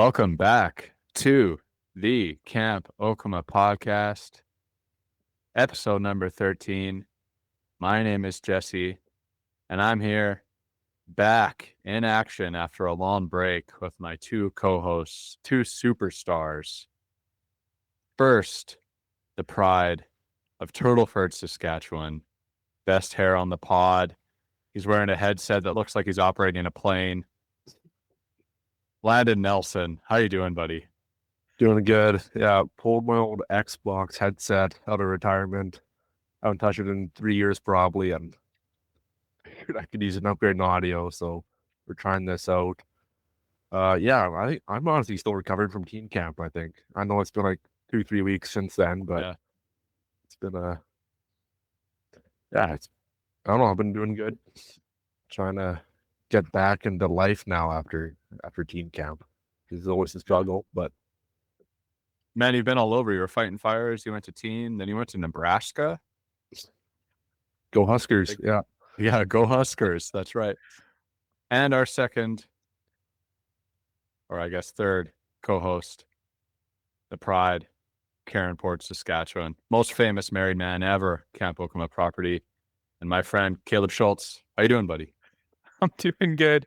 Welcome back to the Camp Okema podcast, episode number 13. My name is Jesse, and I'm here back in action after a long break with my two co-hosts, two superstars. First, the pride of Turtleford, Saskatchewan. Best hair on the pod. He's wearing a headset that looks like he's operating a plane. Landon Nelson, how you doing, buddy? Doing good. Yeah, pulled my old Xbox headset out of retirement. I haven't touched it in 3 years probably, and I could use an upgrade in audio, so we're trying this out. I'm honestly still recovering from teen camp, I think. I know it's been like 2-3 weeks since then, but it's been I don't know, I've been doing good. Trying to get back into life now after teen camp. It's always a struggle, but man, you've been all over. You were fighting fires. You went to teen, then you went to Nebraska. Go Huskers! Yeah, go Huskers. That's right. And our second, or I guess third co-host, the pride, Caronport, Saskatchewan, most famous married man ever, Camp Okema property, and my friend Kaleb Schultz. How you doing, buddy? I'm doing good.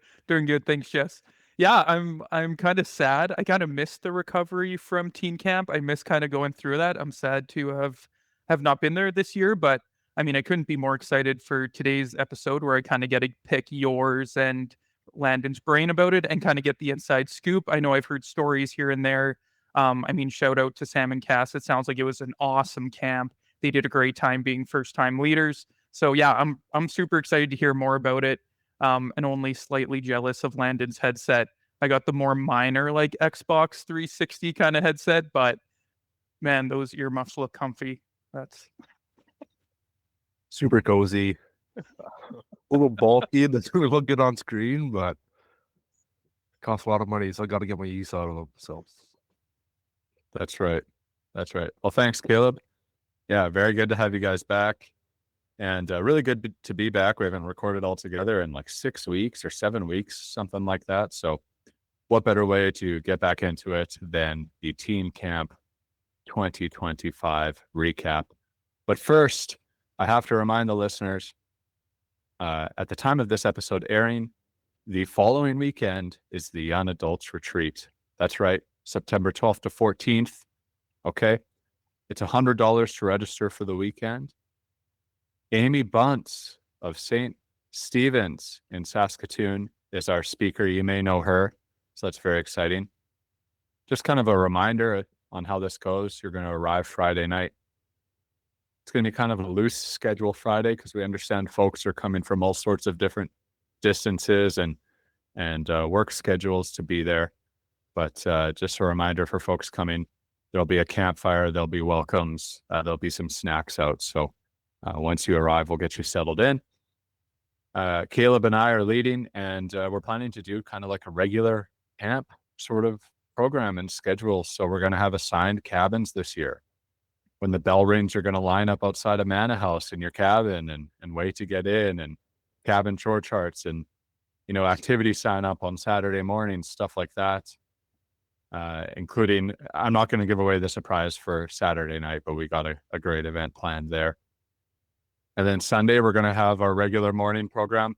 Thanks, Jess. Yeah, I'm kind of sad. I kind of missed the recovery from teen camp. I miss kind of going through that. I'm sad to have not been there this year, but I mean, I couldn't be more excited for today's episode where I kind of get to pick yours and Landon's brain about it and kind of get the inside scoop. I know I've heard stories here and there. I mean, shout out to Sam and Cass. It sounds like it was an awesome camp. They did a great time being first-time leaders. So yeah, I'm super excited to hear more about it. And only slightly jealous of Landon's headset. I got the more minor, like Xbox 360 kind of headset, but man, those earmuffs look comfy. That's super cozy. A little bulky. That's really look good on screen, but it costs a lot of money, so I got to get my use out of them. So that's right. Well, thanks, Kaleb. Yeah, very good to have you guys back. And really good to be back. We haven't recorded all together in like 6 weeks or 7 weeks, something like that. So what better way to get back into it than the Teen Camp 2025 recap? But first, I have to remind the listeners, at the time of this episode airing, the following weekend is the Young Adults Retreat. That's right, September 12th to 14th. Okay. It's $100 to register for the weekend. Amy Bunce of St. Stephen's in Saskatoon is our speaker. You may know her, so that's very exciting. Just kind of a reminder on how this goes. You're going to arrive Friday night. It's going to be kind of a loose schedule Friday because we understand folks are coming from all sorts of different distances and work schedules to be there. But just a reminder for folks coming, there'll be a campfire, there'll be welcomes, there'll be some snacks out. So once you arrive, we'll get you settled in. Kaleb and I are leading, and we're planning to do kind of like a regular camp sort of program and schedule. So we're going to have assigned cabins this year. When the bell rings, you're going to line up outside a manor house in your cabin and wait to get in, and cabin chore charts and, activity sign up on Saturday mornings, stuff like that. Including, I'm not going to give away the surprise for Saturday night, but we got a great event planned there. And then Sunday, we're going to have our regular morning program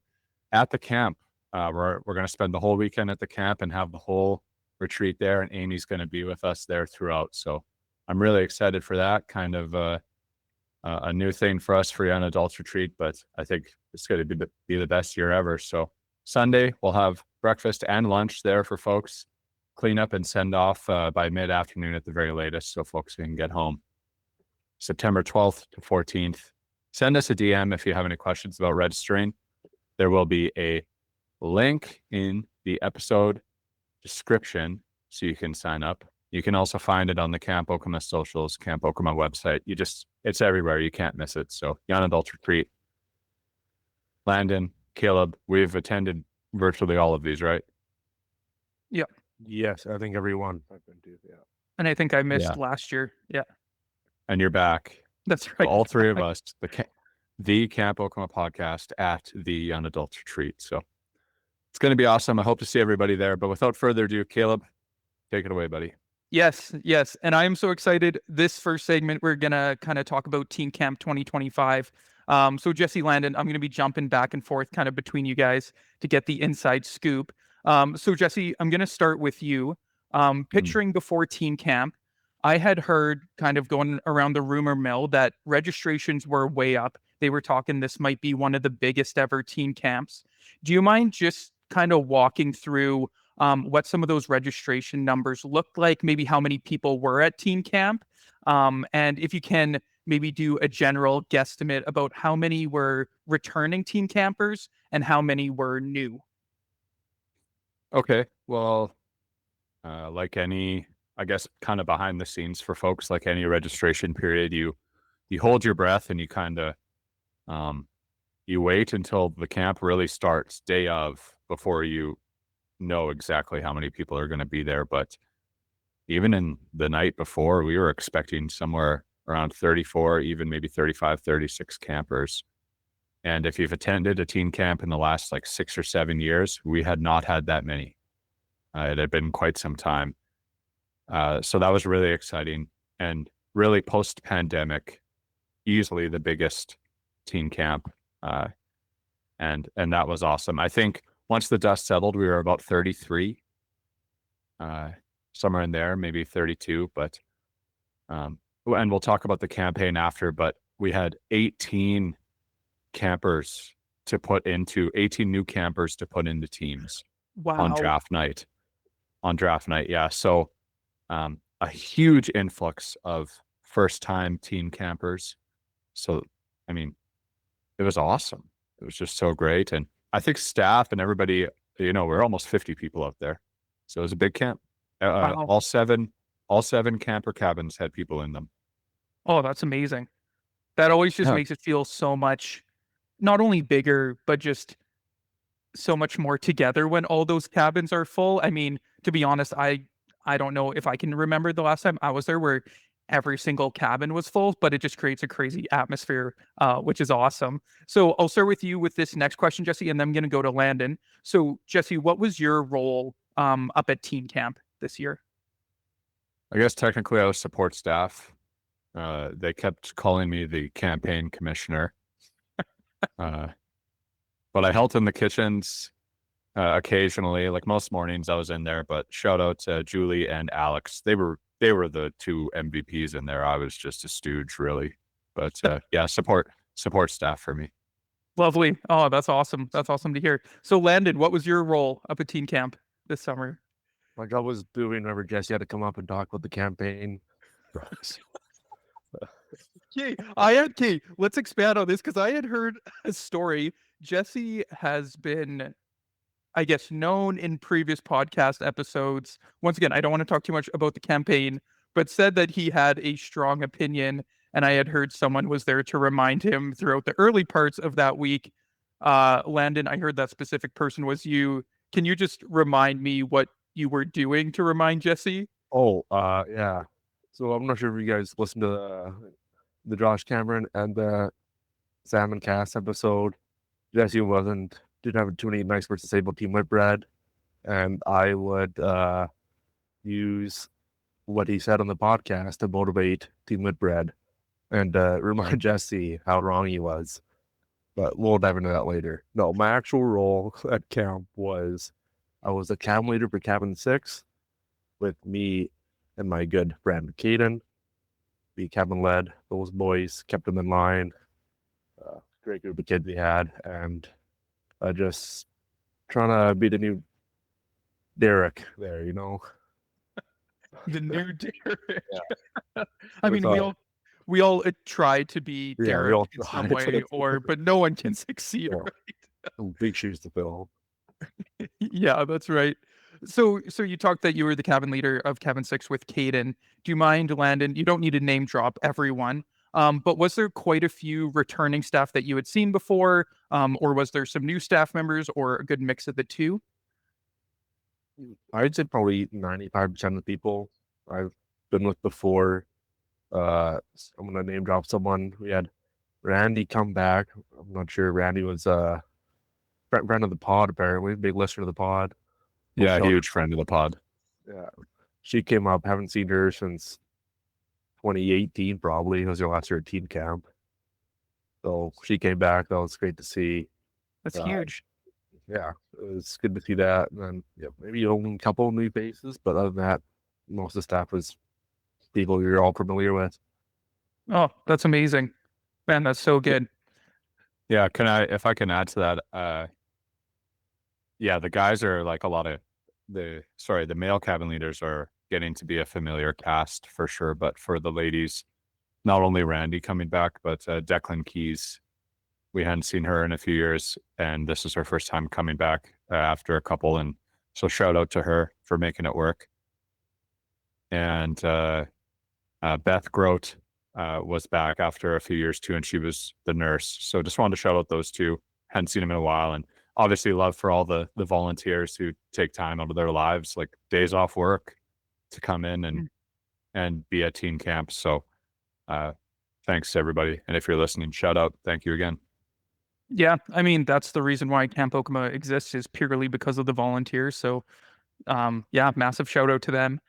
at the camp. We're going to spend the whole weekend at the camp and have the whole retreat there. And Amy's going to be with us there throughout. So I'm really excited for that. Kind of a new thing for us for Young Adults Retreat, but I think it's going to be the best year ever. So Sunday, we'll have breakfast and lunch there for folks. Clean up and send off by mid-afternoon at the very latest so folks can get home. September 12th to 14th. Send us a DM if you have any questions about registering. There will be a link in the episode description so you can sign up. You can also find it on the Camp Okema socials, Camp Okema website. It's everywhere. You can't miss it. So Young Adult Retreat. Landon, Kaleb, we've attended virtually all of these, right? Yep. Yes, I think everyone I've been to, yeah. And I think I missed last year. Yeah. And you're back. That's right. So all three of us, the Camp Okema podcast at the Young Adult Retreat. So it's going to be awesome. I hope to see everybody there. But without further ado, Kaleb, Take it away, buddy. Yes, yes. And I am so excited. This first segment, we're going to kind of talk about Teen Camp 2025. So Jesse, Landon, I'm going to be jumping back and forth kind of between you guys to get the inside scoop. So Jesse, I'm going to start with you. Picturing before Teen Camp, I had heard kind of going around the rumor mill that registrations were way up. They were talking this might be one of the biggest ever teen camps. Do you mind just kind of walking through what some of those registration numbers looked like, maybe how many people were at teen camp, and if you can maybe do a general guesstimate about how many were returning teen campers and how many were new? Okay. Well, like any, I guess, kind of behind the scenes for folks, like any registration period, you hold your breath and you kind of you wait until the camp really starts, day of, before you know exactly how many people are going to be there. But even in the night before, we were expecting somewhere around 34, even maybe 35, 36 campers. And if you've attended a teen camp in the last like 6 or 7 years, we had not had that many. It had been quite some time. So that was really exciting, and really post-pandemic, easily the biggest teen camp. And that was awesome. I think once the dust settled, we were about 33, somewhere in there, maybe 32. But and we'll talk about the campaign after. But we had 18 new campers to put into teams on Wow. draft night. Yeah. So a huge influx of first-time teen campers. So, I mean, it was awesome. It was just so great. And I think staff and everybody, we're almost 50 people out there. So it was a big camp. Wow. All seven camper cabins had people in them. Oh, that's amazing. That always just Yeah. makes it feel so much, not only bigger, but just so much more together when all those cabins are full. I mean, to be honest, I don't know if I can remember the last time I was there where every single cabin was full, but it just creates a crazy atmosphere, which is awesome. So I'll start with you with this next question, Jesse, and then I'm going to go to Landon. So Jesse, what was your role up at teen camp this year? I guess technically I was support staff. They kept calling me the campaign commissioner. But I helped in the kitchens occasionally. Like most mornings I was in there, but shout out to Julie and Alex. They were the two MVPs in there. I was just a stooge, really. But yeah, support staff for me. Lovely. Oh, that's awesome. That's awesome to hear. So Landon, what was your role up at teen camp this summer? Like I was doing whenever Jesse had to come up and talk about the campaign. Okay, let's expand on this because I had heard a story. Jesse has been, I guess, known in previous podcast episodes. Once again, I don't want to talk too much about the campaign, but said that he had a strong opinion. And I had heard someone was there to remind him throughout the early parts of that week. Landon, I heard that specific person was you. Can you just remind me what you were doing to remind Jesse? Oh, yeah. So I'm not sure if you guys listened to the Josh Cameron and the Salmon Cast episode. Jesse didn't have too many nice words to say about Team Whitbread, and I would use what he said on the podcast to motivate Team Whitbread and remind Jesse how wrong he was. But we'll dive into that later. No, my actual role at camp was I was a cam leader for cabin 6 with me and my good friend Caden. We cabin led those boys, kept them in line. Great group of kids we had, and just trying to be the new Derek there, The new Derek. Yeah. I mean, we all try to be Yeah, we Derek all in try some to. way, but no one can succeed. Yeah. Right? Big shoes to fill. Yeah, that's right. So you talked that you were the cabin leader of cabin 6 with Caden. Do you mind, Landon? You don't need to name drop everyone. But was there quite a few returning staff that you had seen before? Or was there some new staff members or a good mix of the two? I'd say probably 95% of the people I've been with before. I'm gonna name drop someone. We had Randy come back. I'm not sure. Randy was friend of the pod, apparently. Big listener of the pod. Yeah, Shout- huge friend of the pod. Yeah. she came up. Haven't seen her since 2018, probably. It was your last year at teen camp. So she came back. That was great to see. That's Uh, huge. Yeah, it was good to see that. And then maybe only a couple of new faces, but other than that, most of the staff was people you're all familiar with. Oh, that's amazing. Man, that's so good. Yeah, if I can add to that, yeah, the guys are like a lot of the male cabin leaders are getting to be a familiar cast for sure. But for the ladies, not only Randy coming back, but Declan Keys, we hadn't seen her in a few years, and this is her first time coming back after a couple. And so shout out to her for making it work. And Beth Grote was back after a few years too, and she was the nurse. So just wanted to shout out those two. Hadn't seen them in a while, and obviously love for all the volunteers who take time out of their lives, like days off work, to come in and be at teen camp. So thanks everybody, and if you're listening, shout out. Thank you again. Yeah, I mean, that's the reason why Camp Okema exists, is purely because of the volunteers. So yeah, massive shout out to them.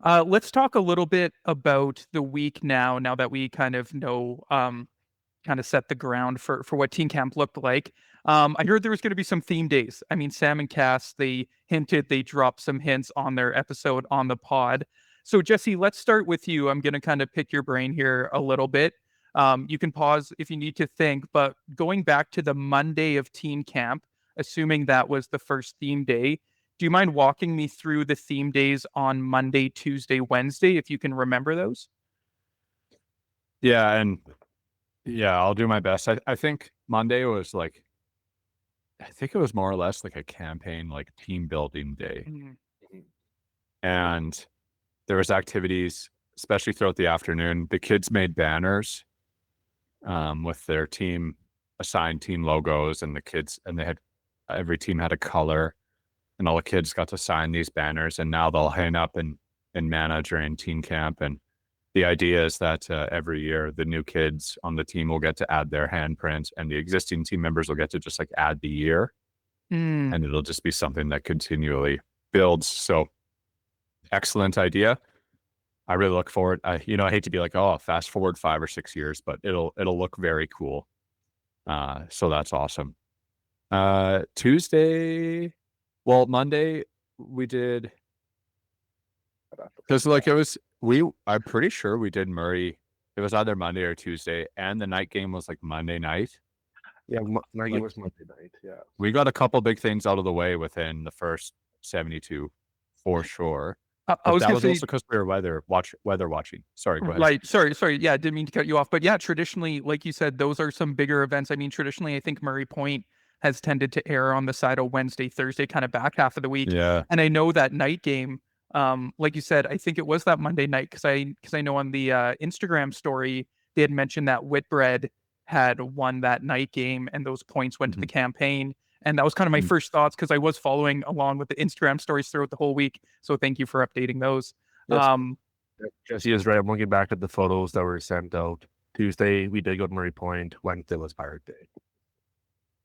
Let's talk a little bit about the week now that we kind of know, kind of set the ground for what teen camp looked like. I heard there was going to be some theme days. I mean, Sam and Cass, they dropped some hints on their episode on the pod. So Jesse, let's start with you. I'm going to kind of pick your brain here a little bit. You can pause if you need to think, but going back to the Monday of teen camp, assuming that was the first theme day, do you mind walking me through the theme days on Monday, Tuesday, Wednesday, if you can remember those? Yeah, and yeah, I'll do my best. I think Monday was like, I think it was more or less like a campaign, like team building day. Mm-hmm. And there was activities, especially throughout the afternoon. The kids made banners with their assigned team logos, and they had, every team had a color, and all the kids got to sign these banners, and now they'll hang up in Mana during teen camp. And the idea is that every year the new kids on the team will get to add their handprint, and the existing team members will get to just like add the year, and it'll just be something that continually builds. So excellent idea. I really look forward. I hate to be like, oh, fast forward 5 or 6 years, but it'll look very cool. So that's awesome. Monday we did, because like I'm pretty sure we did Murray. It was either Monday or Tuesday, and the night game was like Monday night. Yeah, night game was Monday night. Yeah, we got a couple big things out of the way within the first 72, for sure. I was that going was to say, also because we were weather watching. Sorry, go ahead. right. Sorry. Yeah, didn't mean to cut you off. But yeah, traditionally, like you said, those are some bigger events. I mean, traditionally, I think Murray Point has tended to err on the side of Wednesday, Thursday, kind of back half of the week. Yeah. And I know that night game, like you said, I think it was that Monday night, because I know on the Instagram story, they had mentioned that Whitbread had won that night game, and those points went to the campaign. And that was kind of my first thoughts, because I was following along with the Instagram stories throughout the whole week. So thank you for updating those. Yes. Jesse is right. I'm looking back at the photos that were sent out. Tuesday, we did go to Murray Point. Wednesday was Pirate Day.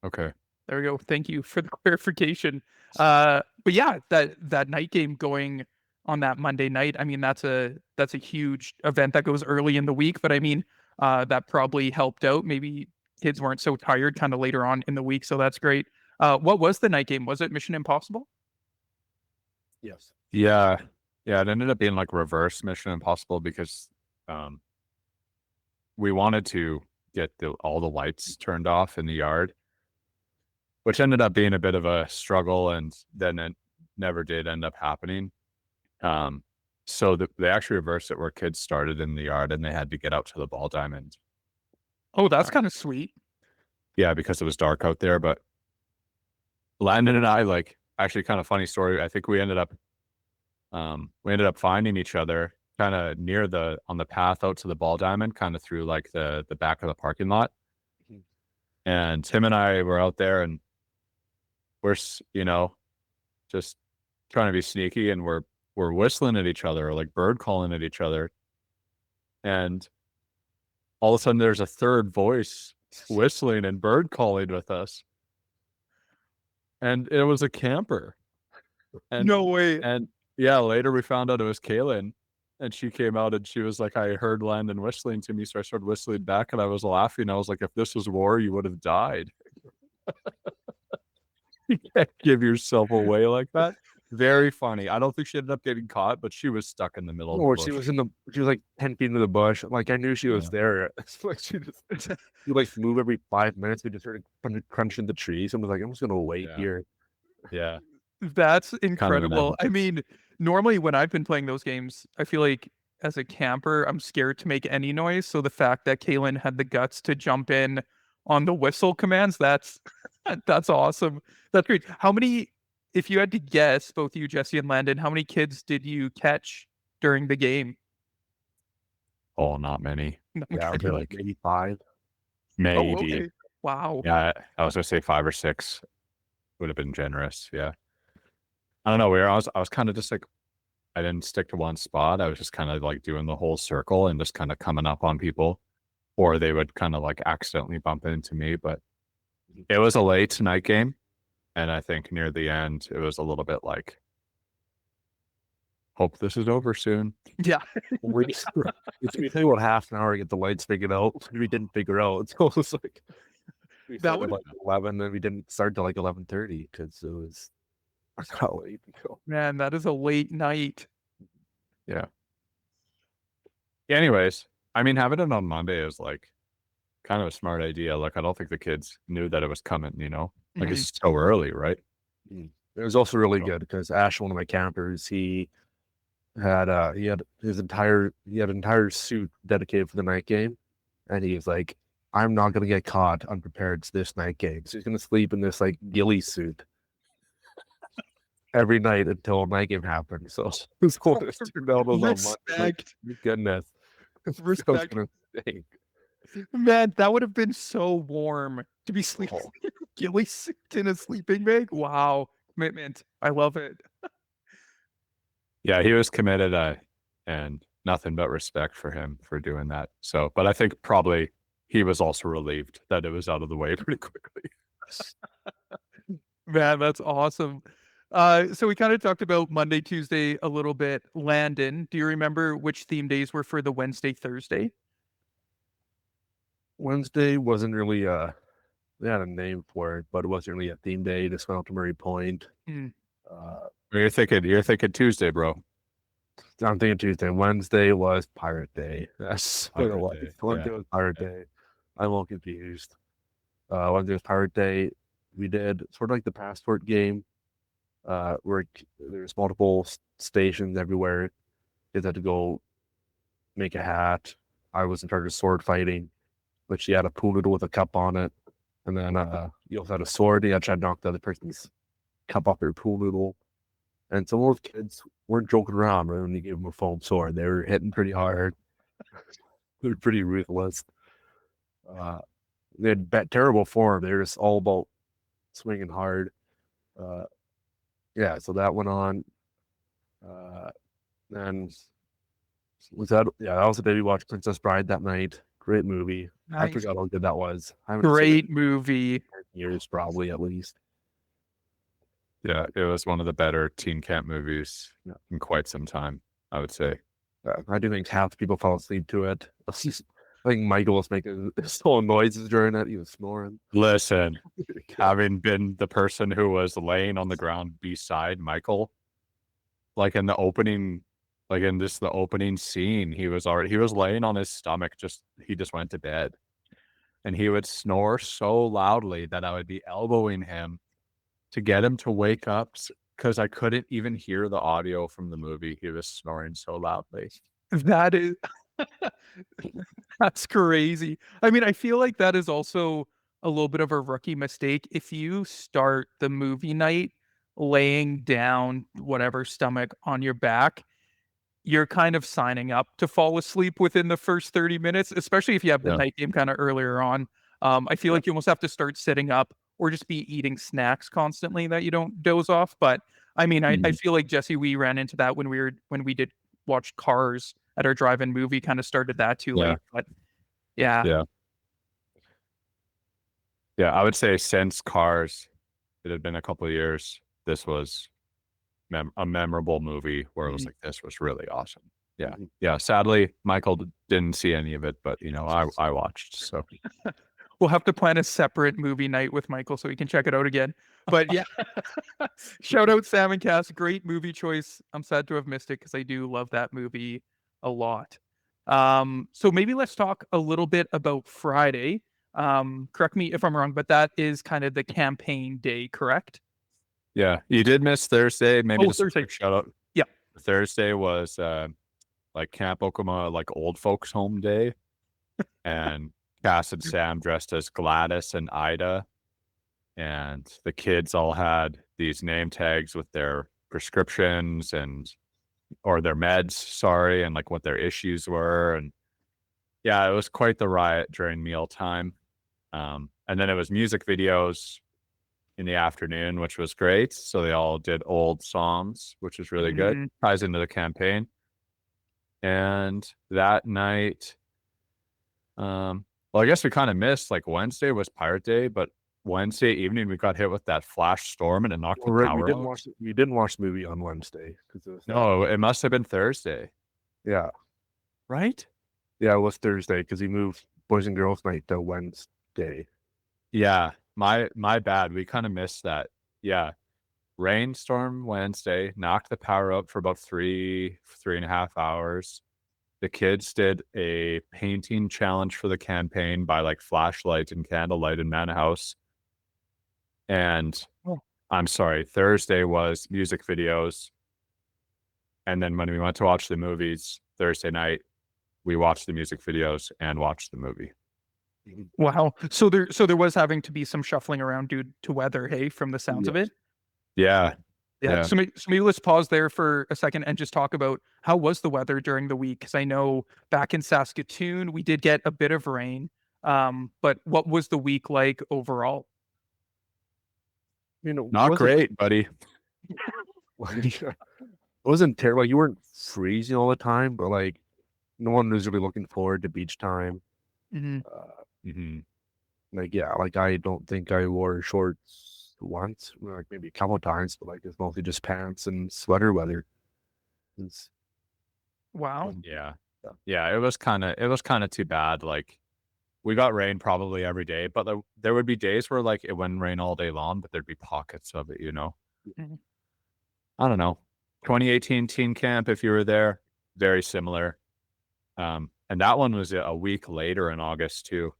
Okay. There we go. Thank you for the clarification. But yeah, that night game going on that Monday night, I mean, that's a huge event that goes early in the week. But I mean, that probably helped out. Maybe kids weren't so tired kind of later on in the week. So that's great. What was the night game? Was it Mission Impossible? Yes. Yeah. Yeah, it ended up being like reverse Mission Impossible, because we wanted to get all the lights turned off in the yard, which ended up being a bit of a struggle, and then it never did end up happening. So they actually reversed it, where kids started in the yard and they had to get out to the ball diamond. Oh, that's kind of sweet. Yeah, because it was dark out there. But Landon and I, like, actually kind of funny story. I think we ended up finding each other kind of on the path out to the ball diamond, kind of through like the back of the parking lot. And Tim and I were out there, and we're, just trying to be sneaky, and we're whistling at each other, or like bird calling at each other. And all of a sudden there's a third voice whistling and bird calling with us. And it was a camper. And No way. And Yeah, later we found out it was Kaylin, and she came out and she was like, "I heard Landon whistling to me, so I started whistling back, and I was laughing. I was like, if this was war, you would have died. You can't give yourself away like that." Very funny. I don't think she ended up getting caught, but she was stuck in the middle of the Or bush. she was like 10 feet into the bush. Like I knew she was Yeah. there. It's like she like move every 5 minutes. We just heard crunching the trees. I was like, I'm just gonna wait Yeah. here. Yeah. That's Kind of incredible. I inevitable. mean, normally when I've been playing those games, I feel like as a camper, I'm scared to make any noise. So the fact that Kaylin had the guts to jump in on the whistle commands, that's that's awesome. That's great. How many, if you had to guess, both you, Jesse and Landon, how many kids did you catch during the game? Oh, not many. No, Yeah, I I feel feel like maybe 5. Oh, maybe. okay. Wow. Yeah, I was gonna say 5 or 6 would have been generous. Yeah. I don't know where I was kind of just like, I didn't stick to one spot. I was just kind of like doing the whole circle and just kind of coming up on people, or they would kind of like accidentally bump into me. But it was a late night game, and I think near the end it was a little bit like, hope this is over soon. Yeah. We it's we take about half an hour to get the lights figured out. We didn't figure out. So it was like we That started would, like 11, and we didn't start till like 11:30 because it was not late. man, that is a late night. Yeah. Anyways, I mean, having it on Monday is like kind of a smart idea. Like, I don't think the kids knew that it was coming, like Mhm. it's so early, right? It was also really So- good because Ash, one of my campers, he had an entire suit dedicated for the night game, and he was like, I'm not gonna get caught unprepared to this night game. So he's gonna sleep in this like ghillie suit every night until night game happened. So it was cool to turned out on Monday. Like, Respect. goodness. I was Respect. gonna say, Man, that would have been so warm to be sleeping oh, ghillie suit in a sleeping bag. Wow, commitment. I love it. Yeah, he was committed, and nothing but respect for him for doing that. So, but I think probably he was also relieved that it was out of the way pretty quickly. Man, that's awesome. So we kind of talked about Monday, Tuesday a little bit. Landon, do you remember which theme days were for the Wednesday, Thursday? Wednesday wasn't really they had a name for it, but it wasn't really a theme day. Just went out to Murray Point. Hmm. You're thinking Tuesday, bro. I'm thinking Tuesday. Wednesday was Pirate Day. That's what it Pirate was. Day, Wednesday yeah. was Pirate Day. I'm all confused. Wednesday was Pirate Day. We did sort of like the passport game, where there's multiple stations everywhere. Kids had to go make a hat. I was in charge of sword fighting, but she had a pool noodle with a cup on it. And then you also had a sword. You had to try to knock the other person's cup off their pool noodle. And some of those kids weren't joking around when you gave them a foam sword. They were hitting pretty hard. They were pretty ruthless. They had terrible form. They were just all about swinging hard. Yeah, so that went on. Then was that? Yeah, that was the day we watched Princess Bride that night. Great movie. I Nice. forgot how good that was. I haven't seen it Great movie. in years, probably at least. Yeah, it was one of the better teen camp movies Yeah. in quite some time, I would say. I do think half the people fell asleep to it. I think Michael was making stolen noises during it. He was snoring. Listen, having been the person who was laying on the ground beside Michael, like in the opening, like in the opening scene, he was laying on his stomach, he just went to bed. And he would snore so loudly that I would be elbowing him to get him to wake up because I couldn't even hear the audio from the movie. He was snoring so loudly. That is that's crazy. I mean, I feel like that is also a little bit of a rookie mistake. If you start the movie night laying down whatever stomach on your back, you're kind of signing up to fall asleep within the first 30 minutes, especially if you have the Yeah. night game kind of earlier on. I feel like you almost have to start sitting up or just be eating snacks constantly that you don't doze off. But I mean, I Mhm. feel like Jesse, we ran into that when we did watch Cars at our drive-in movie, kind of started that too Yeah. late. But yeah. Yeah. Yeah, I would say since Cars, it had been a couple of years. This was a memorable movie where it was like, this was really awesome. Yeah. Mhm. Yeah. Sadly, Michael didn't see any of it, but I watched. So We'll have to plan a separate movie night with Michael so he can check it out again. But yeah, shout out Salmon Cast. Great movie choice. I'm sad to have missed it because I do love that movie a lot. So maybe let's talk a little bit about Friday. Correct me if I'm wrong, but that is kind of the campaign day, correct? yeah, you did miss Thursday. Maybe just Thursday. a quick shout out. Yeah. Thursday was like Camp Okema, like old folks home day. And Cass and Sam dressed as Gladys and Ida. And the kids all had these name tags with their prescriptions or their meds, sorry, and like what their issues were. And yeah, it was quite the riot during mealtime. And then it was music videos in the afternoon, which was great. So they all did old songs, which was really good. Ties into the campaign. And that night, well, I guess we kind of missed, like, Wednesday was Pirate Day, but Wednesday evening we got hit with that flash storm and it knocked the power out. We didn't watch the movie on Wednesday because No, it must have been Thursday, yeah, right? it was Thursday because he moved Boys and Girls Night to Wednesday. Yeah, my bad. We kind of missed that. Yeah, rainstorm Wednesday knocked the power out for about 3.5 hours. The kids did a painting challenge for the campaign by like flashlight and candlelight in Manor House. And I'm sorry, Thursday was music videos. And then when we went to watch the movies Thursday night, we watched the music videos and watched the movie. Wow. So there was having to be some shuffling around due to weather, hey, from the sounds of it. Yeah. Yeah. So maybe let's pause there for a second and just talk about how was the weather during the week? Because I know back in Saskatoon, we did get a bit of rain. But what was the week like overall? You know, Not great, buddy. It wasn't terrible. You weren't freezing all the time, but like no one was really looking forward to beach time. Like, yeah, like I don't think I wore shorts once, like maybe a couple of times, but like it's mostly just pants and sweater weather. Wow. Yeah, it was kind of too bad. Like, we got rain probably every day, but there would be days where like it wouldn't rain all day long, but there'd be pockets of it, I don't know. 2018 teen camp, if you were there, very similar. And that one was a week later in August too.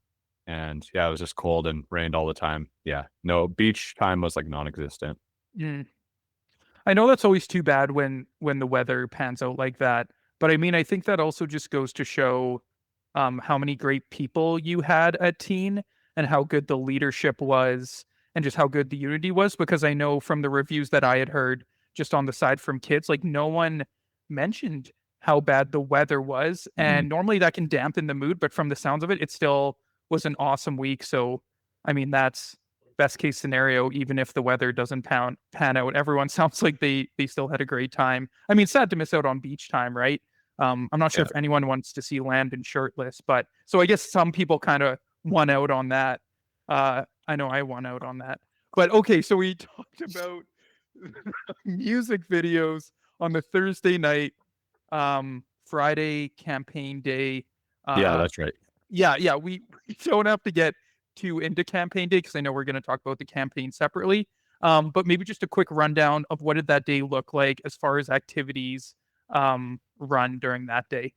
And yeah, it was just cold and rained all the time. Yeah, no, beach time was like non-existent. I know that's always too bad when the weather pans out like that, but I mean, I think that also just goes to show how many great people you had at teen and how good the leadership was and just how good the unity was, because I know from the reviews that I had heard just on the side from kids, like no one mentioned how bad the weather was. And normally that can dampen the mood, but from the sounds of it, it still was an awesome week. So, I mean, that's best case scenario, even if the weather doesn't pan out. Everyone sounds like they still had a great time. I mean, sad to miss out on beach time, right? I'm not sure if anyone wants to see Landon shirtless, but so I guess some people kind of won out on that. I know I won out on that. But okay, so we talked about music videos on the Thursday night, Friday campaign day. Yeah, that's right. Yeah, we don't have to get too into campaign day because I know we're going to talk about the campaign separately. But maybe just a quick rundown of what did that day look like as far as activities run during that day.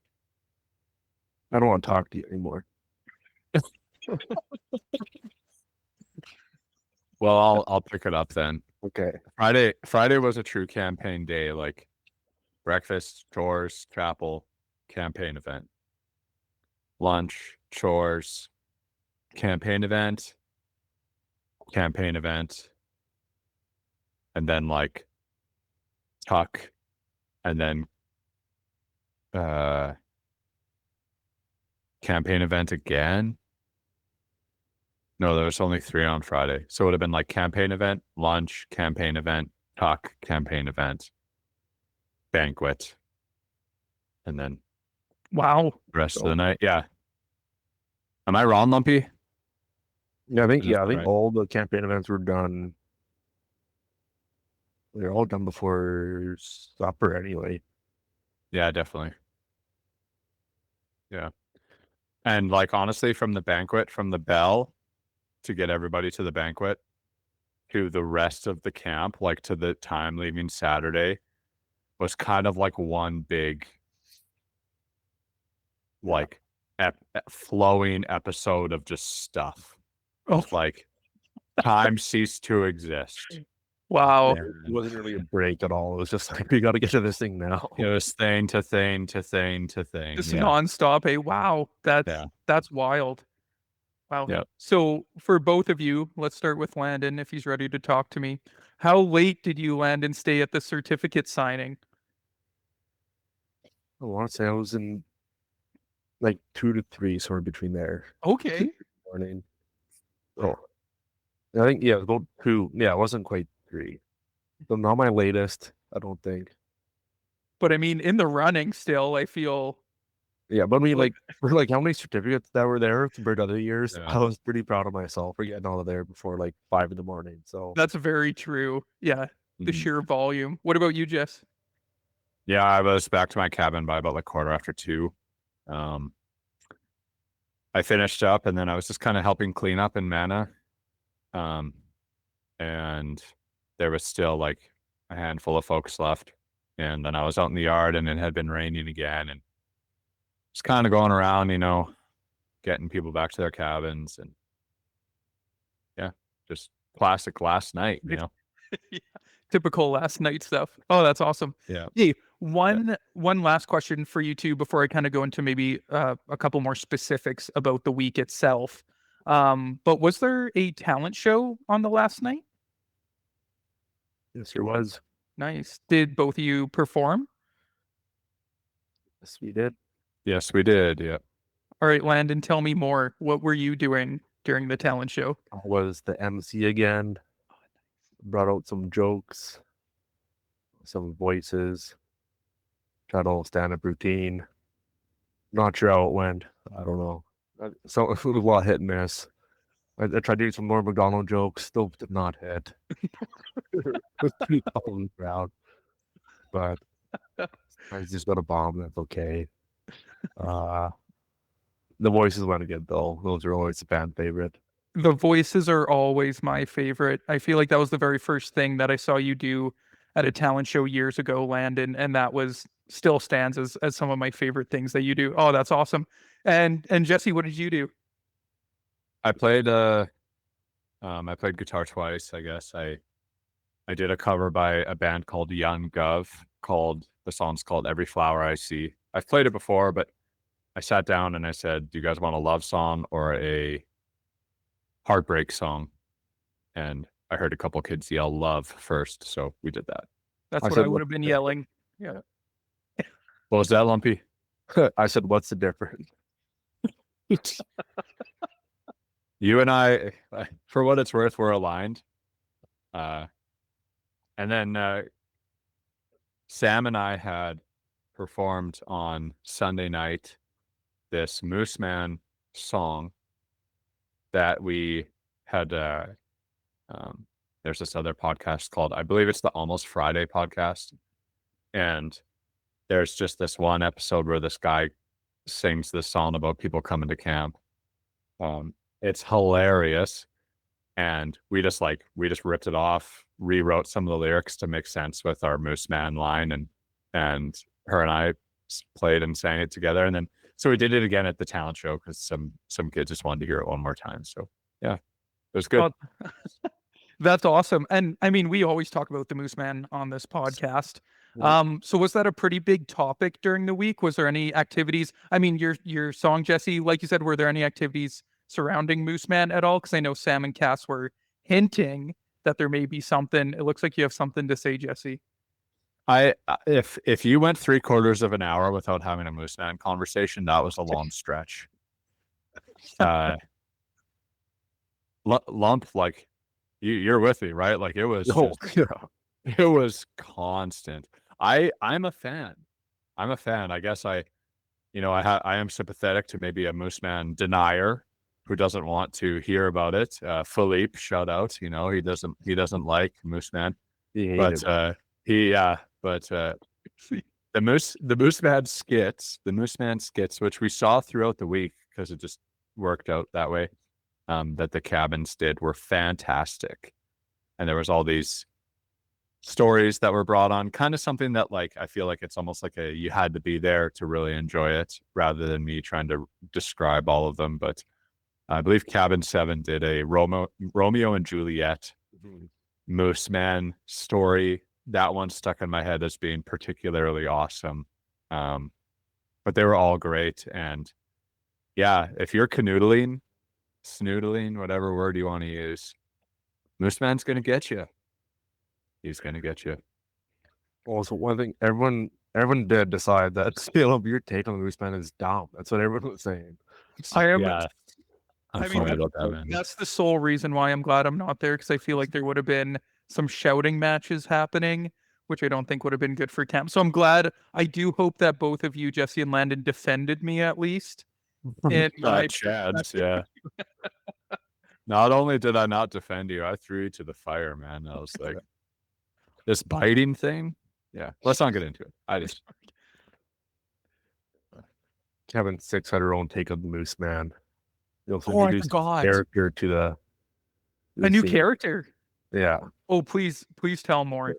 I don't want to talk to you anymore. Well, I'll pick it up then. Okay. Friday was a true campaign day, like breakfast, chores, chapel, campaign event. Lunch, chores, campaign event, and then like tuck, and then campaign event again. No, there was only 3 on Friday. So it would have been like campaign event, lunch, campaign event, tuck, campaign event, banquet, and then Wow. the rest of the night. Yeah. Am I wrong, Lumpy? Yeah, I think Right. all the campaign events were done They're all done before supper anyway. Yeah, definitely. Yeah. And like honestly, from the banquet, from the bell to get everybody to the banquet to the rest of the camp, like to the time leaving Saturday, was kind of like one big like flowing episode of just stuff. Oh, Like time ceased to exist. wow. It wasn't really a break at all. It was just like, we got to get to this thing now. It was thing to thing to thing to thing. Just Yeah. nonstop. Hey, wow. That's wild. Wow. Yep. So for both of you, let's start with Landon if he's ready to talk to me. How late did you, Landon, stay at the certificate signing? I want to say I was in like 2 to 3, somewhere between there. Okay. Morning. Oh, I think, yeah, it was about 2. Yeah, it wasn't quite 3. So not my latest, I don't think. But I mean, in the running still, I feel Yeah, but I mean, Like- like, for like how many certificates that were there compared to other years, Yeah. I was pretty proud of myself for getting all of there before like 5 in the morning. So that's very true. Yeah. The Mhm. sheer volume. What about you, Jess? Yeah, I was back to my cabin by about like 2:15. I finished up and then I was just kind of helping clean up in Mana. And there was still like a handful of folks left. And then I was out in the yard and it had been raining again and just kind of going around, getting people back to their cabins and yeah, just classic last night, Yeah. Typical last night stuff. Oh, that's awesome. Yeah. Hey, one last question for you two before I kind of go into maybe a couple more specifics about the week itself. But was there a talent show on the last night? yes, there was. Nice. Did both of you perform? Yes, we did. Yes, we did. Yeah. All right, Landon, tell me more. What were you doing during the talent show? I was the MC again. Brought out some jokes, some voices, tried a whole stand-up routine. Not sure how it went. I don't know. So it was a lot of hit and miss. I tried doing some Norm Macdonald jokes, still did not hit. It was pretty tough on the crowd, but I just got a bomb. That's okay. The voices went good though. Those are always a fan favorite. The voices are always my favorite. I feel like that was the very first thing that I saw you do at a talent show years ago, Landon, and that was still stands as some of my favorite things that you do. Oh, that's awesome. And Jesse, what did you do? I played guitar twice, I guess. I did a cover by a band called Young Gov the song's called Every Flower I See. I've played it before, but I sat down and I said, do you guys want a love song or a heartbreak song? And I heard a couple kids yell love first, so we did that. That's I what said I would what- have been yelling. Yeah. What was that, Lumpy? I said, "What's the difference?" You and I, for what it's worth, we're aligned. And then Sam and I had performed on Sunday night this Moose Man song that we had. There's this other podcast called, I believe it's the Almost Friday podcast. And there's just this one episode where this guy sings this song about people coming to camp. It's hilarious. And we just ripped it off, rewrote some of the lyrics to make sense with our Moose Man line, and her and I played and sang it together. And then so we did it again at the talent show because some kids just wanted to hear it one more time. So yeah, it was good. Well, that's awesome. And I mean, we always talk about the Moose Man on this podcast. So was that a pretty big topic during the week? Was there any activities? I mean, your song, Jesse, like you said, were there any activities surrounding Moose Man at all? Because I know Sam and Cass were hinting that there may be something. It looks like you have something to say, Jesse. If you went 3/4 of an hour without having a Moose Man conversation, that was a long stretch. Lump, like you're with me, right? Like it was it was constant. I'm a fan. I guess I am sympathetic to maybe a Moose Man denier who doesn't want to hear about it. Philippe, shout out. He doesn't like Moose Man. He hated But it. the Moose Man skits, which we saw throughout the week because it just worked out that way, that the cabins did, were fantastic. And there was all these stories that were brought on, kind of something that, like, I feel like it's almost like you had to be there to really enjoy it, rather than me trying to describe all of them. But I believe Cabin 7 did a Romeo and Juliet Moose Man story. That one stuck in my head as being particularly awesome. But they were all great. And yeah, if you're canoodling, snoodling, whatever word you want to use, Moose Man's going to get you. He's going to get you. Also, one thing everyone did decide that Caleb, your take on the Moose Man is dumb. That's what everyone was saying. I am. Yeah. I mean, about that, man. that's the sole reason why I'm glad I'm not there, because I feel like there would have been some shouting matches happening, which I don't think would have been good for camp. So I'm glad. I do hope that both of you, Jesse and Landon, defended me at least. In my Chad's, yeah. Not only did I not defend you, I threw you to the fire, man. I was like, this biting thing. Yeah, let's not get into it. I just Kevin 6 had her own take on the Moose Man. He also Oh, I introduced forgot. character to the A new scene. character. Yeah. Oh, please tell more.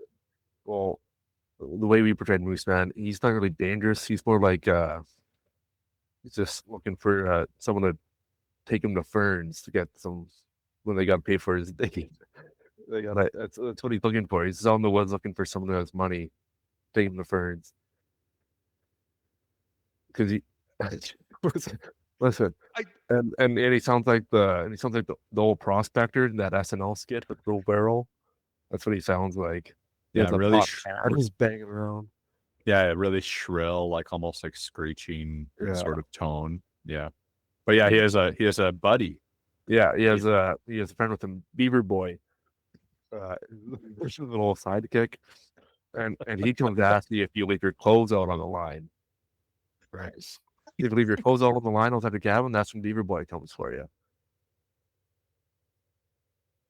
Well, the way we portrayed Moose Man, he's not really dangerous. He's more like he's just looking for someone to take him to Ferns to get some when they got to pay for his day. That's what he's looking for. He's on the woods looking for someone who has money, take him to Ferns. Because he listen, and he sounds like the old prospector in that SNL skit with Bill Barrel. That's what he sounds like. He Yeah, has a really pop pad just banging around. yeah, really shrill, like almost like screeching Yeah. sort of tone. Yeah, but yeah, he has a buddy. Yeah, he has a friend with him, Beaver Boy, a little sidekick, and he comes to ask you if you leave your clothes out on the line. Right. If you leave your clothes out on the line outside the cabin, that's when Beaver Boy comes for you.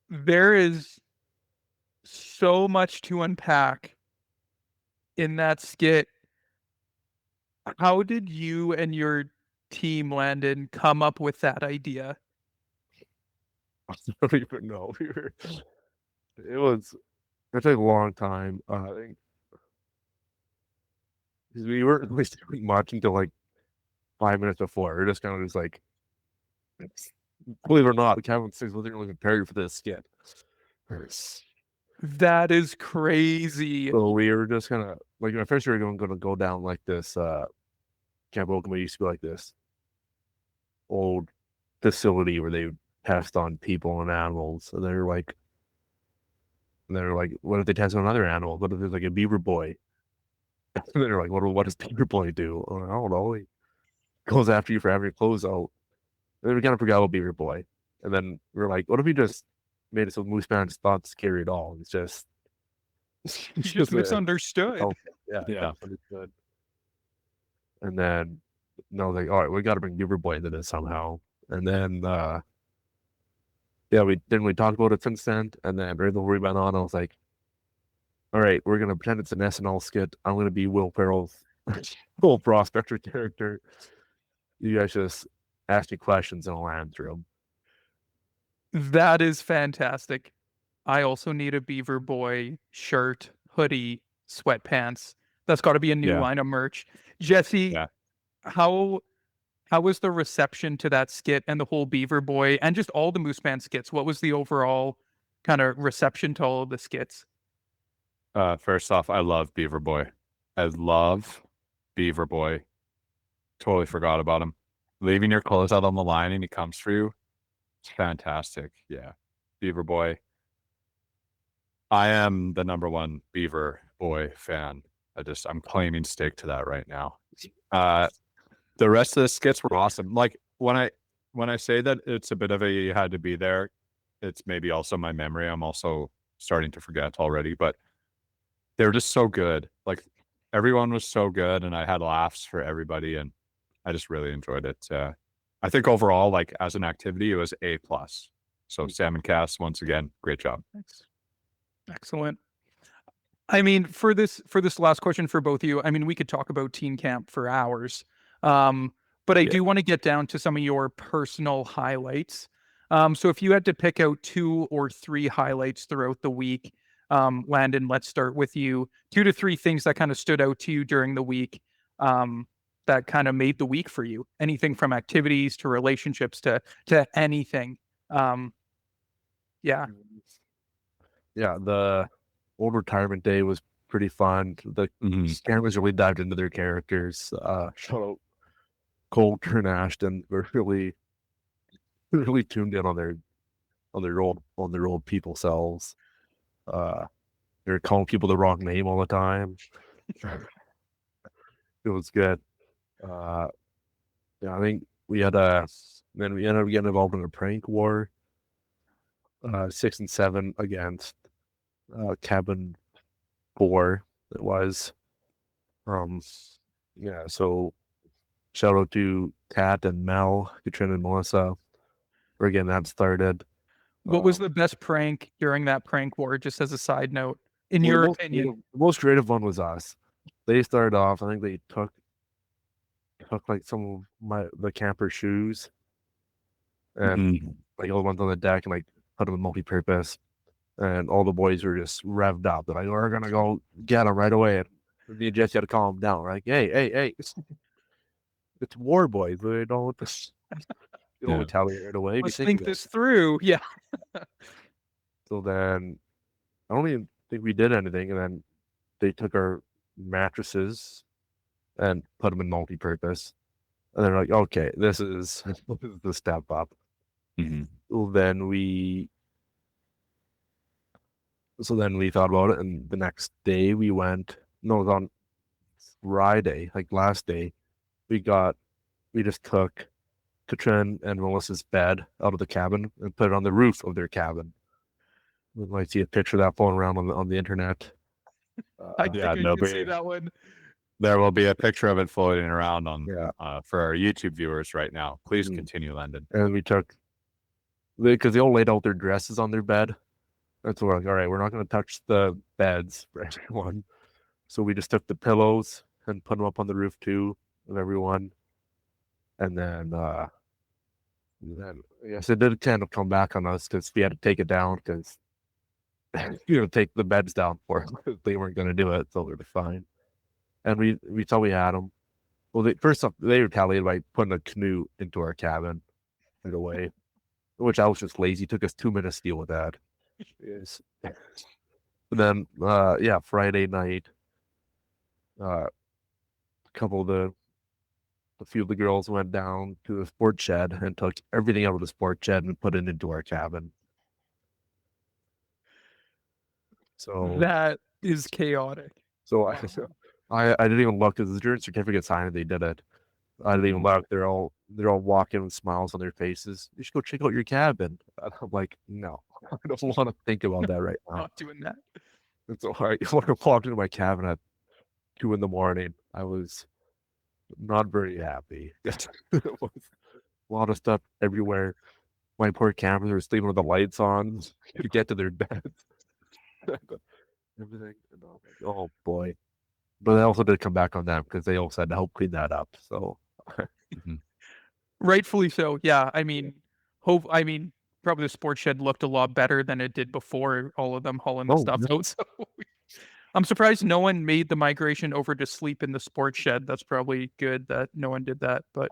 There is so much to unpack in that skit. How did you and your team, Landon, come up with that idea? I don't even know. It took a long time. I think because we weren't really doing much until like 5 minutes before. We are just kind of like, believe it or not, Kevin 6 wasn't really prepared for this skit. That is crazy. So we were just kind of like, at first we were going to go down like this. Camp Okema used to be like this old facility where they test on people and animals. So they're like, what if they test on another animal? What if there's like a beaver boy? And they're like, what does beaver boy do? I don't know. He goes after you for having your clothes out. And then we kind of forgot about beaver boy. And then we're like, what if we just made it so Moose Man's not scary at all? It's just You just misunderstood. Yeah. Understood. And then I was like, all right, we got to bring Beaver Boy into this somehow. And then, we talked about it since then. And then right before we went on, I was like, all right, we're gonna pretend it's an SNL skit. I'm gonna be Will Ferrell's full prospector character. You guys just ask me questions and I'll answer them. That is fantastic. I also need a Beaver Boy shirt, hoodie, sweatpants. That's got to be a new line of merch. Jesse, how was the reception to that skit and the whole Beaver Boy and just all the Moose Man skits? What was the overall kind of reception to all of the skits? First off, I love Beaver Boy. I love Beaver Boy. Totally forgot about him. Leaving your clothes out on the line and he comes for you. It's fantastic. Yeah. Beaver Boy. I am the number one Beaver Boy fan. I'm claiming stake to that right now. The rest of the skits were awesome. Like when I say that it's a bit of a you had to be there, it's maybe also my memory. I'm also starting to forget already, but they were just so good. Like everyone was so good and I had laughs for everybody and I just really enjoyed it. I think overall, like as an activity, it was A+. So Salmon Cast, once again, great job. Excellent. I mean, for this last question for both of you, I mean, we could talk about teen camp for hours. But I Yeah. do want to get down to some of your personal highlights. So if you had to pick out 2 or 3 highlights throughout the week, Landon, let's start with you. 2 to 3 things that kind of stood out to you during the week, that kind of made the week for you. Anything from activities to relationships to anything. Yeah. Yeah, the old retirement day was pretty fun. The cameras really dived into their characters. Shout out Colter and Ashton were really tuned in on their old people selves. They're calling people the wrong name all the time. It was good. Yeah, I think we ended up getting involved in a prank war. 6 and 7 against cabin 4. It was. Yeah, so shout out to Kat and Mel, Katrine and Melissa for getting that started. What was the best prank during that prank war, just as a side note, in Well, your opinion? the most creative one was us. They started off, I think they took like some of the camper shoes and like all the ones on the deck and like put them in multi-purpose. And all the boys were just revved up. They're like, we're gonna go get them right away. And me and Jesse had to calm them down. We're like, hey, it's war, boys. We don't retaliate right away. Let's think this through. Yeah. So then I don't even think we did anything. And then they took our mattresses and put them in multi-purpose. And they're like, okay, this is the step up. So then we thought about it, and the next day it was on Friday, like last day, we just took Katrine and Melissa's bed out of the cabin and put it on the roof of their cabin. You might see a picture of that floating around on the internet. I think I can see that one. There will be a picture of it floating around on for our YouTube viewers right now. Please continue, Landon. And we because they all laid out their dresses on their bed. And so we're like, all right, we're not going to touch the beds for everyone. So we just took the pillows and put them up on the roof too of everyone. And then yes, it did kind of come back on us because we had to take it down because take the beds down for them. They weren't going to do it, so we were fine. And we thought we had them. Well, first off, they retaliated by putting a canoe into our cabin right away, which I was just lazy. It took us 2 minutes to deal with that. Yes. But then, Friday night, a few of the girls went down to the sports shed and took everything out of the sports shed and put it into our cabin. So that is chaotic. So I didn't even look because the return certificate signed and they did it. I didn't even look. They're all walking with smiles on their faces. You should go check out your cabin. And I'm like, no, I don't want to think about that right now. Not doing that. And so when I walked into my cabin at 2 a.m, I was not very happy. It was a lot of stuff everywhere. My poor campers were sleeping with the lights on to get to their beds. Everything. And I'm like, oh boy. But I also did come back on them because they also had to help clean that up. So rightfully so. Yeah. I mean, probably the sports shed looked a lot better than it did before all of them hauling the stuff out. So I'm surprised no one made the migration over to sleep in the sports shed. That's probably good that no one did that. But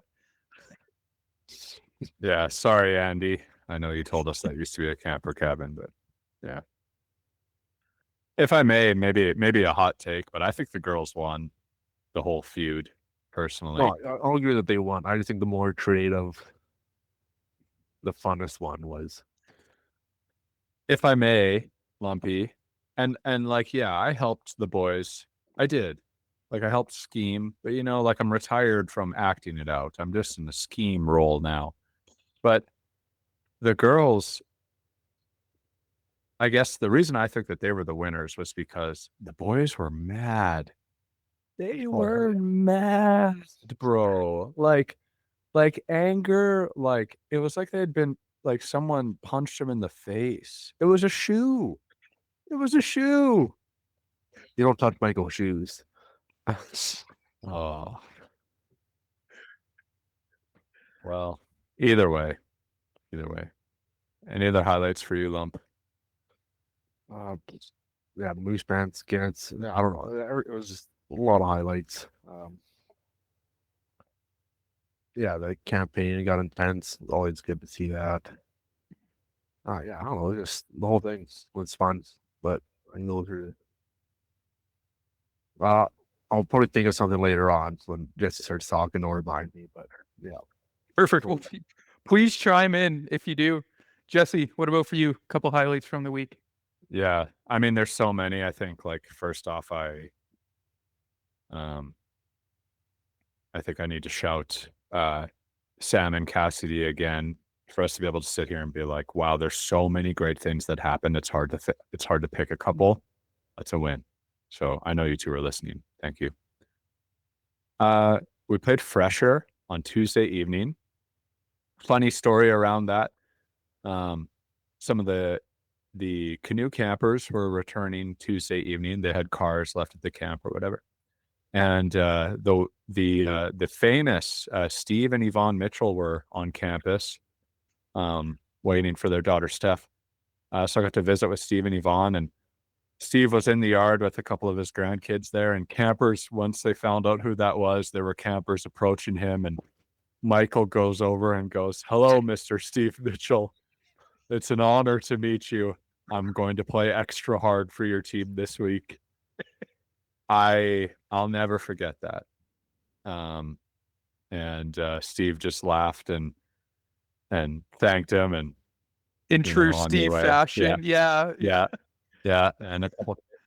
yeah, sorry, Andy. I know you told us that used to be a camper cabin, but yeah. If I may, maybe a hot take, but I think the girls won the whole feud, personally. No, I'll agree that they won. I just think the more creative, the funnest one was. If I may, Lumpy, and like, yeah, I helped the boys. I did. Like, I helped scheme, but like, I'm retired from acting it out. I'm just in the scheme role now. But the girls, I guess the reason I think that they were the winners was because the boys were mad. They were mad, bro. Like anger, like it was like they had been like someone punched them in the face. It was a shoe. It was a shoe. You don't touch Michael's shoes. Oh, well, either way. Any other highlights for you, Lump? Yeah, Moose Pants, Skits. I don't know. It was just a lot of highlights. Yeah, the campaign got intense. Always good to see that. Yeah, I don't know. Just the whole thing was fun. But I know those are. I'll probably think of something later on when Jesse starts talking or remind me. But yeah, Perfect. Well, please chime in if you do. Jesse, what about for you? A couple highlights from the week. Yeah, I mean, there's so many. I think, like, first off, I think I need to shout Sam and Cassidy again for us to be able to sit here and be like, wow, there's so many great things that happened. It's hard to pick a couple. That's a win. So I know you two are listening. Thank you. We played Fresher on Tuesday evening. Funny story around that. Some of the canoe campers were returning Tuesday evening. They had cars left at the camp or whatever. And the famous Steve and Yvonne Mitchell were on campus, waiting for their daughter Steph. So I got to visit with Steve and Yvonne, and Steve was in the yard with a couple of his grandkids there. And campers, once they found out who that was, there were campers approaching him, and Michael goes over and goes, "Hello, Mr. Steve Mitchell. It's an honor to meet you. I'm going to play extra hard for your team this week." I'll never forget that. And Steve just laughed and thanked him, and In true on their Steve way. fashion. Yeah. Yeah. And a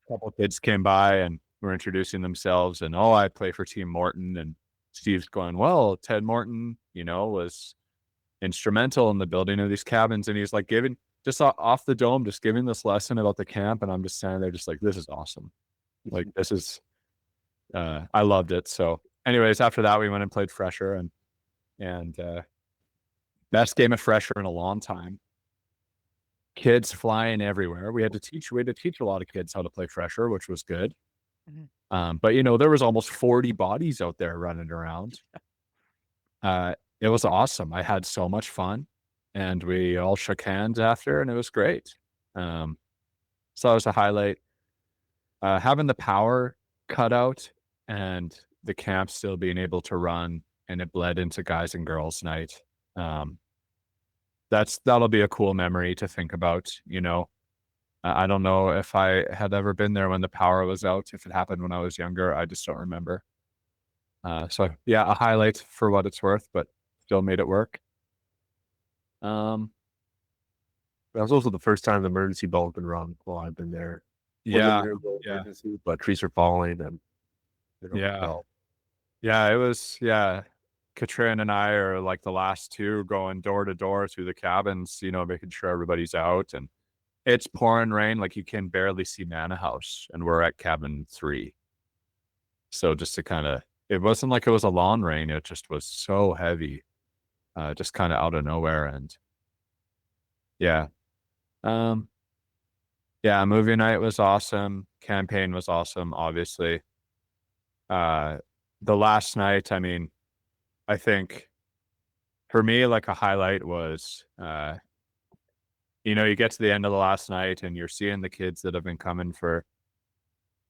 couple kids came by and were introducing themselves, and I play for Team Morton, and Steve's going, well, Ted Morton, was instrumental in the building of these cabins, and he's like giving just off the dome, just giving this lesson about the camp, and I'm just standing there just like, this is awesome. Like, this is I loved it. So anyways, after that we went and played Fresher, and best game of Fresher in a long time. Kids flying everywhere. We had to teach a lot of kids how to play Fresher, which was good. Mhm. But there was almost 40 bodies out there running around. It was awesome. I had so much fun, and we all shook hands after, and it was great. So that was a highlight. Having the power cut out and the camp still being able to run, and it bled into guys and girls night. That'll be a cool memory to think about. I don't know if I had ever been there when the power was out. If it happened when I was younger, I just don't remember. So yeah, a highlight for what it's worth, but still made it work. That was also the first time the emergency bell had been rung while I've been there. Yeah, Emergency, but trees are falling, and yeah, it was, Katrine and I are like the last two going door to door through the cabins, making sure everybody's out, and it's pouring rain, like you can barely see Mana House, and we're at cabin 3. So just to kind of, it wasn't like it was a lawn rain, it just was so heavy, just kind of out of nowhere. And yeah. Yeah, movie night was awesome. Campaign was awesome, obviously. The last night, I mean, I think for me, like, a highlight was, you get to the end of the last night and you're seeing the kids that have been coming for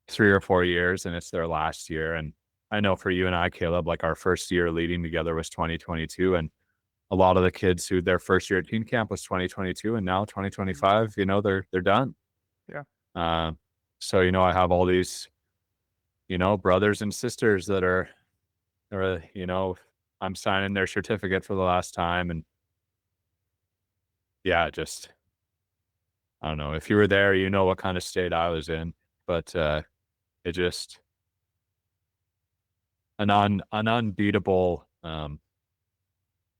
3 or 4 years, and it's their last year. And I know for you and I, Kaleb, like, our first year leading together was 2022, and a lot of the kids who their first year at teen camp was 2022, and now 2025, they're done. Yeah. So, I have all these, brothers and sisters that are, I'm signing their certificate for the last time. And yeah, just, I don't know, if you were there, what kind of state I was in, but it just an unbeatable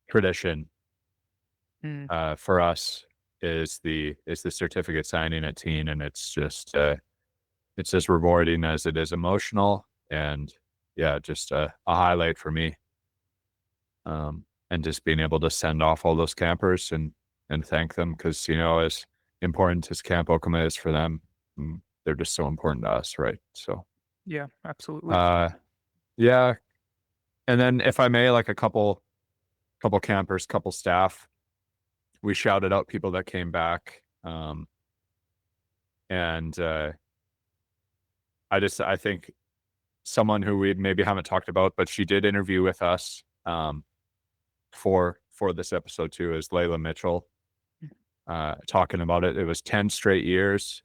tradition for us is the certificate signing at teen, and it's just rewarding as it is emotional, and yeah, just a highlight for me. And just being able to send off all those campers and thank them, because as important as Camp Okema is for them, they're just so important to us, right? So Yeah, absolutely. yeah. And then if I may, like a couple campers, couple staff, we shouted out people that came back. And I think someone who we maybe haven't talked about, but she did interview with us for this episode too, is Leila Mitchell. Talking about it. It was 10 straight years.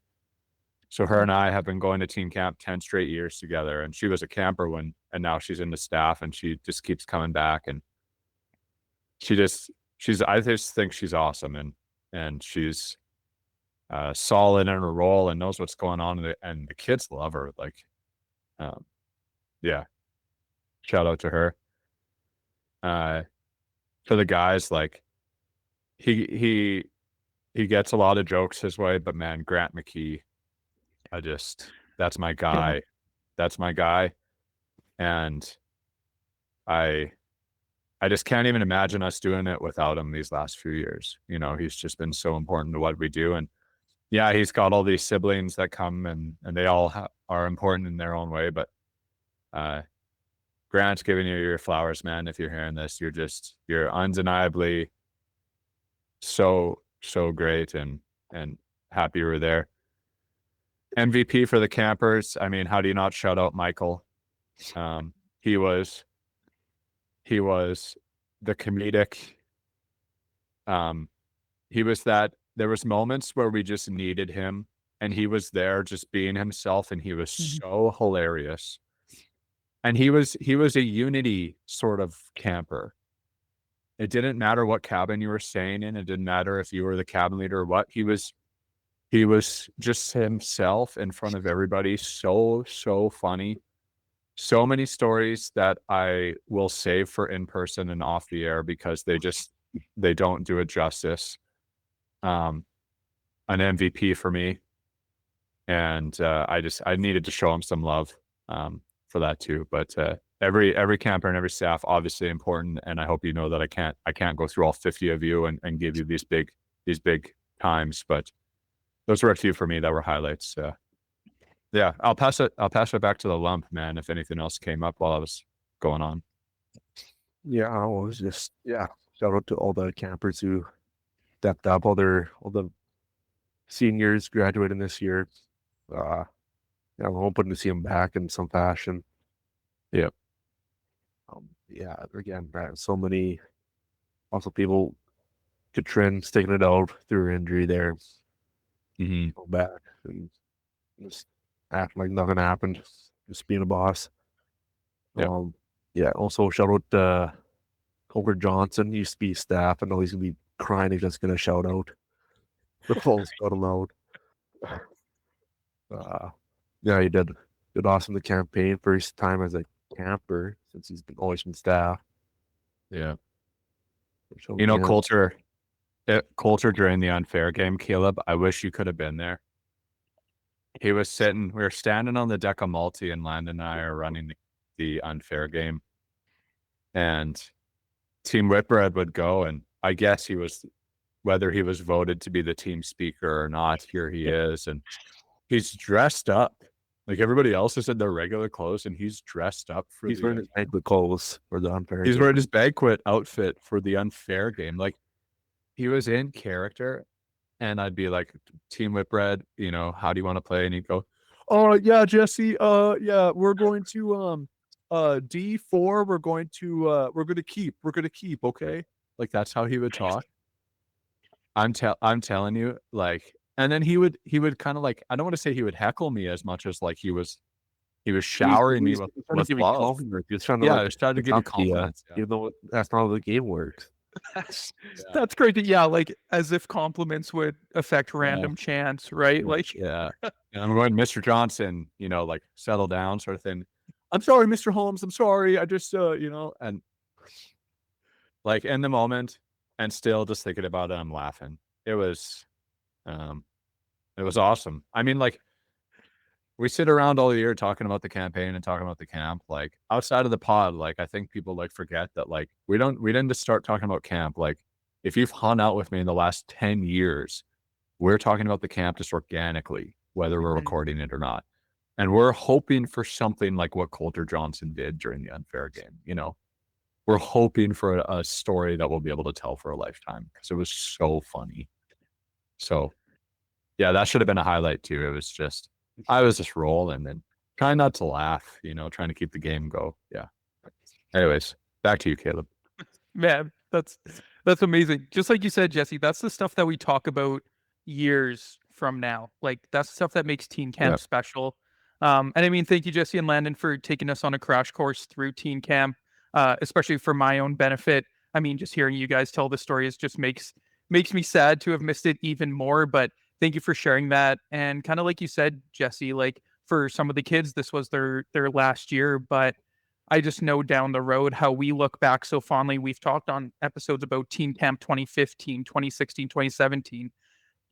So her and I have been going to team camp 10 straight years together, and she was a camper and now she's into staff, and she just keeps coming back, and I just think she's awesome, and she's solid in her role and knows what's going on, and the kids love her. Like, yeah, shout out to her. For the guys, like he gets a lot of jokes his way, but man, Grant McKee, that's my guy. That's my guy. And I just can't even imagine us doing it without him these last few years. You know, he's just been so important to what we do. And yeah, he's got all these siblings that come, and they all are important in their own way. But Grant's giving you your flowers, man. If you're hearing this, you're undeniably so great, and happy you were there. MVP for the campers. I mean, how do you not shout out Michael? He was the comedic. He was that. There was moments where we just needed him, and he was there just being himself, and he was so hilarious. And he was a unity sort of camper. It didn't matter what cabin you were staying in. It didn't matter if you were the cabin leader or what. He was just himself in front of everybody. So funny. So many stories that I will save for in person and off the air, because they don't do it justice. An MVP for me. And I needed to show him some love for that too. But every camper and every staff, obviously important. And I hope you know that I can't go through all 50 of you and give you these big times, but those were a few for me that were highlights. Yeah, I'll pass it back to the lump, man, if anything else came up while I was going on. Yeah, I was just shout out to all the campers who stepped up, all the seniors graduating this year. I'm hoping to see them back in some fashion. Yep. Again, so many also people. Katrine sticking it out through her injury there. Go back and just acting like nothing happened, just being a boss. Yep. Also shout out Colter Johnson. He used to be staff. I know he's gonna be crying if that's gonna shout out. The full shout him out. He did awesome the campaign. First time as a camper since he's always been staff. Yeah. You know, Colter during the unfair game, Kaleb, I wish you could have been there. We were standing on the deck of Multi, and Landon and I are running the unfair game. And Team Whitbread would go, and I guess whether he was voted to be the team speaker or not, here he is. And he's dressed up. Like everybody else is in their regular clothes, and he's dressed up for He's wearing his banquet clothes for the unfair He's game. wearing his banquet outfit for the unfair game. Like, he was in character, and I'd be like, Team Whitbread, how do you want to play? And he'd go, oh, yeah, Jesse, we're going to D4, we're going to keep, okay? Like, that's how he would talk. I'm telling you, like, and then he would kind of like, I don't want to say he would heckle me as much as like he was showering me with love. He was trying to trying to give you confidence. Even though that's not how the game works. That's great. Yeah, like as if compliments would affect random chance, right? Like, yeah. And I'm going, Mr. Johnson, like settle down, sort of thing. I'm sorry, Mr. Holmes. I'm sorry. I just, and like in the moment, and still just thinking about it, I'm laughing. It was awesome. I mean, like, we sit around all year talking about the campaign and talking about the camp. Like, outside of the pod, like, I think people like forget that, like, we didn't just start talking about camp. Like, if you've hung out with me in the last 10 years, we're talking about the camp just organically. whether we're Mhm. recording it or not. And we're hoping for something like what Colter Johnson did during the unfair game. You know, we're hoping for a story that we'll be able to tell for a lifetime because it was so funny. So, yeah, that should have been a highlight too. It was just, I was just rolling and trying not to laugh, you know, trying to keep the game go. Yeah. Anyways, back to you, Kaleb. Man, that's amazing. Just like you said, Jesse, that's the stuff that we talk about years from now. Like that's the stuff that makes teen camp Yep. special. And I mean, thank you, Jesse and Landon, for taking us on a crash course through teen camp, especially for my own benefit. I mean, just hearing you guys tell the stories just makes me sad to have missed it even more. But thank you for sharing that. And kind of like you said, Jesse, like for some of the kids, this was their last year, but I just know down the road how we look back so fondly. We've talked on episodes about Teen Camp 2015, 2016, 2017.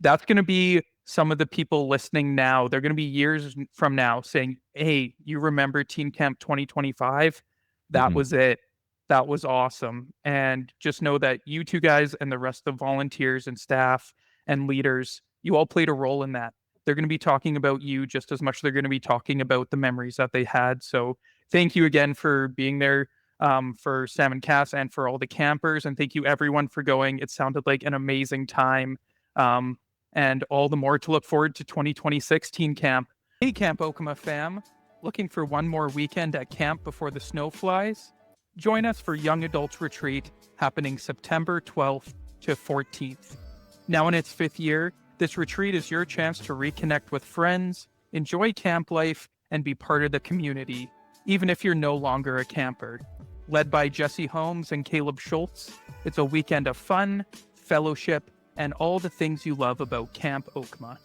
That's going to be some of the people listening now. They're going to be years from now saying, hey, you remember Teen Camp 2025? That Mhm. was it. That was awesome. And just know that you two guys and the rest of the volunteers and staff and leaders, you all played a role in that. They're going to be talking about you just as much as they're going to be talking about the memories that they had. So thank you again for being there, for Sam and Cass and for all the campers. And thank you everyone for going. It sounded like an amazing time. And all the more to look forward to 2026 Teen Camp. Hey, Camp Okema fam. Looking for one more weekend at camp before the snow flies? Join us for Young Adults Retreat happening September 12th to 14th. Now in its 5th year, this retreat is your chance to reconnect with friends, enjoy camp life, and be part of the community, even if you're no longer a camper. Led by Jesse Holmes and Kaleb Schultz, it's a weekend of fun, fellowship, and all the things you love about Camp Okema.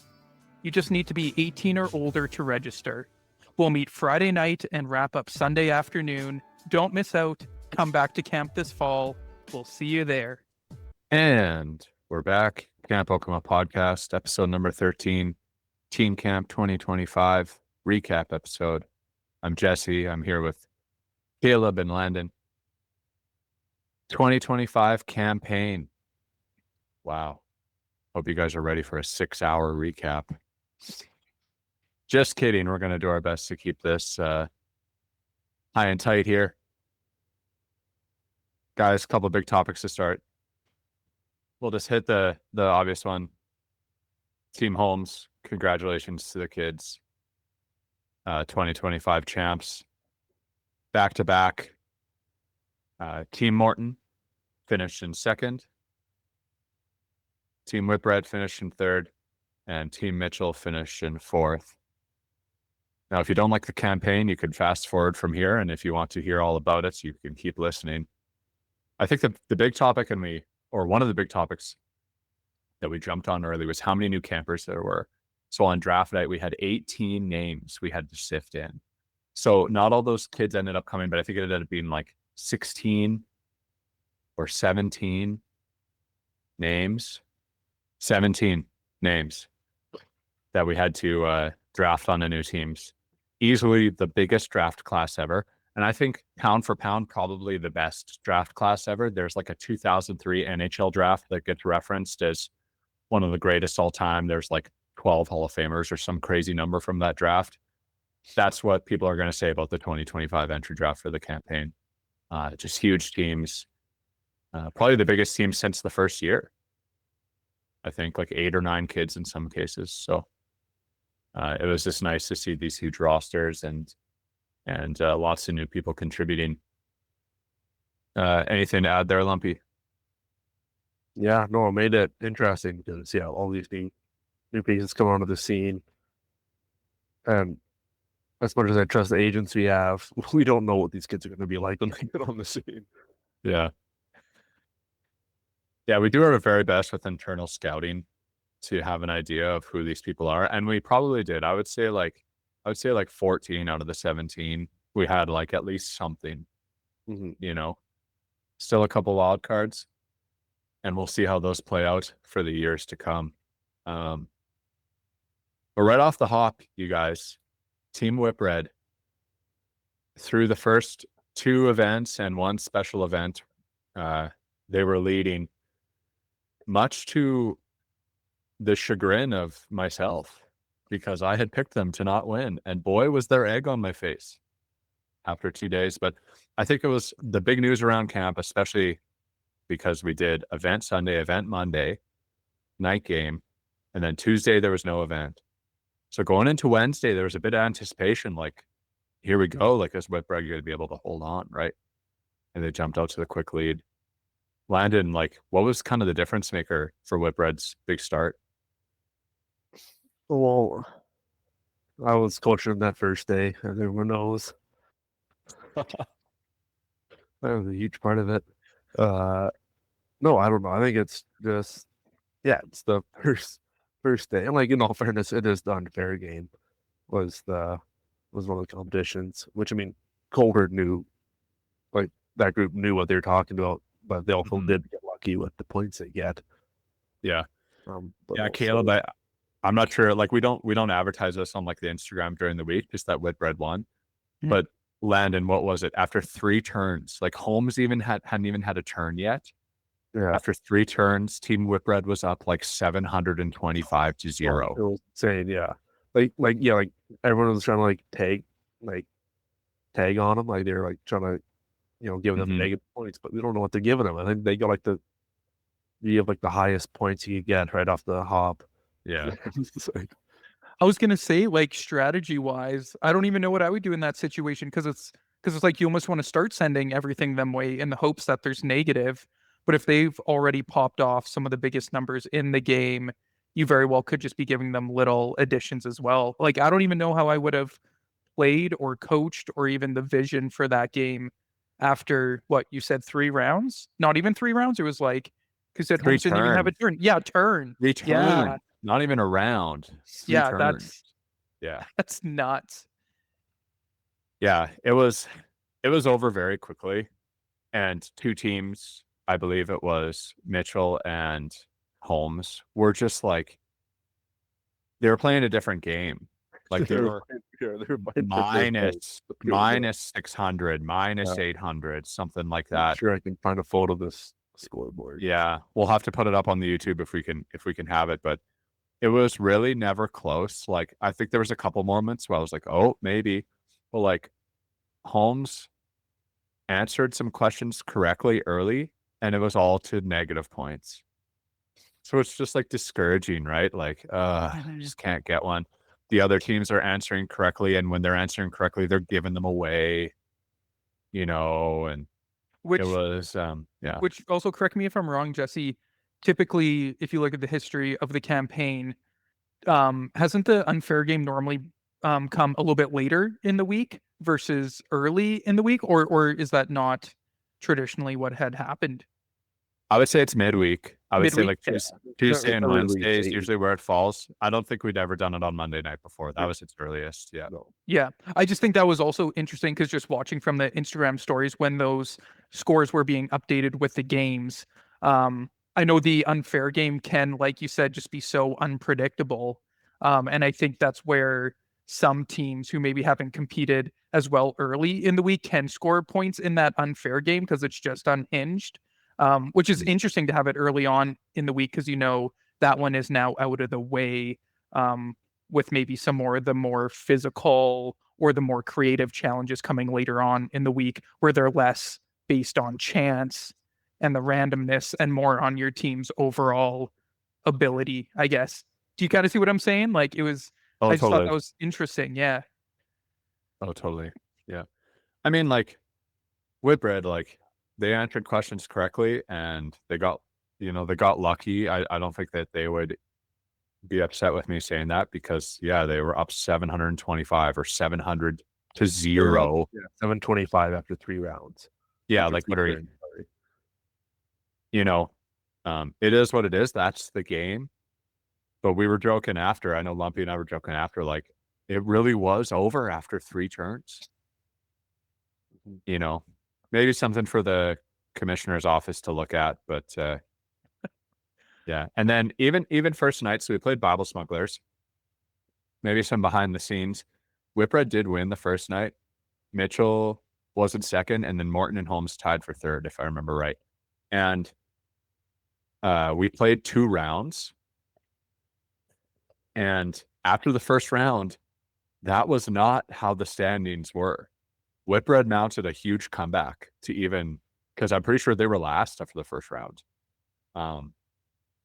You just need to be 18 or older to register. We'll meet Friday night and wrap up Sunday afternoon. Don't miss out. Come back to camp this fall. We'll see you there. And we're back. Camp Okema podcast, episode number 13, Teen Camp 2025 recap episode. I'm Jesse. I'm here with Kaleb and Landon. 2025 campaign. Wow. Hope you guys are ready for a 6-hour recap. Just kidding. We're going to do our best to keep this high and tight here. Guys, a couple of big topics to start. We'll just hit the obvious one. Team Holmes, congratulations to the kids. 2025 champs. Back-to-back. Team Morton finished in 2nd. Team Whitbread finished in 3rd. And Team Mitchell finished in 4th. Now, if you don't like the campaign, you could fast forward from here. And if you want to hear all about it, you can keep listening. I think the big topic, one of the big topics that we jumped on early was how many new campers there were. So on draft night, we had 18 names we had to sift in. So not all those kids ended up coming, but I think it ended up being like 16 or 17 names. 17 names that we had to draft on the new teams. Easily the biggest draft class ever. And I think pound for pound, probably the best draft class ever. There's like a 2003 NHL draft that gets referenced as one of the greatest all time. There's like 12 Hall of Famers or some crazy number from that draft. That's what people are going to say about the 2025 entry draft for the campaign. Just huge teams. Probably the biggest team since the first year. I think like 8 or 9 kids in some cases. So it was just nice to see these huge rosters and lots of new people contributing. Anything to add there, Lumpy? Yeah, no, it made it interesting because all these new pieces come onto the scene. And as much as I trust the agents we have, we don't know what these kids are going to be like when they get on the scene. Yeah. Yeah, we do our very best with internal scouting to have an idea of who these people are. And we probably did. I would say like 14 out of the 17, we had like at least something, you know, still a couple wild cards, and we'll see how those play out for the years to come. But right off the hop, you guys, Team Whipred, through the first 2 events and 1 special event, they were leading, much to the chagrin of myself because I had picked them to not win, and boy, was there egg on my face after 2 days. But I think it was the big news around camp, especially because we did event Sunday, event Monday, night game, and then Tuesday there was no event. So going into Wednesday, there was a bit of anticipation, like, here we go, like, is Whitbread going to be able to hold on, right? And they jumped out to the quick lead. Landon, like, what was kind of the difference maker for Whitbread's big start? Well, I was coaching that first day, as everyone knows. That was a huge part of it. No, I don't know. I think it's just, it's the first day, and like in all fairness, it is the unfair game. Was one of the competitions, which I mean, Colter knew, like that group knew what they were talking about, but they also did get lucky with the points they get. Yeah, but yeah, also, Kaleb, I'm not sure. Like, we don't advertise this on like the Instagram during the week, just that Whitbread won. But Landon, what was it? After 3 turns, like Holmes hadn't even had a turn yet. yeah, After 3 turns, Team Whitbread was up like 725 to 0. it was insane. Yeah, like everyone was trying to tag on them, like they were like trying to give them negative points, but we don't know what they're giving them. I think they got like you have like the highest points you get right off the hop. Yeah. I was gonna say, like, strategy wise, I don't even know what I would do in that situation, because it's like you almost want to start sending everything them way in the hopes that there's negative. But if they've already popped off some of the biggest numbers in the game, you very well could just be giving them little additions as well. Like, I don't even know how I would have played or coached or even the vision for that game after what you said, 3 rounds? Not even 3 rounds. It was like, because said 3 Holmes didn't even have a turns. turn. Yeah, turn. 3 turns. Yeah. Not even a round. 3 Yeah, turns. Yeah. that's nuts. Yeah, it was over very quickly. And 2 teams, I believe it was Mitchell and Holmes, were just like, they were playing a different game. Like, they were minus 600, minus 800, something like I'm that. sure I can find a photo of this scoreboard. Yeah, we'll have to put it up on the YouTube if we can have it, but it was really never close. Like, I think there was a couple moments where I was like, oh, maybe. But like, Holmes answered some questions correctly early, and it was all to negative points. So it's just like discouraging, right? Like, just can't get one. The other teams are answering correctly, and when they're answering correctly, they're giving them away, and Which it was, yeah. Which also, correct me if I'm wrong, Jesse. Typically, if you look at the history of the campaign, hasn't the unfair game normally come a little bit later in the week versus early in the week, or is that not traditionally what had happened? I would say it's midweek. I would say Midweek? like Tuesday and Early Wednesday is week. usually where it falls. I don't think we'd ever done it on Monday night before. That was its earliest. Yeah. No. Yeah, I just think that was also interesting, because just watching from the Instagram stories when those scores were being updated with the games, I know the unfair game can, like you said, just be so unpredictable. And I think that's where some teams who maybe haven't competed as well early in the week can score points in that unfair game, because it's just unhinged, which is interesting to have it early on in the week, because that one is now out of the way. With maybe some more of the more physical or the more creative challenges coming later on in the week, where they're less based on chance and the randomness and more on your team's overall ability, I guess. Do you kind of see what I'm saying? Like, I just thought totally. that was interesting. Yeah. Oh, totally. Yeah. I mean, like, Whitbread, like, they answered questions correctly, and they got lucky. I don't think that they would be upset with me saying that, because they were up 725 or 700 to 0. 725 after 3 rounds. Yeah, like, literally, it is what it is. That's the game. But we were joking after. I know Lumpy and I were joking after, like, it really was over after 3 turns. Maybe something for the commissioner's office to look at, but yeah. And then even first night, so we played Bible Smugglers. Maybe some behind the scenes. Whitbread did win the first night. Mitchell was in second, and then Morton and Holmes tied for third, if I remember right. And we played 2 rounds. And after the first round, that was not how the standings were. Whitbread mounted a huge comeback to even, because I'm pretty sure they were last after the first round.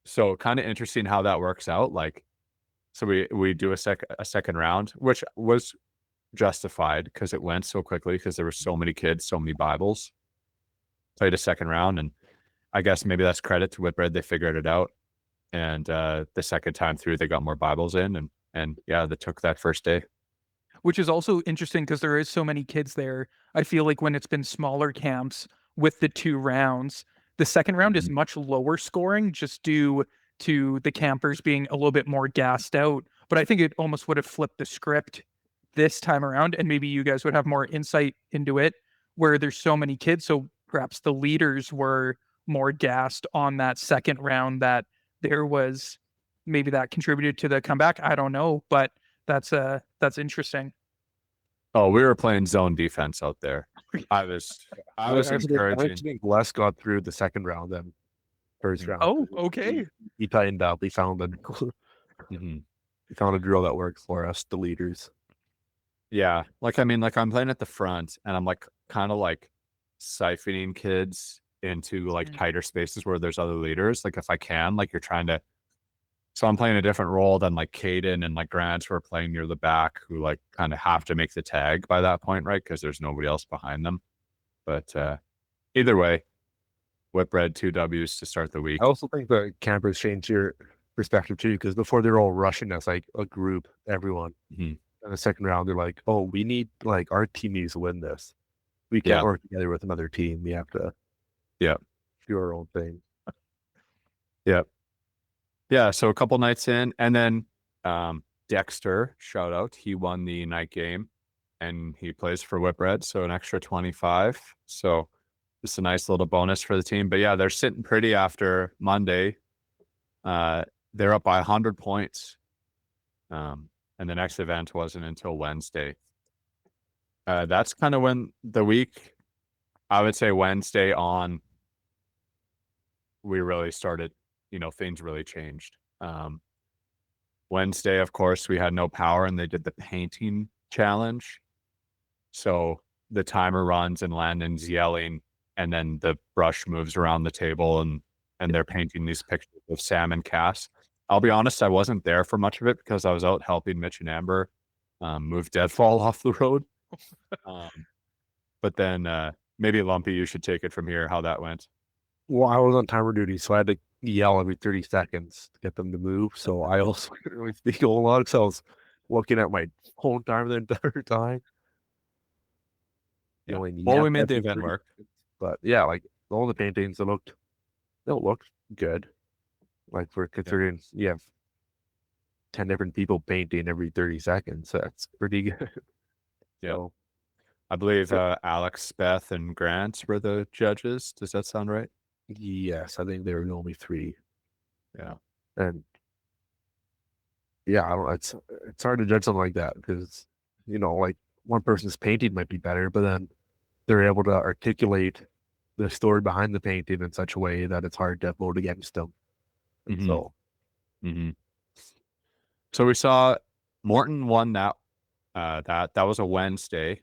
So kind of interesting how that works out. Like, so we do a second round, which was justified because it went so quickly because there were so many kids, so many Bibles. Played a second round, and I guess maybe that's credit to Whitbread. They figured it out, and the second time through, they got more Bibles in, and yeah, they took that first day. Which is also interesting because there is so many kids there. I feel like when it's been smaller camps with the 2 rounds, the second round is much lower scoring just due to the campers being a little bit more gassed out. But I think it almost would have flipped the script this time around, and maybe you guys would have more insight into it where there's so many kids. So perhaps the leaders were more gassed on that second round, that there was maybe that contributed to the comeback. I don't know, but that's interesting. Oh, we were playing zone defense out there. I was encouraging. I think Les got through the second round then. First round. Oh, okay. He tightened up. He found he found a drill that works for us, the leaders. Yeah. Like, I mean, like I'm playing at the front and I'm like kind of like siphoning kids into like tighter spaces where there's other leaders. Like if I can, like you're trying to, so I'm playing a different role than like Caden and like Grant who are playing near the back, who like kind of have to make the tag by that point, right? Because there's nobody else behind them. But either way, Whitbread 2 W's to start the week. I also think the campers changed your perspective too, because before they were all rushing us like a group, everyone. In the second round, they're like, "Oh, we need like our team needs to win this. We can't work together with another team. We have to, do our own thing." Yeah, so a couple nights in, and then Dexter, shout out, he won the night game, and he plays for Whitbread, so an extra 25. So just a nice little bonus for the team. But yeah, they're sitting pretty after Monday. They're up by 100 points, and the next event wasn't until Wednesday. That's kind of when the week, I would say Wednesday on, we really started, things really changed. Wednesday, of course, we had no power and they did the painting challenge. So the timer runs and Landon's yelling, and then the brush moves around the table and they're painting these pictures of Sam and Cass. I'll be honest, I wasn't there for much of it because I was out helping Mitch and Amber move deadfall off the road. But then maybe Lumpy, you should take it from here, how that went. Well, I was on timer duty, so I had to yell every 30 seconds to get them to move. So I also couldn't really speak a whole lot, so I was looking at my whole time the entire time. Well, we made the event work. But yeah, like all the paintings, they looked good. Like for considering you have 10 different people painting every 30 seconds, so that's pretty good. Yeah. So, I believe Alex, Beth, and Grant were the judges. Does that sound right? yes, I think there were only 3. Yeah. And yeah, I don't. It's hard to judge something like that because like one person's painting might be better, but then they're able to articulate the story behind the painting in such a way that it's hard to vote against them. And so we saw Morton won that. That was a Wednesday.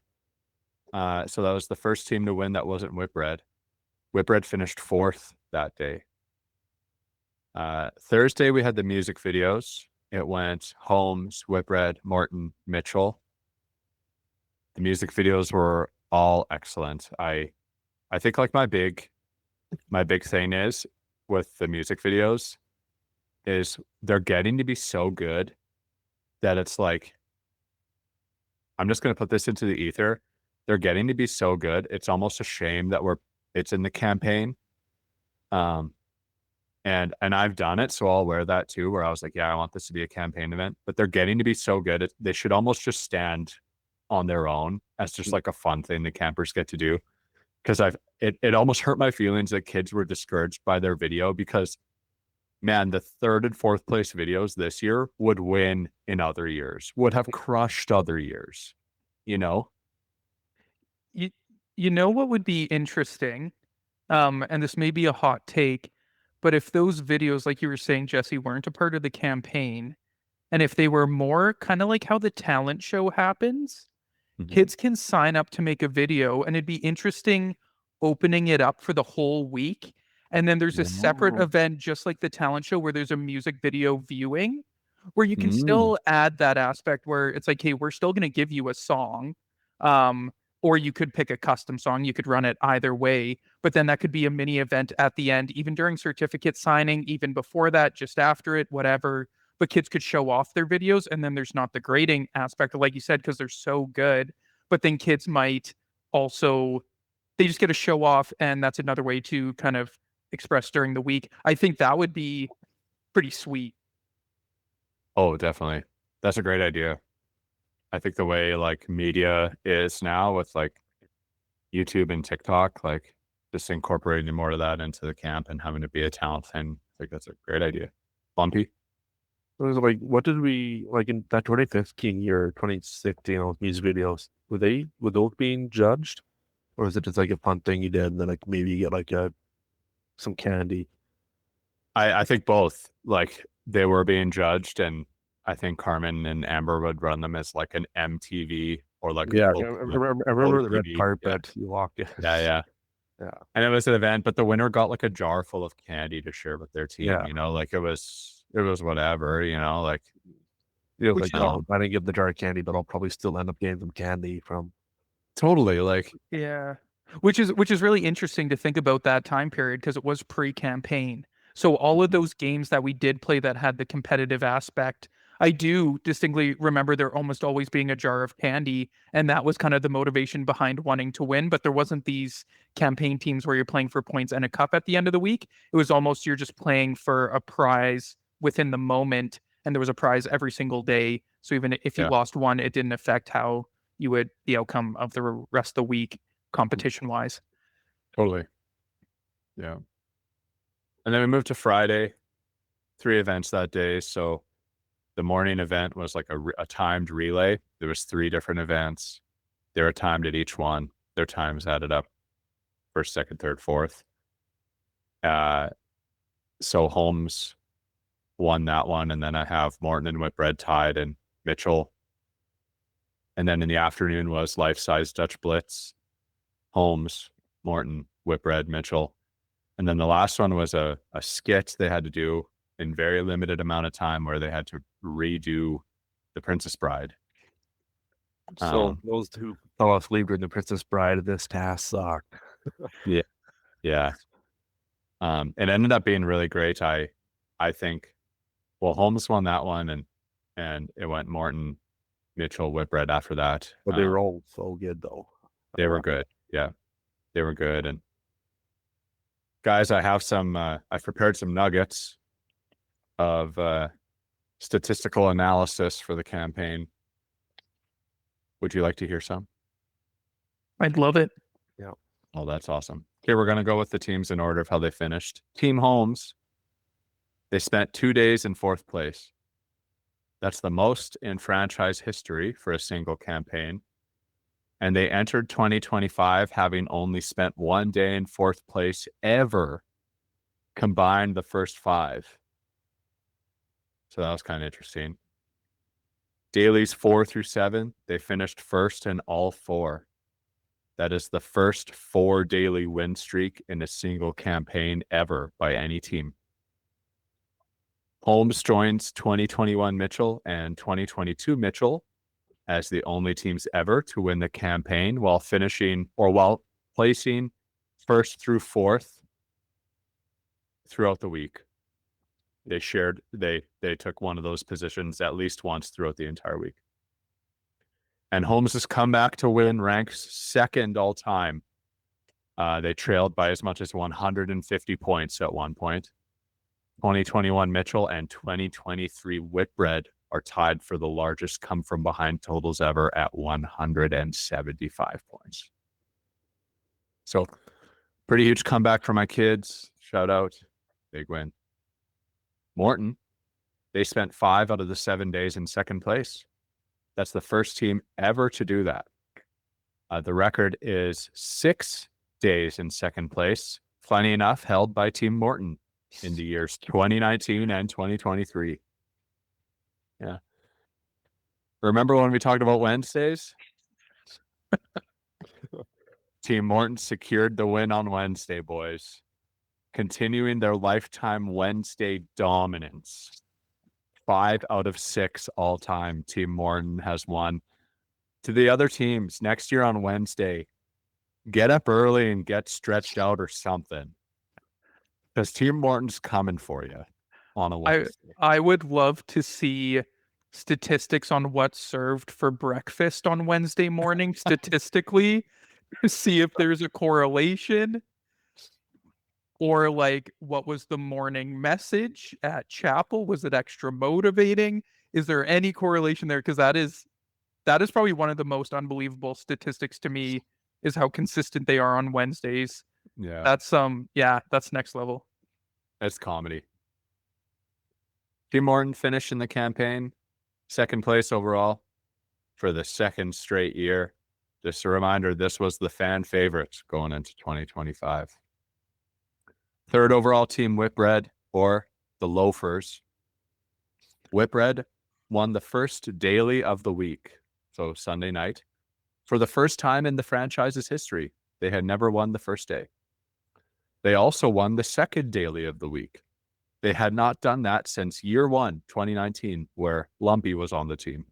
So that was the first team to win that wasn't Whitbread. Whitbread finished 4th that day. Thursday, we had the music videos. It went Holmes, Whitbread, Morton, Mitchell. The music videos were all excellent. I think like my big thing is with the music videos is they're getting to be so good that it's like, I'm just going to put this into the ether. They're getting to be so good. It's almost a shame that it's in the campaign. And I've done it, so I'll wear that too, where I was like, yeah, I want this to be a campaign event, but they're getting to be so good. They should almost just stand on their own as just like a fun thing the campers get to do. Because it almost hurt my feelings that kids were discouraged by their video because, man, the 3rd and 4th place videos this year would win in other years, would have crushed other years, You know what would be interesting, and this may be a hot take, but if those videos, like you were saying, Jesse, weren't a part of the campaign, And if they were more kind of like how the talent show happens, Mhm. kids can sign up to make a video, and it'd be interesting opening it up for the whole week. And then there's a separate Oh. event, just like the talent show, where there's a music video viewing, where you can Mm. still add that aspect where it's like, hey, we're still going to give you a song. Or you could pick a custom song. You could run it either way, but then that could be a mini event at the end, even during certificate signing, even before that, just after it, whatever. But kids could show off their videos, and then there's not the grading aspect, like you said, because they're so good. But then kids might also, they just get a show off, and that's another way to kind of express during the week. I think that would be pretty sweet. Oh, definitely. That's a great idea. I think the way like media is now with like YouTube and TikTok, like just incorporating more of that into the camp and having to be a talent thing. I think that's a great idea. Bumpy? It was like, what did we like in that 2015 year, 2016, those music videos? Were those being judged, or is it just like a fun thing you did, and then like maybe you get like some candy? I think both. Like they were being judged, and I think Carmen and Amber would run them as like an MTV or like Yeah, a I remember the red OTV. carpet. You walked in. Yeah. Yeah. And it was an event, but the winner got like a jar full of candy to share with their team. Yeah. You know, like it was whatever. You know, like It was which, like, you know, oh, I didn't give the jar of candy, but I'll probably still end up getting some candy from. totally like Yeah. Which is really interesting to think about that time period, because it was pre-campaign. So all of those games that we did play that had the competitive aspect, I do distinctly remember there almost always being a jar of candy, and that was kind of the motivation behind wanting to win. But there wasn't these campaign teams where you're playing for points and a cup at the end of the week. It was almost you're just playing for a prize within the moment, and there was a prize every single day. So even if you Yeah. lost one, it didn't affect how you would the outcome of the rest of the week competition wise. totally. Yeah. And then we moved to Friday, 3 events that day. So the morning event was like a timed relay. There was 3 different events. They were timed at each one. Their times added up, first, second, third, fourth. So Holmes won that one, and then I have Morton and Whitbread tied, and Mitchell. And then in the afternoon was life-size Dutch Blitz, Holmes, Morton, Whitbread, Mitchell. And then the last one was a skit they had to do in very limited amount of time, where they had to redo The Princess Bride. So those who fell asleep during the Princess Bride, this task sucked. Yeah. It ended up being really great. I think, well, Holmes won that one, and it went Morton, Mitchell, Whitbread after that. But they were all so good though. They were good. Yeah, they were good. And guys, I have I've prepared some nuggets of statistical analysis for the campaign. Would you like to hear some? I'd love it. Yeah. Oh, that's awesome. Okay, we're going to go with the teams in order of how they finished. Team Holmes, they spent 2 days in 4th place. That's the most in franchise history for a single campaign. And they entered 2025 having only spent 1 day in 4th place ever, combined the first 5. So that was kind of interesting. Dailies 4 through 7, they finished first in all 4. That is the first 4 daily win streak in a single campaign ever by any team. Holmes joins 2021 Mitchell and 2022 Mitchell as the only teams ever to win the campaign while placing 1st through 4th throughout the week. They took one of those positions at least once throughout the entire week. And Holmes' comeback to win ranks 2nd all time. They trailed by as much as 150 points at one point. 2021 Mitchell and 2023 Whitbread are tied for the largest come from behind totals ever at 175 points. So pretty huge comeback for my kids. Shout out. Big win. Morton, they spent 5 out of the 7 days in 2nd place. That's the first team ever to do that. The record is 6 days in 2nd place. Funny enough, held by Team Morton in the years 2019 and 2023. Yeah. Remember when we talked about Wednesdays? Team Morton secured the win on Wednesday, boys, continuing their lifetime Wednesday dominance. 5 out of 6 all time. Team Morton has won. To the other teams, next year on Wednesday, get up early and get stretched out or something, because Team Morton's coming for you on a Wednesday. I would love to see statistics on what's served for breakfast on Wednesday morning statistically, to see if there's a correlation, or like what was the morning message at chapel? Was it extra motivating? Is there any correlation there? Because that is probably one of the most unbelievable statistics to me, is how consistent they are on Wednesdays. Yeah, that's next level. it's comedy. Team Morton finished in the campaign 2nd place overall for the 2nd straight year. Just a reminder, this was the fan favorite going into 2025. 3rd overall team, Whitbread, or the Loafers. Whitbread won the first daily of the week, so Sunday night, for the first time in the franchise's history. They had never won the first day. They also won the 2nd daily of the week. They had not done that since year 1, 2019, where Lumpy was on the team.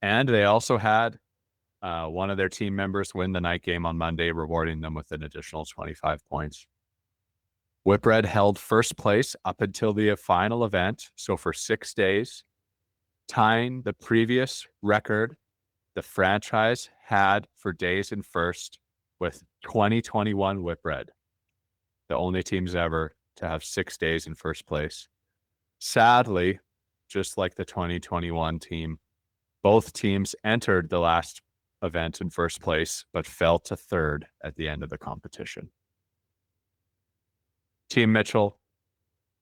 And they also had one of their team members win the night game on Monday, rewarding them with an additional 25 points. Whitbread held first place up until the final event, so for 6 days, tying the previous record the franchise had for days in first with 2021 Whitbread, the only teams ever to have 6 days in first place. Sadly, just like the 2021 team, both teams entered the last event in first place, but fell to 3rd at the end of the competition. Team Mitchell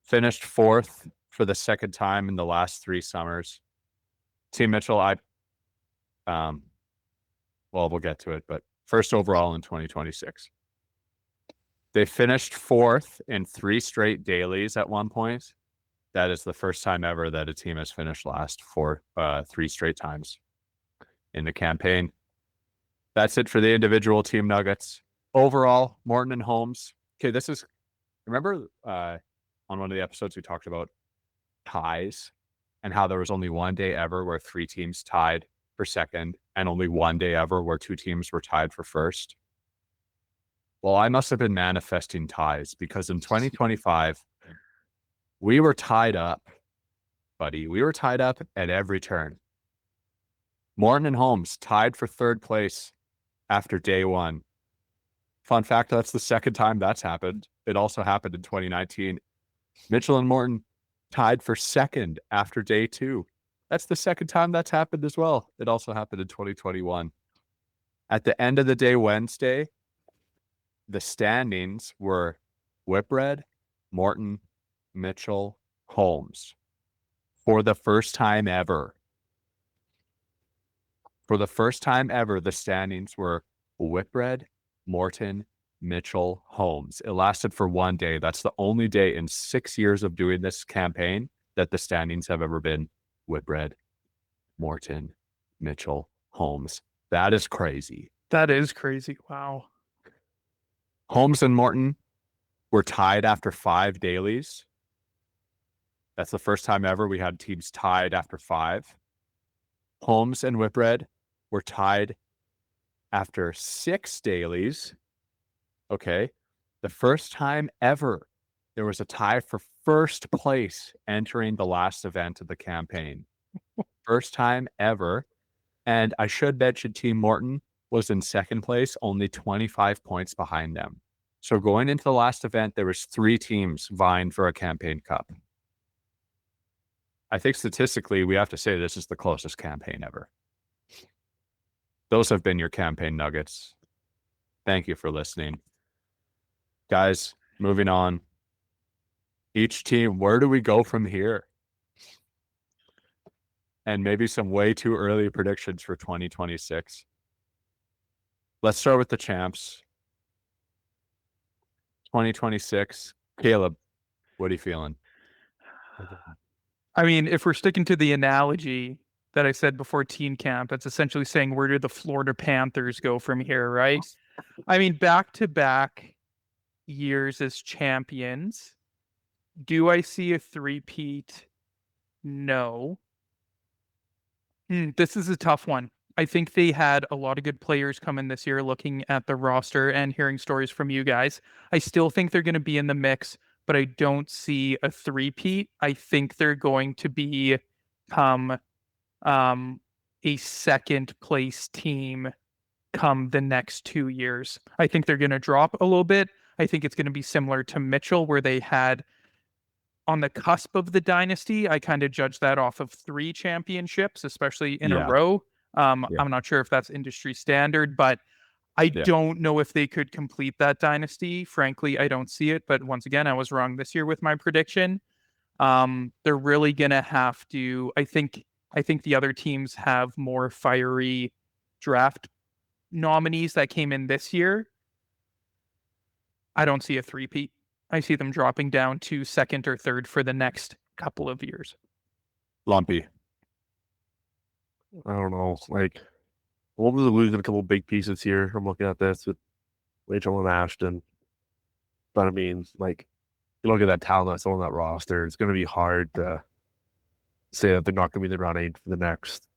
finished 4th for the 2nd time in the last 3 summers. Team Mitchell, we'll get to it, but 1st overall in 2026. They finished 4th in 3 straight dailies at one point. That is the first time ever that a team has finished last for 3 straight times in the campaign. That's it for the individual team nuggets. Overall, Morton and Holmes. Okay, remember on one of the episodes we talked about ties and how there was only one day ever where 3 teams tied for 2nd and only one day ever where 2 teams were tied for 1st? Well, I must have been manifesting ties, because in 2025, we were tied up, buddy. We were tied up at every turn. Morton and Holmes tied for 3rd place after day 1. Fun fact, that's the 2nd time that's happened. It also happened in 2019. Mitchell and Morton tied for 2nd after day 2. That's the 2nd time that's happened as well. It also happened in 2021. At the end of the day Wednesday, the standings were Whitbread, Morton, Mitchell, Holmes. For the first time ever. For the first time ever, the standings were Whitbread, Morton, Mitchell, Holmes. It lasted for 1 day. That's the only day in 6 years of doing this campaign that the standings have ever been Whitbread, Morton, Mitchell, Holmes. That is crazy. That is crazy. Wow. Holmes and Morton were tied after 5 dailies. That's the first time ever we had teams tied after 5. Holmes and Whitbread were tied after 6 dailies. Okay. The first time ever there was a tie for 1st place entering the last event of the campaign. First time ever. And I should mention Team Morton was in 2nd place, only 25 points behind them. So going into the last event, there was 3 teams vying for a campaign cup. I think statistically, we have to say this is the closest campaign ever. Those have been your campaign nuggets. Thank you for listening. Guys, moving on. Each team, where do we go from here? And maybe some way too early predictions for 2026. Let's start with the champs. 2026. Kaleb, what are you feeling? I mean, if we're sticking to the analogy that I said before teen camp, it's essentially saying where do the Florida Panthers go from here, right? I mean, back-to-back years as champions. Do I see a three-peat? No. This is a tough one. I think they had a lot of good players come in this year looking at the roster and hearing stories from you guys. I still think they're going to be in the mix, but I don't see a three-peat. I think they're going to be um a second place team come the next 2 years. I think they're going to drop a little bit. I think it's going to be similar to Mitchell, where they had on the cusp of the dynasty. I kind of judge that off of 3 championships, especially in a Yeah. row. Yeah. I'm not sure if that's industry standard, but I don't know if they could complete that dynasty. Frankly, I don't see it. But once again, I was wrong this year with my prediction. They're really gonna have to. I think the other teams have more fiery draft nominees that came in this year. I don't see a three-peat. I see them dropping down to second or third for the next couple of years. Lumpy. I don't know. Like, Wolves are losing a couple big pieces here. I'm looking at this with Rachel and Ashton. But I mean, like, you look at that talent that's on that roster, it's going to be hard to say that they're not going to be in the running for the next,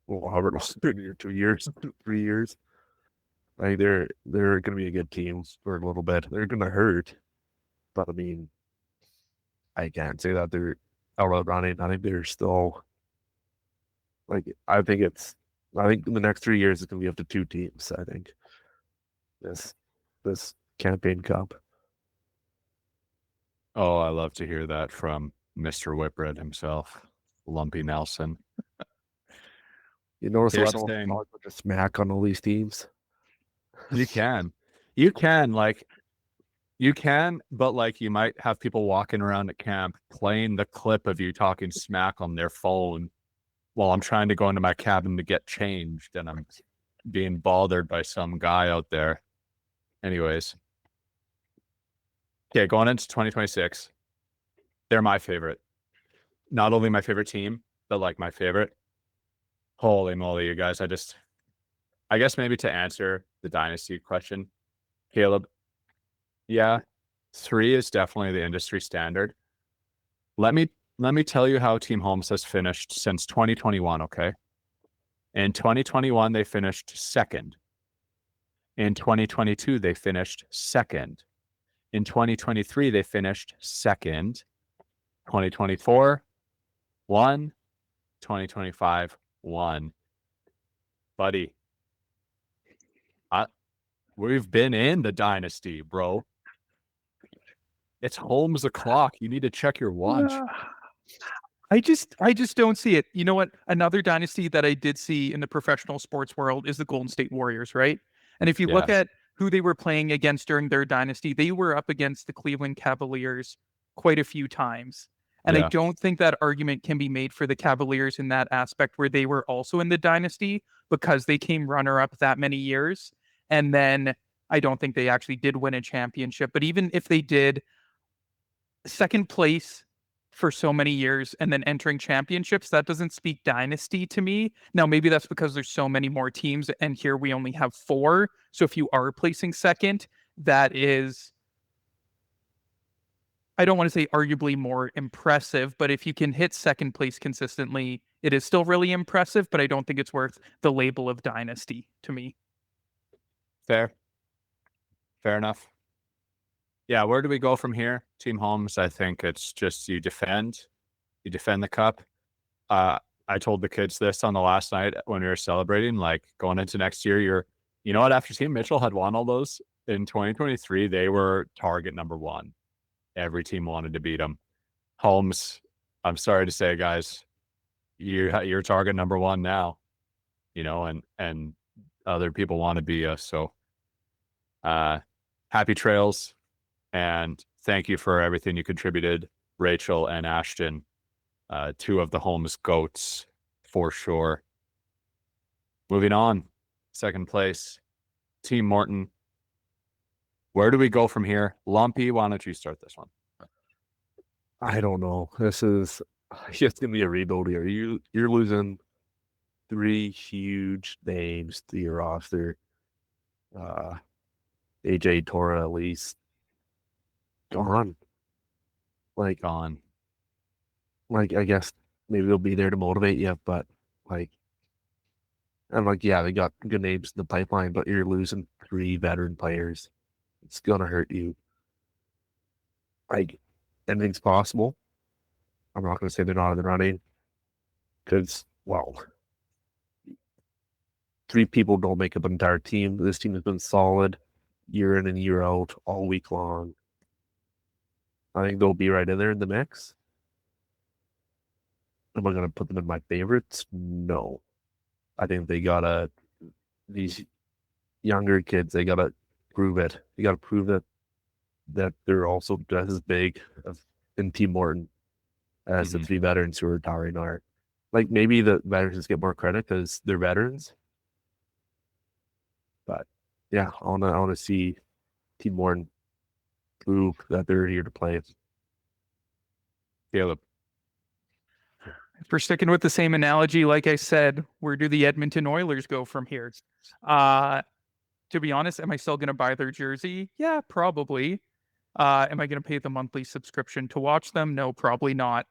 well, however long, 2 years, 3 years. Like, they're going to be a good team for a little bit. They're going to hurt. But I mean, I can't say that they're out of running. I think they're still, like, I think in the next 3 years, it's going to be up to 2 teams, I think. This campaign cup. Oh, I love to hear that from Mr. Whitbread himself, Lumpy Nelson. You notice Here's I the don't thing. talk about just smack on all these teams. You can, but like you might have people walking around at camp playing the clip of you talking smack on their phone while I'm trying to go into my cabin to get changed and I'm being bothered by some guy out there. Anyways. Okay, going into 2026, they're my favorite. Not only my favorite team, but like my favorite. Holy moly, you guys. I guess maybe to answer the dynasty question, Kaleb, yeah, 3 is definitely the industry standard. Let me tell you how Team Holmes has finished since 2021, okay? In 2021, they finished second. In 2022, they finished second. In 2023, they finished second. 2024, 1. 2025, 1. Buddy, we've been in the dynasty, bro. It's Holmes o'clock. You need to check your watch. I just don't see it. You know what? Another dynasty that I did see in the professional sports world is the Golden State Warriors, right? And if you look at who they were playing against during their dynasty, they were up against the Cleveland Cavaliers quite a few times. And I don't think that argument can be made for the Cavaliers in that aspect where they were also in the dynasty because they came runner-up that many years. And then I don't think they actually did win a championship. But even if they did, second place for so many years and then entering championships, that doesn't speak dynasty to me. Now, maybe that's because there's so many more teams and here we only have 4. So if you are placing second, that is, I don't want to say arguably more impressive, but if you can hit second place consistently, it is still really impressive, but I don't think it's worth the label of dynasty to me. Fair enough. Yeah, where do we go from here? Team Holmes, I think it's just you defend the cup. I told the kids this on the last night when we were celebrating, like going into next year, you know what, after Team Mitchell had won all those in 2023, they were target number 1. Every team wanted to beat them. Holmes, I'm sorry to say, guys, you're target number 1 now, you know, and other people want to be us. So happy trails. And thank you for everything you contributed, Rachel and Ashton, 2 of the Holmes GOATs for sure. Moving on, second place, Team Morton. Where do we go from here? Lumpy, why don't you start this one? I don't know. This is it's gonna be a rebuild here. You're losing 3 huge names to your roster. AJ, Tora, at least gone. Gone. I guess maybe they'll be there to motivate you, but yeah, they got good names in the pipeline, but you're losing 3 veteran players. It's gonna hurt you. Anything's possible. I'm not gonna say they're not in the running, because 3 people don't make up an entire team. This team has been solid year in and year out, all week long. I think they'll be right in there in the mix. Am I going to put them in my favorites? No. I think these younger kids, they got to prove it. You got to prove that they're also just as big in Team Morton as the 3 veterans who are retiring are. Maybe the veterans get more credit because they're veterans. But yeah, I want to see Team Morton prove that they're here to play. Kaleb. If we're sticking with the same analogy, like I said, where do the Edmonton Oilers go from here? To be honest, am I still going to buy their jersey? Yeah, probably. Am I going to pay the monthly subscription to watch them? No, probably not.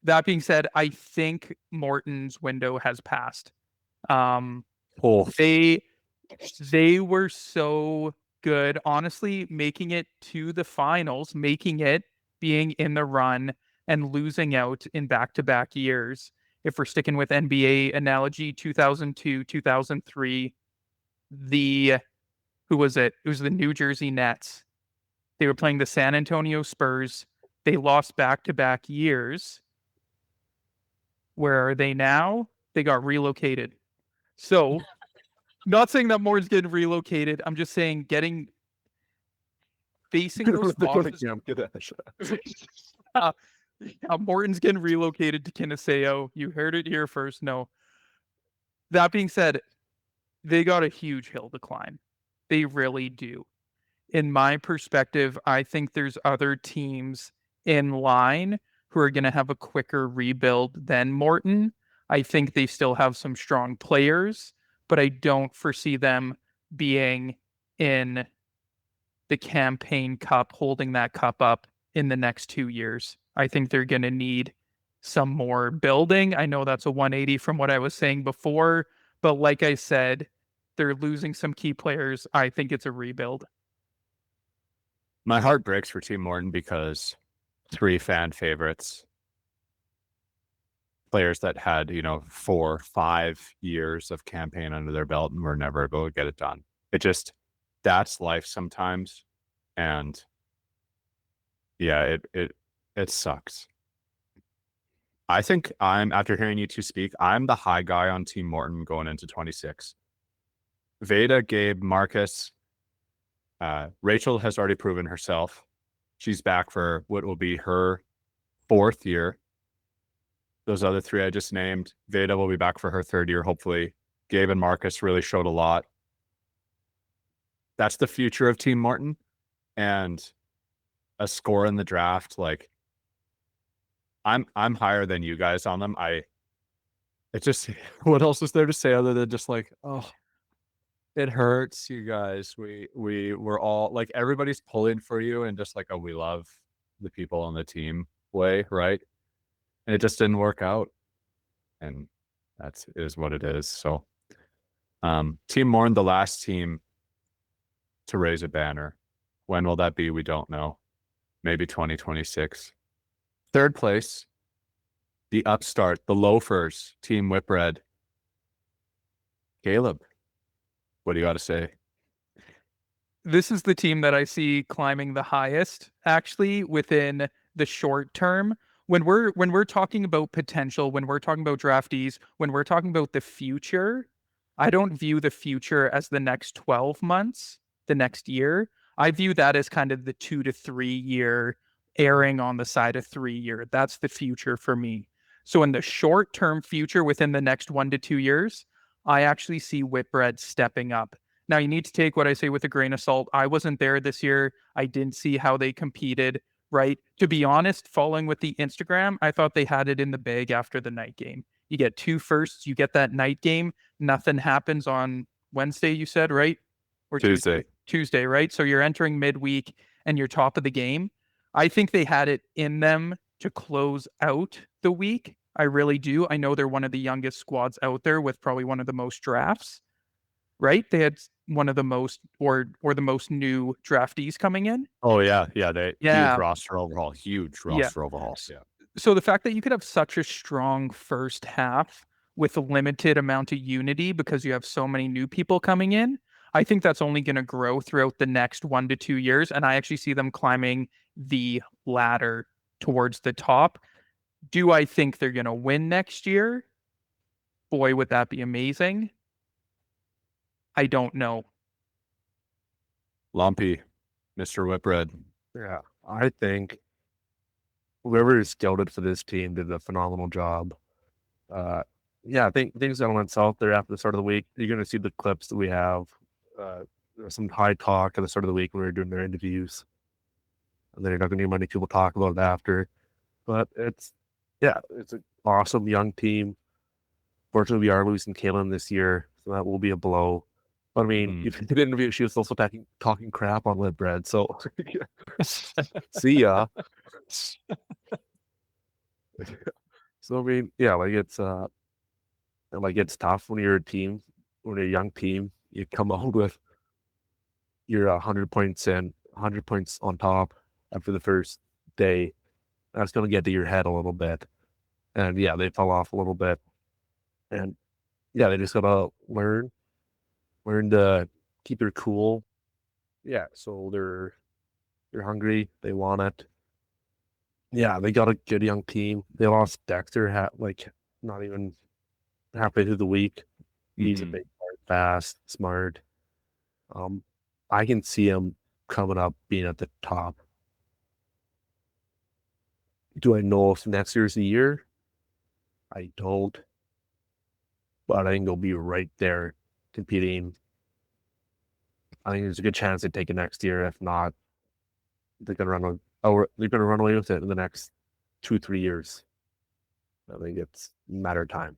That being said, I think Morton's window has passed. They were so good, honestly, making it to the finals, being in the run, and losing out in back-to-back years. If we're sticking with NBA analogy, 2002, 2003, who was it? It was the New Jersey Nets. They were playing the San Antonio Spurs. They lost back-to-back years. Where are they now? They got relocated. So, not saying that Moore's getting relocated. I'm just saying facing those losses. Morton's getting relocated to Kinseo. You heard it here first. No. That being said, they got a huge hill to climb. They really do. In my perspective, I think there's other teams in line who are going to have a quicker rebuild than Morton. I think they still have some strong players, but I don't foresee them being in the Campaign Cup, holding that cup up in the next 2 years. I think they're going to need some more building. I know that's a 180 from what I was saying before, but like I said, they're losing some key players. I think it's a rebuild. My heart breaks for Team Morton because 3 fan favorites, players that had, 4, 5 years of campaign under their belt and were never able to get it done. That's life sometimes. And yeah, it sucks. I think after hearing you two speak, I'm the high guy on Team Morton going into 26. Veda, Gabe, Marcus, Rachel has already proven herself. She's back for what will be her 4th year. Those other 3 I just named, Veda will be back for her 3rd year, hopefully. Gabe and Marcus really showed a lot. That's the future of Team Morton. And a score in the draft, I'm higher than you guys on them. What else is there to say other than just it hurts, you guys. We're all everybody's pulling for you and just we love the people on the team way, right? And it just didn't work out. And that is what it is. So Team Morn, the last team to raise a banner. When will that be? We don't know. Maybe 2026. 3rd place, the upstart, the Loafers, Team Whipred. Kaleb, what do you got to say? This is the team that I see climbing the highest, actually, within the short term. When we're talking about potential, when we're talking about draftees, when we're talking about the future, I don't view the future as the next 12 months, the next year. I view that as kind of the 2 to 3 year, erring on the side of 3 year. That's the future for me. So in the short term future, within the next 1 to 2 years, I actually see Whitbread stepping up. Now, you need to take what I say with a grain of salt. I wasn't there this year. I didn't see how they competed. right? To be honest, following with the Instagram, I thought they had it in the bag after the night game. You get 2 firsts, you get that night game. Nothing happens on Wednesday, you said, right? Or Tuesday. Tuesday, right? So you're entering midweek and you're top of the game. I think they had it in them to close out the week. I really do. I know they're one of the youngest squads out there with probably one of the most drafts, right? They had one of the most or the most new draftees coming in. Oh yeah, they Yeah. huge roster overhaul. Yeah. Yeah. So the fact that you could have such a strong first half with a limited amount of unity because you have so many new people coming in, I think that's only going to grow throughout the next 1 to 2 years. And I actually see them climbing the ladder towards the top. Do I think they're going to win next year? Boy, would that be amazing. I don't know. Lumpy, Mr. Whitbread. Yeah, I think whoever is scouted for this team did a phenomenal job. Yeah, I think things that went south there after the start of the week. You're going to see the clips that we have. There's some high talk at the start of the week when we were doing their interviews. And then you're not going to hear many people talk about it after. But it's an awesome young team. Fortunately, we are losing Kaylin this year, so that will be a blow. But I mean, if you did an interview, she was also talking crap on Whitbread. So see ya. So I mean, yeah, it's tough when you're a young team. You come out with your 100 points and 100 points on top after the first day. That's going to get to your head a little bit. And yeah, they fell off a little bit. And yeah, they just got to learn to keep their cool. Yeah, so they're hungry. They want it. Yeah, they got a good young team. They lost Dexter not even halfway through the week. He's a big part, fast, smart. I can see him coming up being at the top. Do I know if next year's the year? I don't. But I think they'll be right there competing. I think there's a good chance they take it next year. If not, they're gonna run away with it in the next 2-3 years. I think it's a matter of time.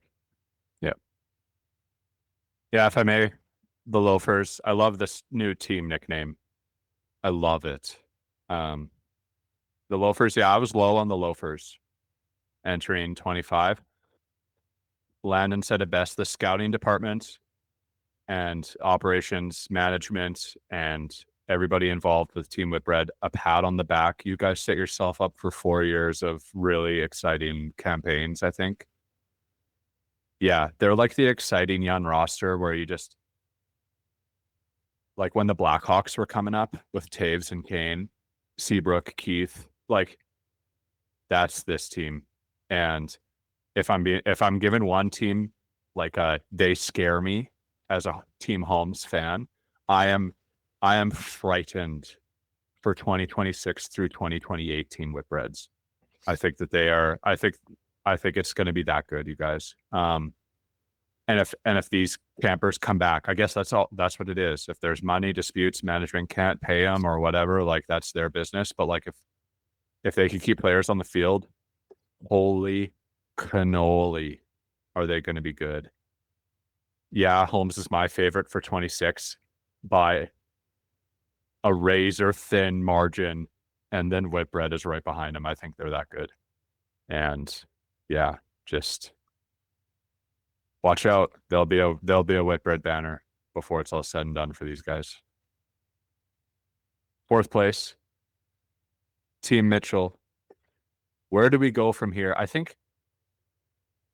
Yeah, if I may, the Loafers. I love this new team nickname. I love it. The Loafers, yeah, I was low on the Loafers entering 25. Landon said it best, the scouting department and operations management and everybody involved with Team Whitbread, a pat on the back. You guys set yourself up for 4 years of really exciting campaigns, I think. Yeah, they're like the exciting young roster where you just, like when the Blackhawks were coming up with Taves and Kane, Seabrook, Keith, like that's this team. And if I'm given one team, like they scare me as a Team Holmes fan, I am frightened for 2026 through 2028 Team Whitbreads. I think that they are. I think it's going to be that good, you guys. And if these campers come back, I guess that's what it is. If there's money disputes, management can't pay them or whatever, like that's their business. But like if they can keep players on the field, holy cannoli, are they going to be good? Yeah, Holmes is my favorite for 26 by a razor thin margin, and then Whitbread is right behind him. I think they're that good. And yeah, just watch out. There'll be a Whitbread banner before it's all said and done for these guys. 4th place, Team Mitchell. Where do we go from here? I think,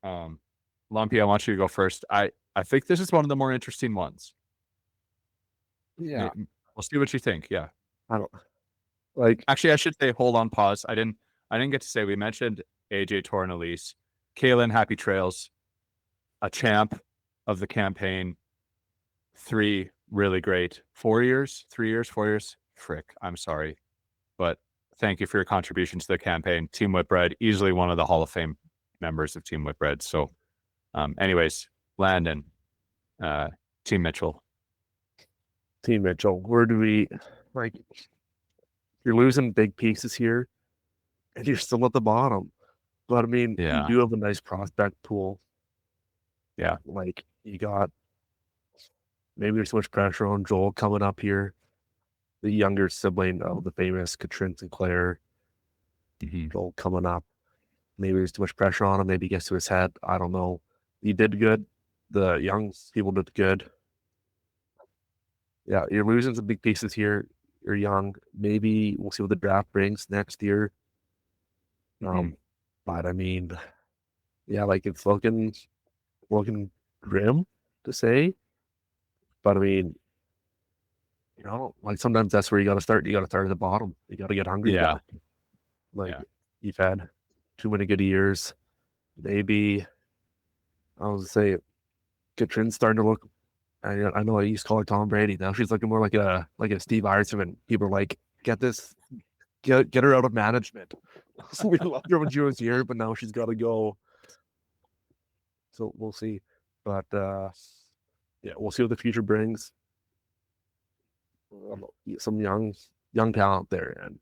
Lumpy, I want you to go first. I think this is one of the more interesting ones. Yeah, we'll see what you think. Yeah, I don't like. Actually, I should say, hold on, pause. I didn't get to say, we mentioned AJ Torn Elise, Kaylin, happy trails, a champ of the campaign, 3 really great 4 years, 3 years, 4 years. Frick, I'm sorry, but thank you for your contribution to the campaign. Team Whitbread, easily one of the Hall of Fame members of Team Whitbread. So, anyways, Landon, Team Mitchell. Team Mitchell, where do we like? You're losing big pieces here. and you're still at the bottom. But I mean, you Yeah. do have a nice prospect pool. Yeah. Like you got maybe there's so much pressure on Joel coming up here, the younger sibling of the famous Katrine Sinclair. Joel coming up. Maybe there's too much pressure on him. Maybe he gets to his head. I don't know. He did good. The young people did good. Yeah, you're losing some big pieces here. You're young. Maybe we'll see what the draft brings next year. But I mean, yeah, like it's looking grim to say. But I mean, like sometimes that's where you got to start. You got to start at the bottom. You got to get hungry. Yeah. Like Yeah. you've had too many good years. Maybe I was say Katrine's starting to look. I know I used to call her Tom Brady. Now she's looking more like a Steve Eiserman. People are like, get her out of management. So we loved her when she was here, but now she's got to go. So we'll see. But yeah, we'll see what the future brings. Some young talent there, and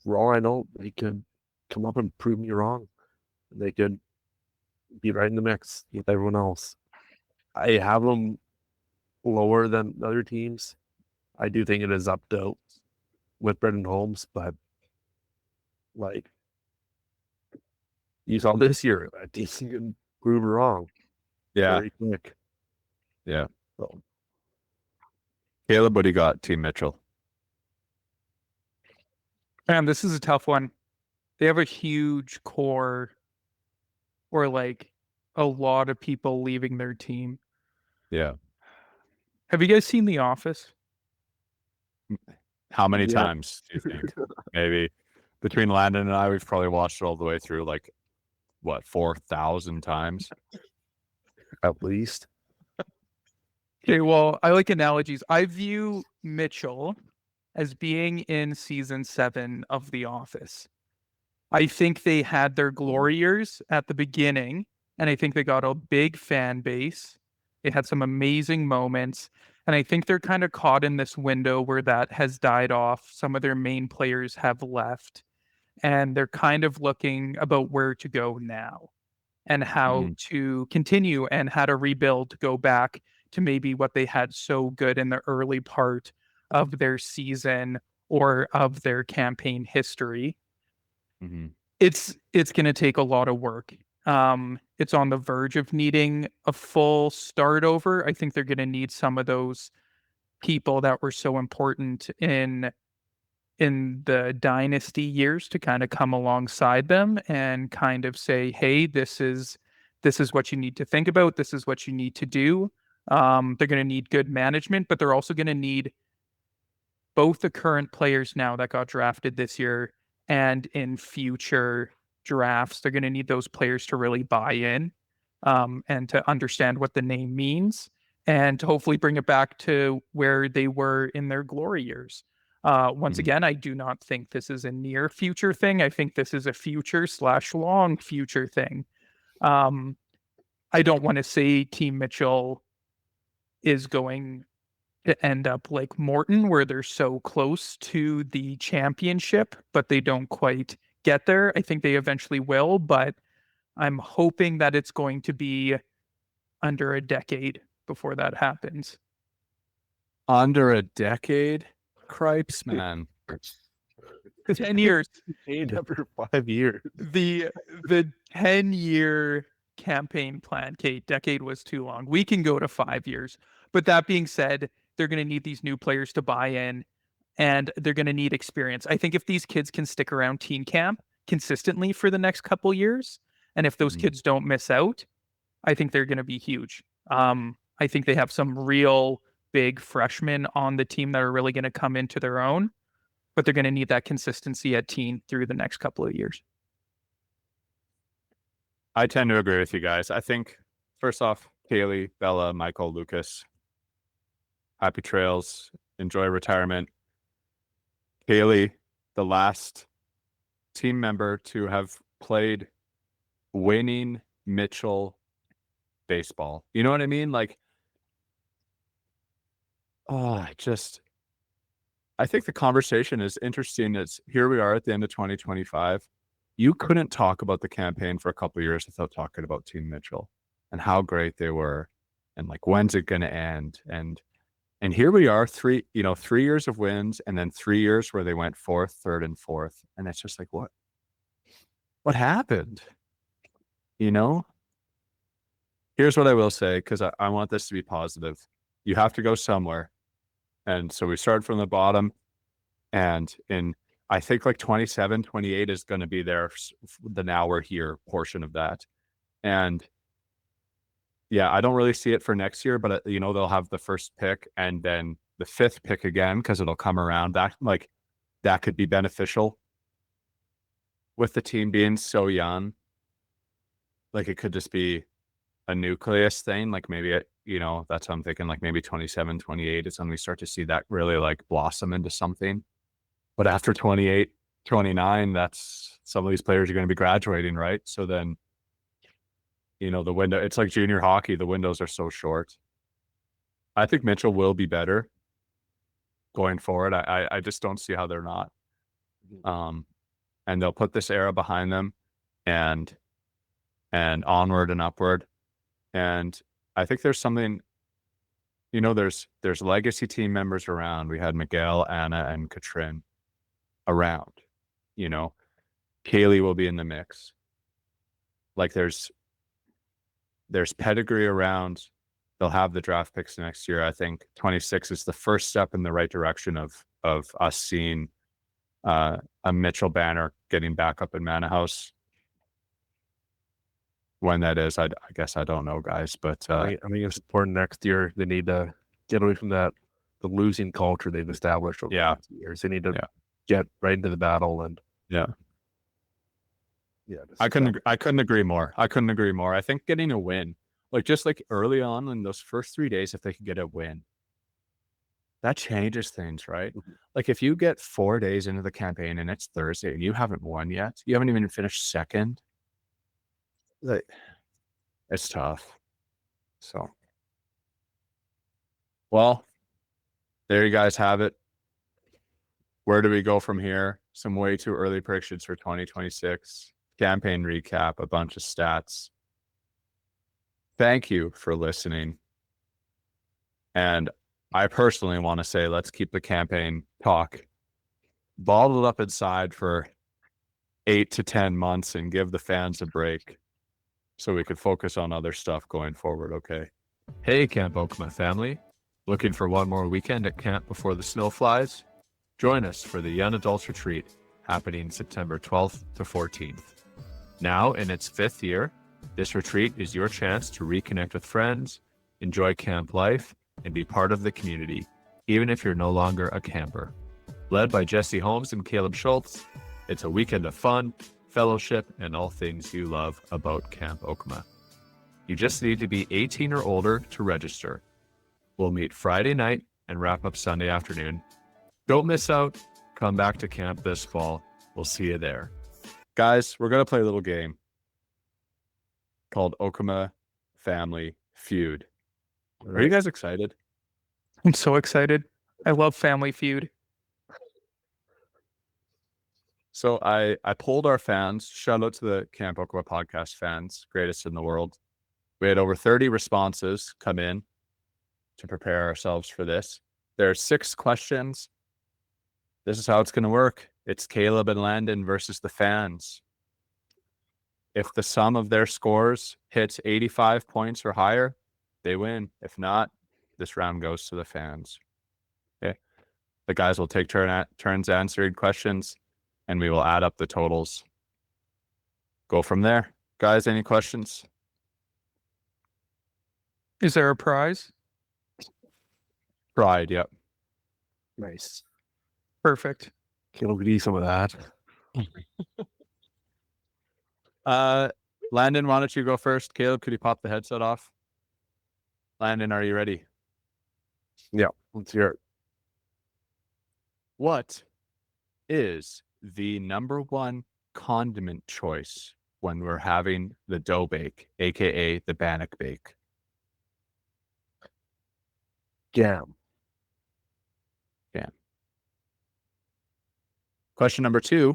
for all I know, they could come up and prove me wrong. They could be right in the mix with everyone else. I have them lower than other teams. I do think it is up to with Brendan Holmes, but like you saw this year, that team can prove wrong. Yeah. Very quick. Yeah. So Kaleb, what do you got, Team Mitchell? Man, this is a tough one. They have a huge core, or like a lot of people leaving their team. Yeah. Have you guys seen The Office? How many Yeah. times do you think? Maybe between Landon and I, we've probably watched it all the way through, like, what, 4,000 times? at least. Okay, well, I like analogies. I view Mitchell as being in season 7 of The Office. I think they had their glory years at the beginning, and I think they got a big fan base. They had some amazing moments, and I think they're kind of caught in this window where that has died off. Some of their main players have left, and they're kind of looking about where to go now and how to continue and how to rebuild to go back to maybe what they had so good in the early part of their season or of their campaign history. It's going to take a lot of work. It's on the verge of needing a full start over. I think they're going to need some of those people that were so important in the dynasty years to kind of come alongside them and kind of say, hey, this is what you need to think about. This is what you need to do. They're going to need good management, but they're also going to need both the current players now that got drafted this year and in future drafts. They're going to need those players to really buy in and to understand what the name means and to hopefully bring it back to where they were in their glory years. Once again, I do not think this is a near future thing. I think this is a future/long future thing. I don't want to say Team Mitchell is going to end up like Morton, where they're so close to the championship, but they don't quite get there. I think they eventually will, but I'm hoping that it's going to be under a decade before that happens. Under a decade? Cripes, man. 10 years. After 5 years. The 10-year campaign plan, Kate, decade was too long. We can go to 5 years. But that being said, they're going to need these new players to buy in and they're going to need experience. I think if these kids can stick around teen camp consistently for the next couple years, and if those kids don't miss out, I think they're going to be huge. I think they have some real big freshmen on the team that are really going to come into their own, but they're going to need that consistency at teen through the next couple of years. I tend to agree with you guys. I think, first off, Kaylee, Bella, Michael, Lucas, happy trails. Enjoy retirement. Kaylee, the last team member to have played winning Mitchell baseball. You know what I mean? Like, I think the conversation is interesting. It's here we are at the end of 2025. you couldn't talk about the campaign for a couple of years without talking about Team Mitchell and how great they were, and like when's it going to end? And here we are, 3 years of wins, and then 3 years where they went fourth, third, and fourth, and it's just like what happened? Here's what I will say, because I want this to be positive. You have to go somewhere, and so we started from the bottom, and in I think like 27, 28 is going to be the now we're here portion of that. And yeah, I don't really see it for next year, but they'll have the first pick and then the 5th pick again, because it'll come around. That could be beneficial with the team being so young. Like it could just be a nucleus thing. Like maybe that's what I'm thinking. Like maybe 27, 28 is when we start to see that really like blossom into something. But after 28, 29, that's some of these players are going to be graduating, right? So then, the window, it's like junior hockey. The windows are so short. I think Mitchell will be better going forward. I just don't see how they're not. And they'll put this era behind them and onward and upward. And I think there's something, there's legacy team members around. We had Miguel, Anna, and Katrine around. Kaylee will be in the mix. Like there's pedigree around. They'll have the draft picks next year. I think 26 is the first step in the right direction of us seeing a Mitchell banner getting back up in Manor House. When that is, I guess I don't know, guys. But I think it's important next year. They need to get away from the losing culture they've established over the last years. They need to get right into the battle and I couldn't agree more. I think getting a win, like just like early on in those first 3 days, if they could get a win, that changes things, right? Mhm. Like if you get 4 days into the campaign and it's Thursday and you haven't won yet, you haven't even finished second, like it's tough. So, well, there you guys have it. Where do we go from here? Some way too early predictions for 2026. Campaign recap, a bunch of stats. Thank you for listening. And I personally want to say, let's keep the campaign talk bottled up inside for 8 to 10 months and give the fans a break so we could focus on other stuff going forward, okay? Hey, Camp Okema family. Looking for one more weekend at camp before the snow flies? Join us for the Young Adults Retreat happening September 12th to 14th. Now in its 5th year, this retreat is your chance to reconnect with friends, enjoy camp life, and be part of the community, even if you're no longer a camper. Led by Jesse Holmes and Kaleb Schultz, it's a weekend of fun, fellowship, and all things you love about Camp Okema. You just need to be 18 or older to register. We'll meet Friday night and wrap up Sunday afternoon. Don't miss out. Come back to camp this fall. We'll see you there. Guys, we're going to play a little game called Okema Family Feud. Are you guys excited? I'm so excited. I love Family Feud. So I polled our fans. Shout out to the Camp Okema podcast fans, greatest in the world. We had over 30 responses come in to prepare ourselves for this. There are 6 questions. This is how it's going to work. It's Kaleb and Landon versus the fans. If the sum of their scores hits 85 points or higher, they win. If not, this round goes to the fans. Okay. The guys will take turns answering questions, and we will add up the totals. Go from there. Guys, any questions? Is there a prize? Pride, yep. Nice. Perfect. Caleb could eat some of that. Landon, why don't you go first? Kaleb, could you pop the headset off? Landon, are you ready? Yeah, let's hear it. What is the #1 condiment choice when we're having the dough bake, aka the bannock bake? Jam. Question number 2.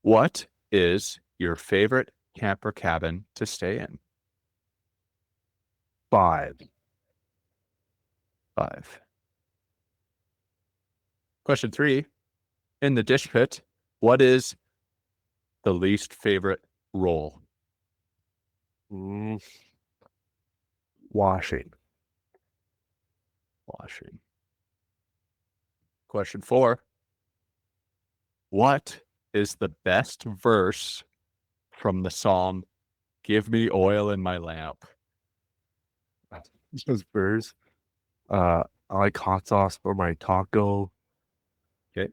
What is your favorite camper cabin to stay in? 5. 5. Question 3. In the dish pit, what is the least favorite role? Washing. Washing. Question 4. What is the best verse from the psalm, "Give me oil in my lamp"? Those burrs. I like hot sauce for my taco. Okay.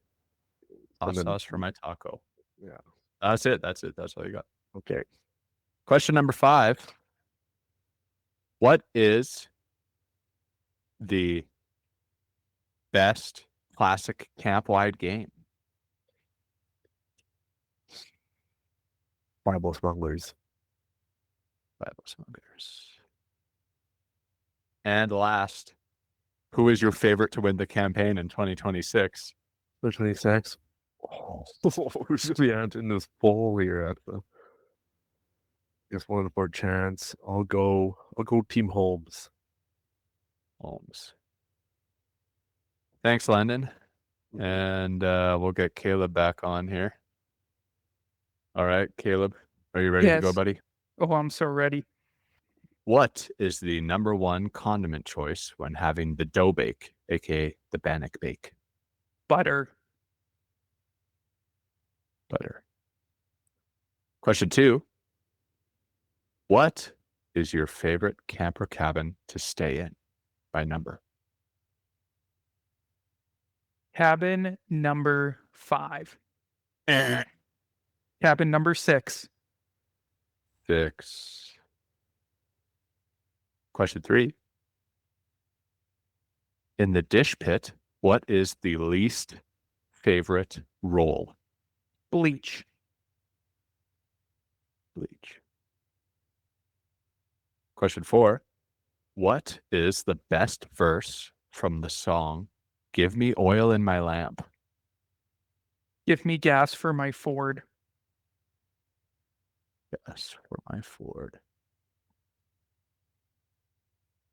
Hot And then- sauce for my taco. Yeah. That's it. That's all you got. Okay. Question number 5. What is the best classic camp-wide game? Bible smugglers. Bible Smugglers. And last, who is your favorite to win the campaign in 2026? 26. Oh, who's the ant in this poll here at the just one for chance. I'll go Team Holmes. Holmes. Thanks, Landon. And we'll get Kaleb back on here. All right, Kaleb, are you ready to go, Yes. buddy? Oh, I'm so ready. What is the number one condiment choice when having the dough bake, aka the bannock bake? Butter. Butter. Question 2. What is your favorite camper cabin to stay in by number? Cabin number 5. Cabin number 6. 6. Question 3. In the dish pit, what is the least favorite role? Bleach. Bleach. Question 4. What is the best verse from the song, "Give me oil in my lamp"? Give me gas for my Ford. Yes, for my Ford.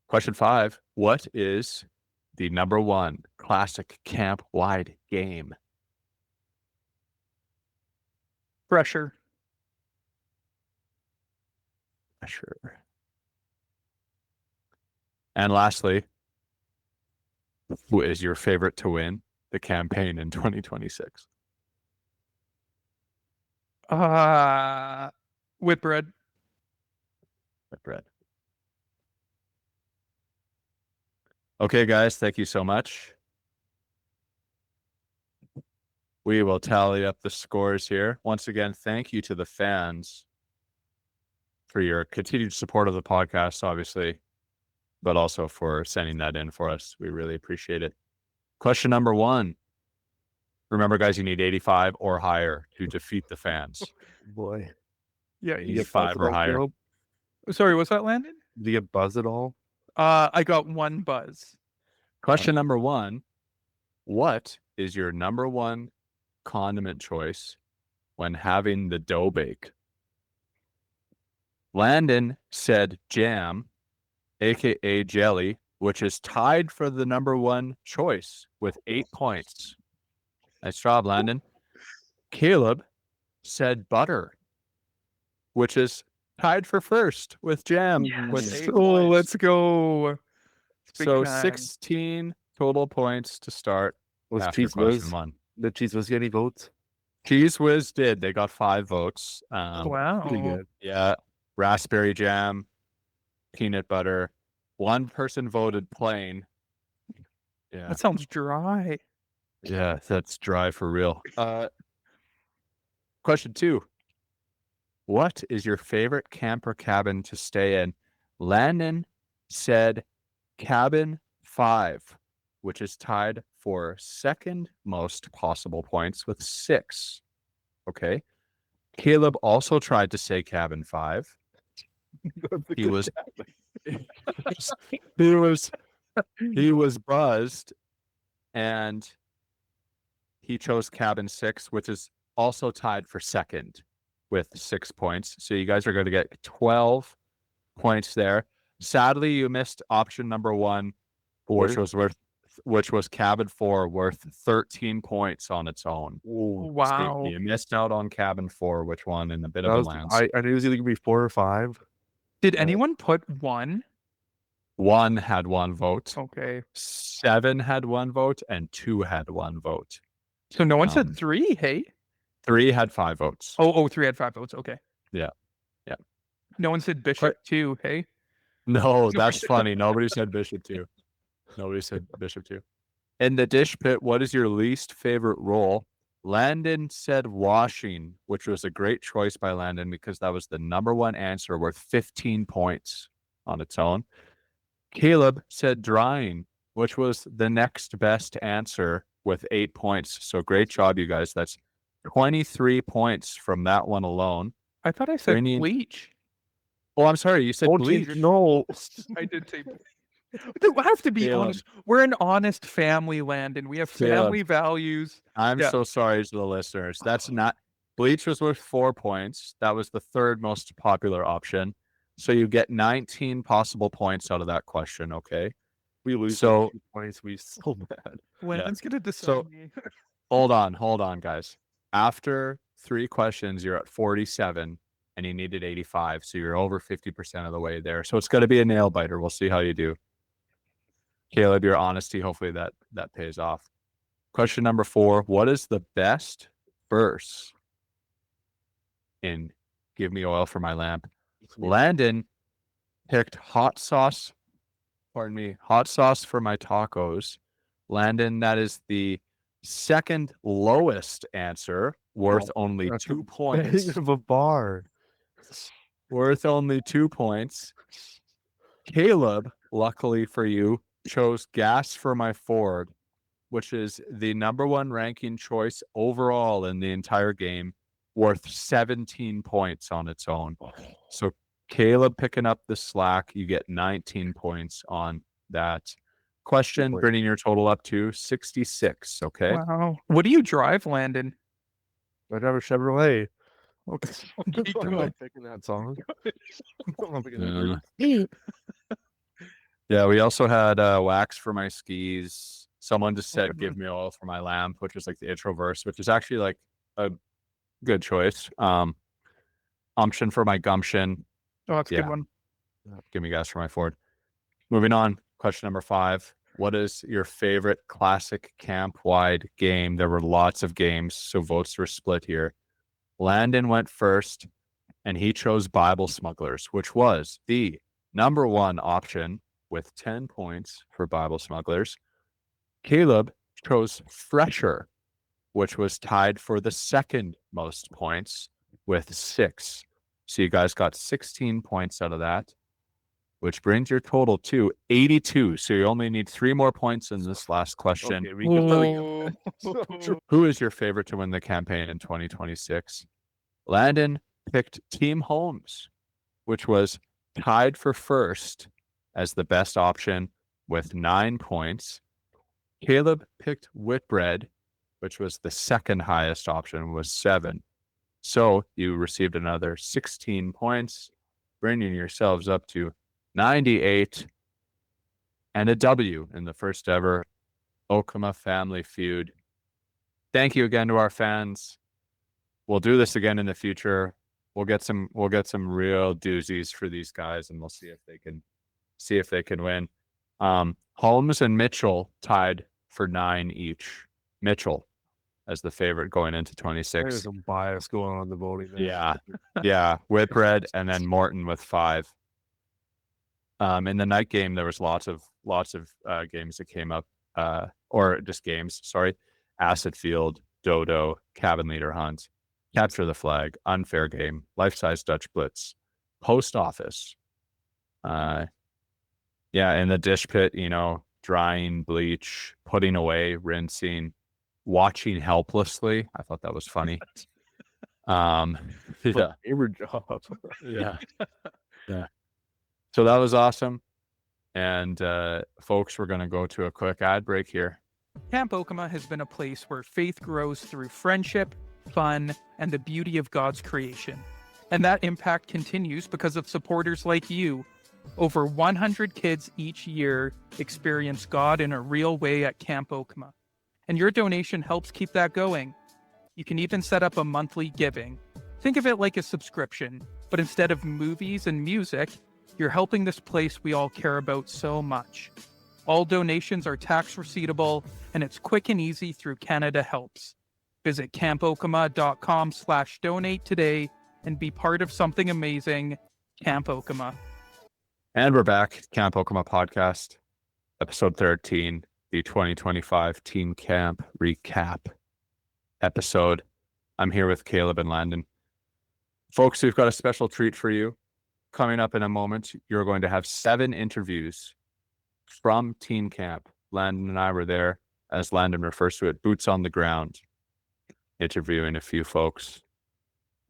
Question 5. What is the number one classic camp-wide game? Pressure. Sure. And lastly, who is your favorite to win the campaign in 2026? Whitbread. Brett. Okay, guys, thank you so much. We will tally up the scores here. Once again, thank you to the fans for your continued support of the podcast, obviously, but also for sending that in for us. We really appreciate it. Question number 1. Remember, guys, you need 85 or higher to defeat the fans. Boy. Yeah, You get 5 or higher. Sorry, what's that, Landon? Do you get buzz at all? I got 1 buzz. Question number 1. What is your number one condiment choice when having the dough bake? Landon said jam, aka jelly, which is tied for the number one choice with 8 points. Nice job, Landon. Kaleb said butter, which is tied for first with jam with 8 Oh, points. let's go. Big So time. 16 total points to start Was after Cheese question Whiz? 1. Did Cheese Whiz get any votes? Cheese Whiz did. They got 5 votes. Wow. Pretty good. Yeah. Raspberry jam, peanut butter. 1 person voted plain. Yeah. That sounds dry. Yeah, that's dry for real. Question 2. What is your favorite camper cabin to stay in? Landon said cabin 5, which is tied for second most possible points with 6. Okay. Kaleb also tried to say cabin 5. He was he was buzzed, and he chose cabin 6, which is also tied for second with 6 points. So you guys are going to get 12 points there. Sadly, you missed option number 1, which was cabin 4, worth 13 points on its own. Ooh, Wow. So you missed out on cabin 4, which one in a bit that of a was, lance. I knew it was either gonna be 4 or 5. Did anyone put 1? 1 had 1 vote. Okay. 7 had 1 vote, and 2 had 1 vote. So no one said 3, hey? 3 had 5 votes. Oh, 3 had 5 votes. Okay. Yeah. No one said bishop 2, hey? No, that's funny. Nobody said bishop 2. Nobody said bishop 2. In the dish pit, what is your least favorite role? Landon said washing, which was a great choice by Landon because that was the number 1 answer, worth 15 points on its own. Kaleb said drying, which was the next best answer with 8 points. So great job, you guys. That's 23 points from that one alone. I thought I said Bringing- bleach. Oh, I'm sorry. You said bleach. No. I did say bleach. I have to be Caleb. honest. We're an honest family, Landon. We have family values. I'm Yeah. so sorry to the listeners. That's not bleach was worth 4 points. That was the third most popular option. So you get 19 possible points out of that question. Okay. We lose So- 2 points. We so bad. Landon's gonna decide So- me. Hold on, guys. After 3 questions, you're at 47 and you needed 85. So you're over 50% of the way there. So it's going to be a nail biter. We'll see how you do. Kaleb, your honesty, hopefully that pays off. Question number 4. What is the best verse in Give Me Oil for My Lamp? Landon picked hot sauce for my tacos. Landon, that is the second lowest answer, worth only That's 2 a points. big of a bar. Worth only 2 points. Kaleb, luckily for you, chose gas for my Ford, which is the number 1 ranking choice overall in the entire game, worth 17 points on its own. So Kaleb picking up the slack. You get 19 points on that question, point. bringing your total up to 66. Okay. Wow. What do you drive, Landon? I drive a Chevrolet. Okay. I'm not picking that song. I'm not picking that Yeah. Yeah, we also had wax for my skis. Someone just said give me oil for my lamp, which was like the intro verse, which is actually like a good choice. Umption for my gumption. Oh, that's a Yeah. good one. Give me gas for my Ford. Moving on. Question number 5. What is your favorite classic camp-wide game? There were lots of games, so votes were split here. Landon went first, and he chose Bible Smugglers, which was the number 1 option with 10 points for Bible Smugglers. Kaleb chose Fresher, which was tied for the second most points with 6. So you guys got 16 points out of that, which brings your total to 82. So you only need 3 more points in this last question. Okay, we can let Who is your favorite to win the campaign in 2026? Landon picked Team Holmes, which was tied for first as the best option with 9 points. Kaleb picked Whitbread, which was the second highest option, with 7. So you received another 16 points, bringing yourselves up to 98 and a W in the first ever Okema Family Feud. Thank you again to our fans. We'll do this again in the future. We'll get some real doozies for these guys, and we'll see if they can win. Holmes and Mitchell tied for 9 each. Mitchell as the favorite going into 26. There's some bias going on in the voting there. Yeah. Whitbread and then Morton with 5. In the night game, there was lots of games that came up, or just games. Sorry, Acid Field, Dodo, Cabin Leader Hunt, Capture the Flag, Unfair Game, Life Size Dutch Blitz, Post Office. In the dish pit, drying, bleach, putting away, rinsing, watching helplessly. I thought that was funny. Favorite job. Yeah. So that was awesome. And folks, we're going to go to a quick ad break here. Camp Okema has been a place where faith grows through friendship, fun, and the beauty of God's creation. And that impact continues because of supporters like you. Over 100 kids each year experience God in a real way at Camp Okema. And your donation helps keep that going. You can even set up a monthly giving. Think of it like a subscription, but instead of movies and music, you're helping this place we all care about so much. All donations are tax receivable, and it's quick and easy through Canada Helps. Visit campokema.com/donate today and be part of something amazing. Camp Okema. And we're back, Camp Okema podcast, episode 13, the 2025 Teen Camp recap episode. I'm here with Kaleb and Landon. Folks, we've got a special treat for you. Coming up in a moment, you're going to have 7 interviews from Teen Camp. Landon and I were there, as Landon refers to it, boots on the ground, interviewing a few folks.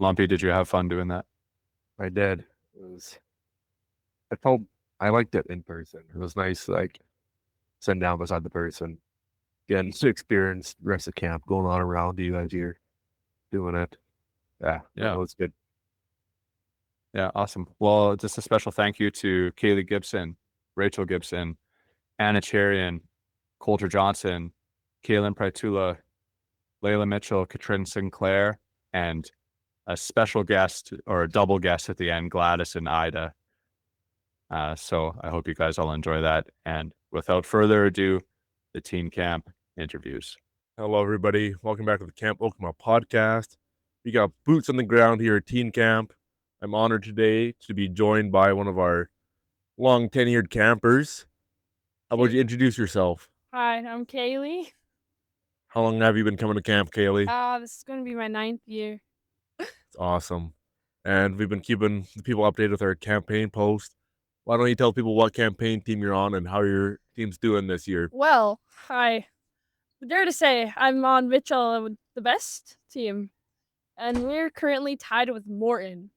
Lumpy, did you have fun doing that? I did. I liked it in person. It was nice, like, sitting down beside the person, getting to experience the rest of camp going on around you as you're doing it. Yeah, it was good. Yeah, awesome. Well, just a special thank you to Kaylee Gibson, Rachel Gibson, Anna Cherian, Colter Johnson, Kaylin Prytula, Leila Mitchell, Katrine Sinclair, and a special guest or a double guest at the end, Gladys and Ida. So I hope you guys all enjoy that. And without further ado, the Teen Camp interviews. Hello, everybody. Welcome back to the Camp Okema podcast. We got boots on the ground here at Teen Camp. I'm honored today to be joined by one of our long tenured campers. How about you introduce yourself? Hi, I'm Kaylee. How long have you been coming to camp, Kaylee? This is going to be my 9th year. It's awesome. And we've been keeping the people updated with our campaign post. Why don't you tell people what campaign team you're on and how your team's doing this year? Well, I dare to say I'm on Mitchell with the best team. And we're currently tied with Morton.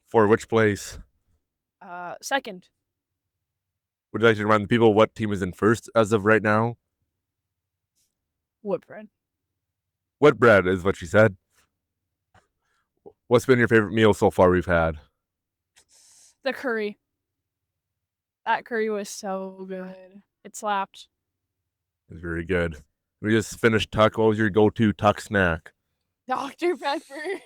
For which place? Second. Would you like to remind the people what team is in first as of right now? Whitbread. Whitbread is what she said. What's been your favorite meal so far we've had? The curry. That curry was so good. It slapped. It's very good. We just finished Tuck. What was your go-to Tuck snack? Dr. Pepper.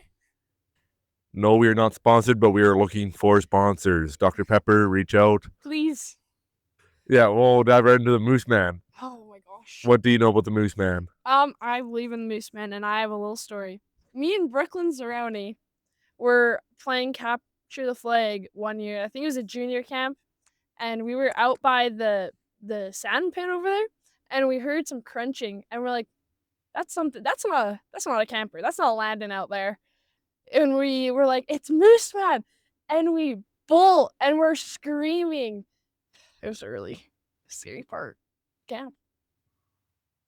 No, we are not sponsored, but we are looking for sponsors. Dr. Pepper, reach out. Please. Yeah, we'll dive right into the Moose Man. Oh my gosh. What do you know about the Moose Man? I believe in the Moose Man, and I have a little story. Me and Brooklyn Zeroni were playing Capture the Flag one year. I think it was a junior camp, and we were out by the sand pit over there, and we heard some crunching, and we're like, that's something. That's not a camper. That's not Landon out there. And we were like, it's Moose Man, and we bolt, and we're screaming. It was early. Scary part. Camp.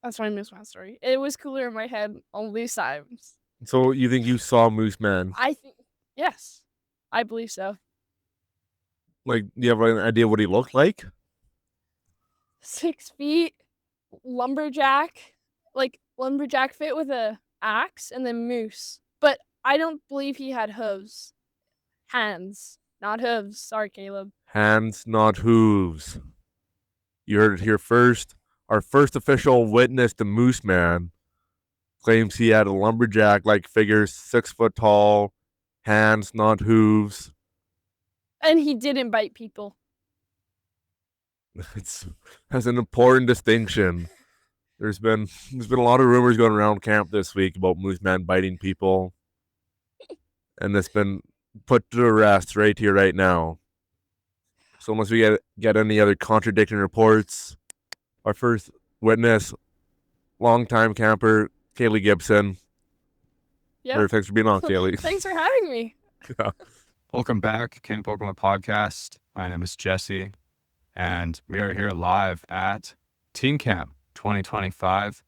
That's my Moose Man story. It was cooler in my head on these times. So you think you saw Moose Man? I think, yes, I believe so. Like, do you have an idea what he looked like? 6 feet, lumberjack fit with a axe, and then moose. But I don't believe he had hooves. Hands, not hooves. Sorry, Kaleb. Hands, not hooves. You heard it here first. Our first official witness to Moose Man claims he had a lumberjack-like figure, 6 foot tall, hands, not hooves. And he didn't bite people. That's an important distinction. There's been a lot of rumors going around camp this week about Moose Man biting people, and it's been put to rest right here, right now. So unless we get any other contradicting reports, our first witness, longtime camper, Kaylee Gibson. Yeah. Thanks for being on, Kaylee. Thanks for having me. Yeah. Welcome back, Camp Okema podcast. My name is Jesse, and we are here live at Teen Camp 2025.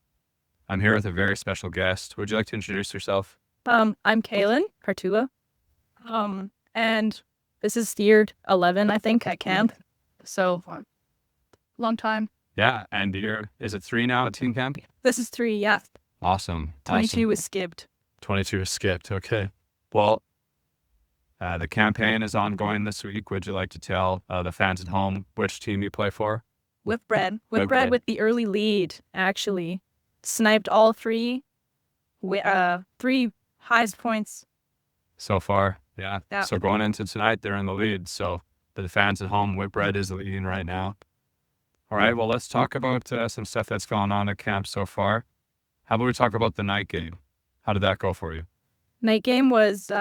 I'm here with a very special guest. Would you like to introduce yourself? I'm Kaylin Prytula. And this is year 11, I think, at camp. So, long time. Yeah, and is it 3 now at Teen Camp? This is 3, yeah. Awesome. 22 was skipped. 22 is skipped. Okay. Well, the campaign is ongoing this week. Would you like to tell the fans at home which team you play for? Whitbread. Whitbread. Whitbread with the early lead, actually. Sniped all three highest points. So far, yeah. Yeah. So going into tonight, they're in the lead. So for the fans at home, Whitbread is leading right now. All right. Well, let's talk about some stuff that's gone on at camp so far. How about we talk about the night game? How did that go for you? Night game was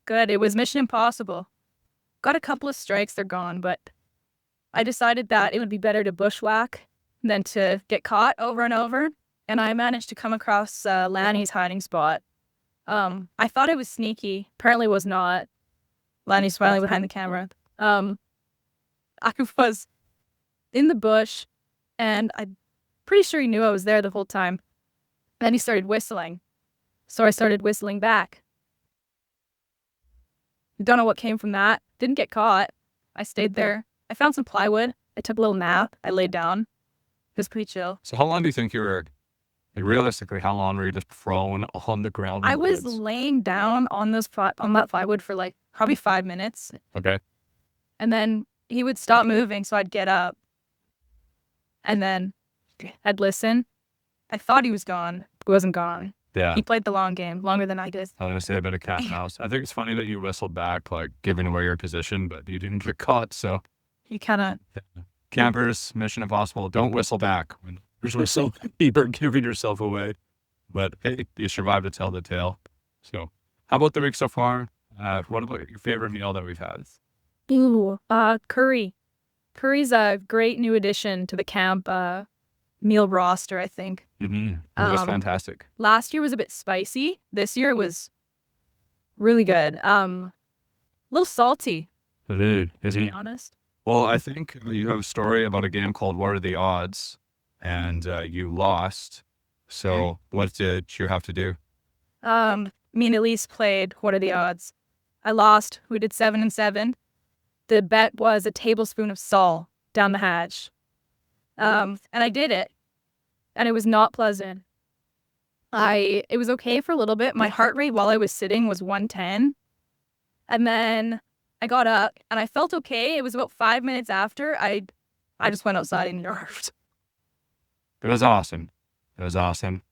good. It was Mission Impossible. Got a couple of strikes, they're gone, but I decided that it would be better to bushwhack than to get caught over and over. And I managed to come across Lanny's hiding spot. I thought it was sneaky. Apparently it was not. Lanny's smiling behind the camera. I was in the bush, and I'm pretty sure he knew I was there the whole time. Then he started whistling. So I started whistling back. Don't know what came from that. Didn't get caught. I stayed there. I found some plywood. I took a little nap. I laid down. It was pretty chill. So how long do you think you were, like, realistically, how long were you just prone on the ground? in I the was woods? laying down on that plywood for like probably 5 minutes. Okay. And then he would stop moving, so I'd get up. And then I'd listen. I thought he was gone. He wasn't gone. Yeah. He played the long game, longer than I did. I was going to say a bit of cat and mouse. I think it's funny that you whistled back, like giving away your position, but you didn't get caught. So He kind of, campers, Mission Impossible, don't whistle back when there's whistle. You're giving yourself away. But hey, you survived to tell the tale. So how about the week so far? What about your favorite meal that we've had? curry. Curry's a great new addition to the camp meal roster, I think. Mm-hmm. It was Um, fantastic. Last year was a bit spicy. This year it was really good. A little salty, Is to be it? honest. Well, I think you have a story about a game called What Are the Odds? And you lost. So what did you have to do? Me and Elise played What Are the Odds? I lost. We did 7-7. The bet was a tablespoon of salt down the hatch. And I did it. And it was not pleasant. It was okay for a little bit. My heart rate while I was sitting was 110. And then I got up and I felt okay. It was about 5 minutes after I just went outside and nerfed. It was awesome. It was awesome.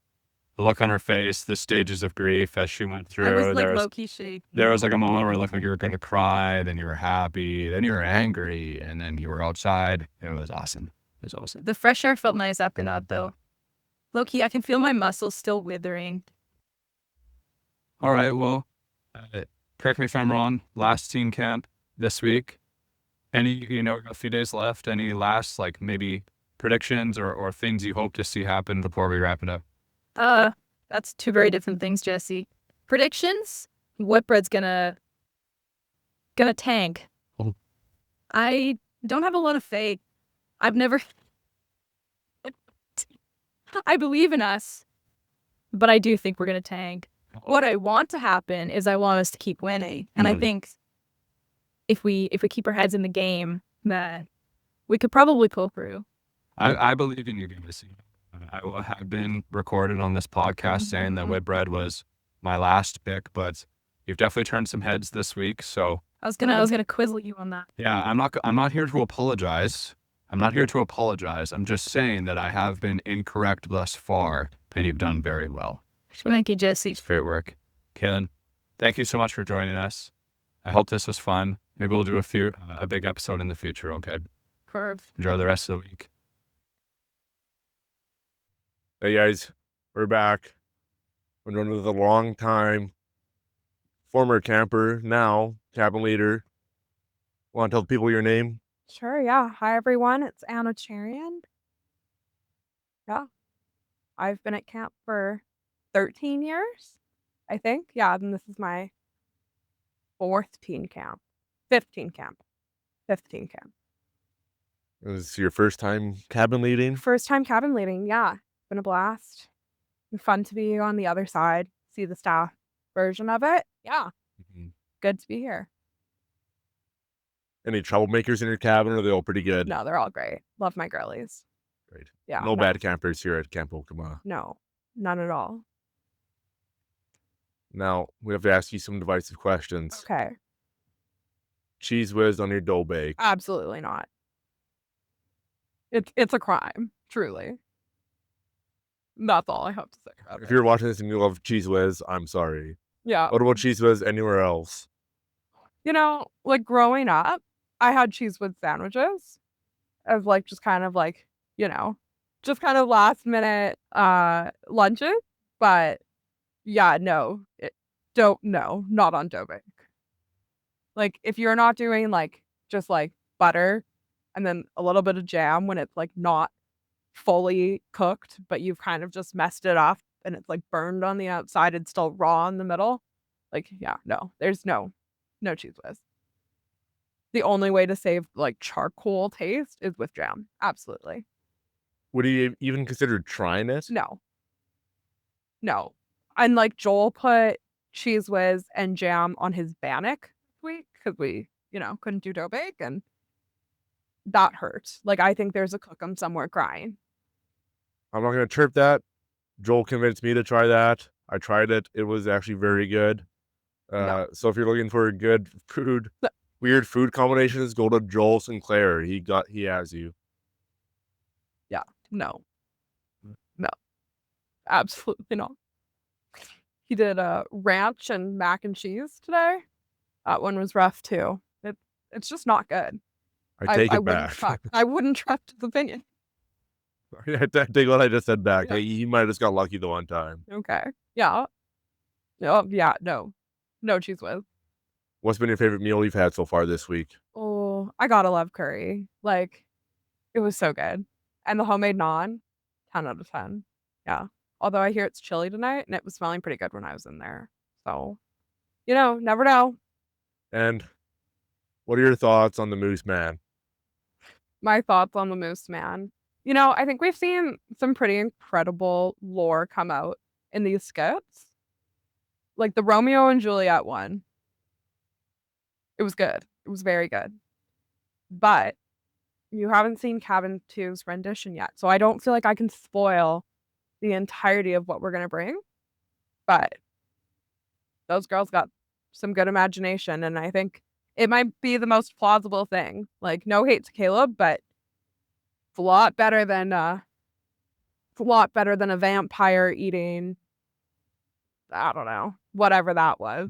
The look on her face, the stages of grief as she went through. I was like there was, low-key shaking. there was like a moment where it looked like you were going to cry, then you were happy, then you were angry, and then you were outside. It was awesome. It was awesome. The fresh air felt nice after that, though. Low-key, I can feel my muscles still withering. All right. Well, correct me if I'm wrong. Last team camp this week. A few days left. Any last, like, maybe predictions or things you hope to see happen before we wrap it up? That's two very different things, Jesse. Predictions? Whitbread's gonna tank. Oh. I don't have a lot of faith. I've never. I believe in us, but I do think we're gonna tank. What I want to happen is I want us to keep winning, and I think if we keep our heads in the game, that we could probably pull through. I believe in you guys. I have been recorded on this podcast saying that Whitbread was my last pick, but you've definitely turned some heads this week. So I was gonna quizzle you on that. yeah, I'm not here to apologize. I'm not here to apologize. I'm just saying that I have been incorrect thus far, and you've done very well. Thank you, Jesse. It's great work. Kaylin, thank you so much for joining us. I hope this was fun. Maybe we'll do a big episode in the future, okay? Enjoy the rest of the week. Hey guys, we're back. We're doing with a long time former camper, now cabin leader. Want to tell people your name? Sure, yeah. Hi, everyone. It's Anna Charian. Yeah. I've been at camp for 13 years, I think. Yeah, and this is my 15 camp. 15 camp. This is your first time cabin leading? First time cabin leading, yeah. Been a blast. Been fun to be on the other side, see the staff version of it. Yeah, good to be here. Any troublemakers in your cabin, or are they all pretty good? No, they're all great. Love my girlies. Great. Yeah. No bad campers here at Camp Okema. No, None at all. Now, we have to ask you some divisive questions. Okay. Cheese whiz on your dough bake. Absolutely not. It's a crime, truly. That's all I have to say about If it. you're watching this and you love cheese whiz, I'm sorry. Yeah. What about cheese whiz anywhere else? You know, like growing up, I had cheese with sandwiches as like just kind of like, you know, just kind of last minute lunches. But yeah, no, not on dough bake. Like if you're not doing like just like butter and then a little bit of jam when it's like not fully cooked, but you've kind of just messed it up and it's like burned on the outside and still raw in the middle. Like, yeah, no, there's no cheese whiz. The only way to save like charcoal taste is with jam. Absolutely. Would you even consider trying it? No. And like Joel put cheese whiz and jam on his bannock this week because we, couldn't do dough bake and that hurt. Like I think there's a cookum somewhere crying. I'm not going to chirp that. Joel convinced me to try that. I tried it. It was actually very good. No. So if you're looking for good food, weird food combinations, go to Joel Sinclair. He has you. No. Absolutely not. He did ranch and mac and cheese today. That one was rough too. It's just not good. I take it wouldn't back. I wouldn't trust his opinion. I take what I just said back. Yeah. Hey, he might have just got lucky the one time. Okay. Yeah. Oh, yeah, no. No cheese whiz. What's been your favorite meal you've had so far this week? Oh, I gotta love curry. Like, it was so good. And the homemade naan, 10 out of 10. Yeah. Although I hear it's chilly tonight and it was smelling pretty good when I was in there. So, never know. And what are your thoughts on the Moose Man? My thoughts on the Moose Man. I think we've seen some pretty incredible lore come out in these skits. Like the Romeo and Juliet one. It was good. It was very good. But you haven't seen Cabin 2's rendition yet. So I don't feel like I can spoil the entirety of what we're going to bring. But those girls got some good imagination. And I think it might be the most plausible thing. Like, no hate to Kaleb, but it's a lot better than a vampire eating, I don't know, whatever that was.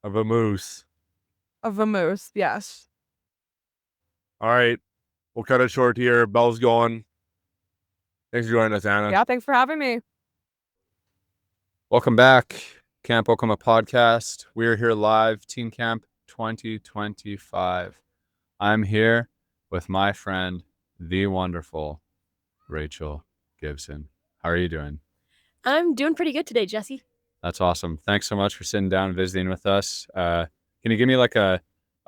Of a moose. Of a moose, yes. All right. We'll cut it short here. Bell's going. Thanks for joining us, Anna. Yeah, thanks for having me. Welcome back, Camp Okema podcast. We're here live, Teen Camp 2025. I'm here with my friend, the wonderful Rachel Gibson. How are you doing? I'm doing pretty good today, Jesse. That's awesome. Thanks so much for sitting down and visiting with us. Can you give me like a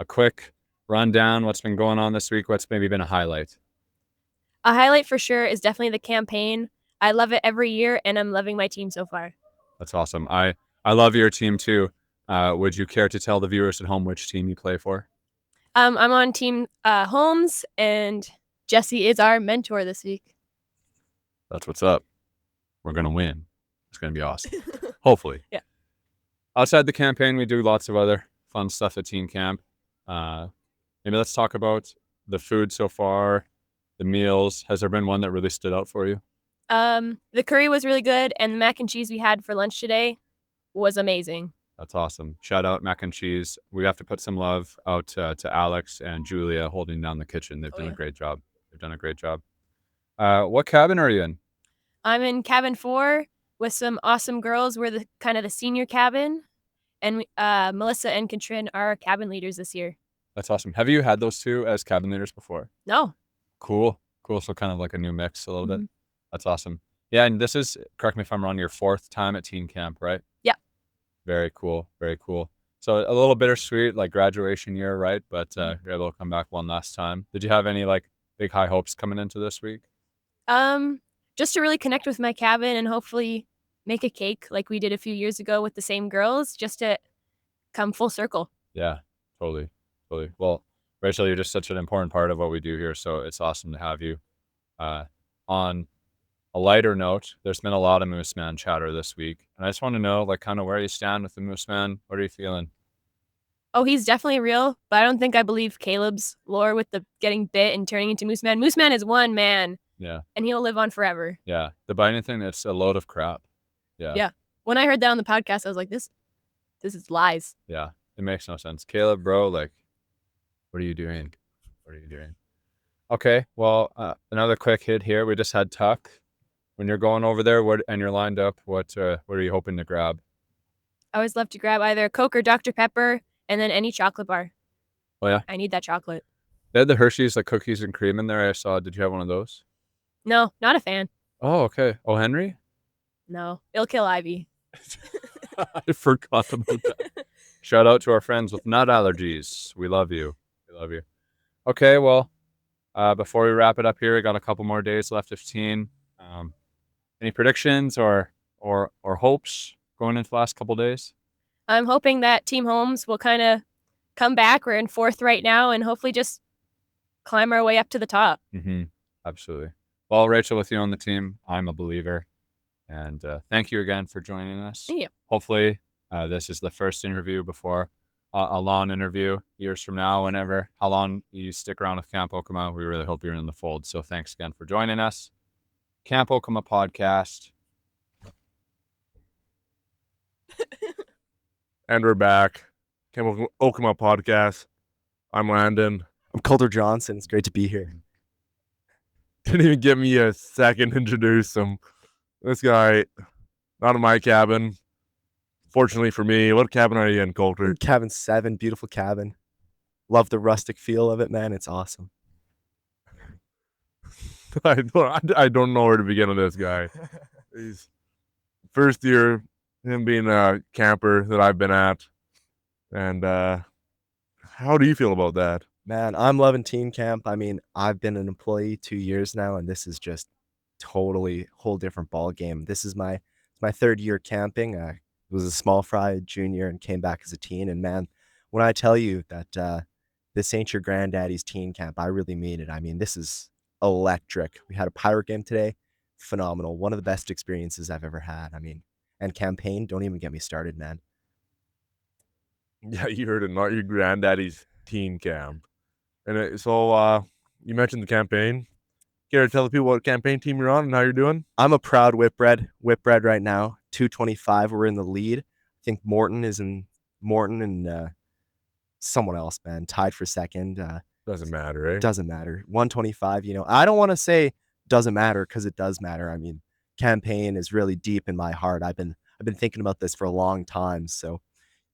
quick rundown? What's been going on this week? What's maybe been a highlight? A highlight for sure is definitely the campaign. I love it every year, and I'm loving my team so far. That's awesome. I love your team too. Would you care to tell the viewers at home which team you play for? I'm on Team Holmes, and Jesse is our mentor this week. That's what's up. We're going to win. It's going to be awesome. Hopefully. Yeah. Outside the campaign, we do lots of other fun stuff at Teen Camp. Maybe let's talk about the food so far, the meals. Has there been one that really stood out for you? The curry was really good, and the mac and cheese we had for lunch today was amazing. That's awesome. Shout out mac and cheese. We have to put some love out to Alex and Julia holding down the kitchen. They've done a great job. What cabin are you in? I'm in cabin 4 with some awesome girls. We're the kind of the senior cabin, and Melissa and Katrine are our cabin leaders this year. That's awesome. Have you had those two as cabin leaders before? No. Cool. So kind of like a new mix a little bit. Mhm. That's awesome. Yeah, and this is, correct me if I'm wrong, your 4th time at Teen Camp, right? Yeah. Very cool. So a little bittersweet, like graduation year, right? But you're able to come back one last time. Did you have any like big high hopes coming into this week? Just to really connect with my cabin and hopefully make a cake like we did a few years ago with the same girls, just to come full circle. Yeah, totally. Well, Rachel, you're just such an important part of what we do here, so it's awesome to have you on a lighter note, there's been a lot of Moose Man chatter this week. And I just want to know, like, kind of where you stand with the Moose Man. What are you feeling? Oh, he's definitely real, but I don't think I believe Kaleb's lore with the getting bit and turning into Moose Man. Moose Man is one man, Yeah. and he'll live on forever. Yeah. The biting thing, it's a load of crap. Yeah. Yeah. When I heard that on the podcast, I was like, this is lies. Yeah. It makes no sense. Kaleb, bro, like, what are you doing? What are you doing? Okay. Well, another quick hit here. We just had Tuck. When you're going over there and you're lined up, what are you hoping to grab? I always love to grab either a Coke or Dr. Pepper and then any chocolate bar. Oh, yeah? I need that chocolate. They had the Hershey's, like, cookies and cream in there. I saw. Did you have one of those? No, not a fan. Oh, okay. Oh, Henry? No, it'll kill Ivy. I forgot about that. Shout out to our friends with nut allergies. We love you. We love you. Okay, well, before we wrap it up here, we got a couple more days left of teen. Any predictions or hopes going into the last couple days? I'm hoping that Team Holmes will kind of come back. We're in 4th right now, and hopefully just climb our way up to the top. Mm-hmm. Absolutely. Well, Rachel, with you on the team, I'm a believer. And thank you again for joining us. Yeah. Hopefully, this is the first interview before a long interview years from now, how long you stick around with Camp Okema. We really hope you're in the fold. So thanks again for joining us. Camp Okema podcast. And we're back. Camp Okema podcast. I'm Landon. I'm Colter Johnson. It's great to be here. Didn't even give me a second to introduce him. This guy, not in my cabin. Fortunately for me, what cabin are you in, Colter? Cabin 7, beautiful cabin. Love the rustic feel of it, man. It's awesome. I don't know where to begin with this guy. He's first year, him being a camper that I've been at. And how do you feel about that? Man, I'm loving teen camp. I mean, I've been an employee 2 years now, and this is just totally whole different ball game. This is my 3rd year camping. I was a small fry junior and came back as a teen. And man, when I tell you that this ain't your granddaddy's teen camp, I really mean it. I mean, this is electric. We had a pirate game today. Phenomenal. One of the best experiences I've ever had. I mean, and campaign, don't even get me started, man. Yeah, you heard it, not your granddaddy's teen camp. And so you mentioned the campaign. Care to tell the people what campaign team you're on and how you're doing? I'm a proud whipbread right now. 225. We're in the lead. I think Morton and someone else, man, tied for second. Doesn't matter, right? Doesn't matter. 125. I don't want to say doesn't matter because it does matter. I mean, campaign is really deep in my heart. I've been thinking about this for a long time. So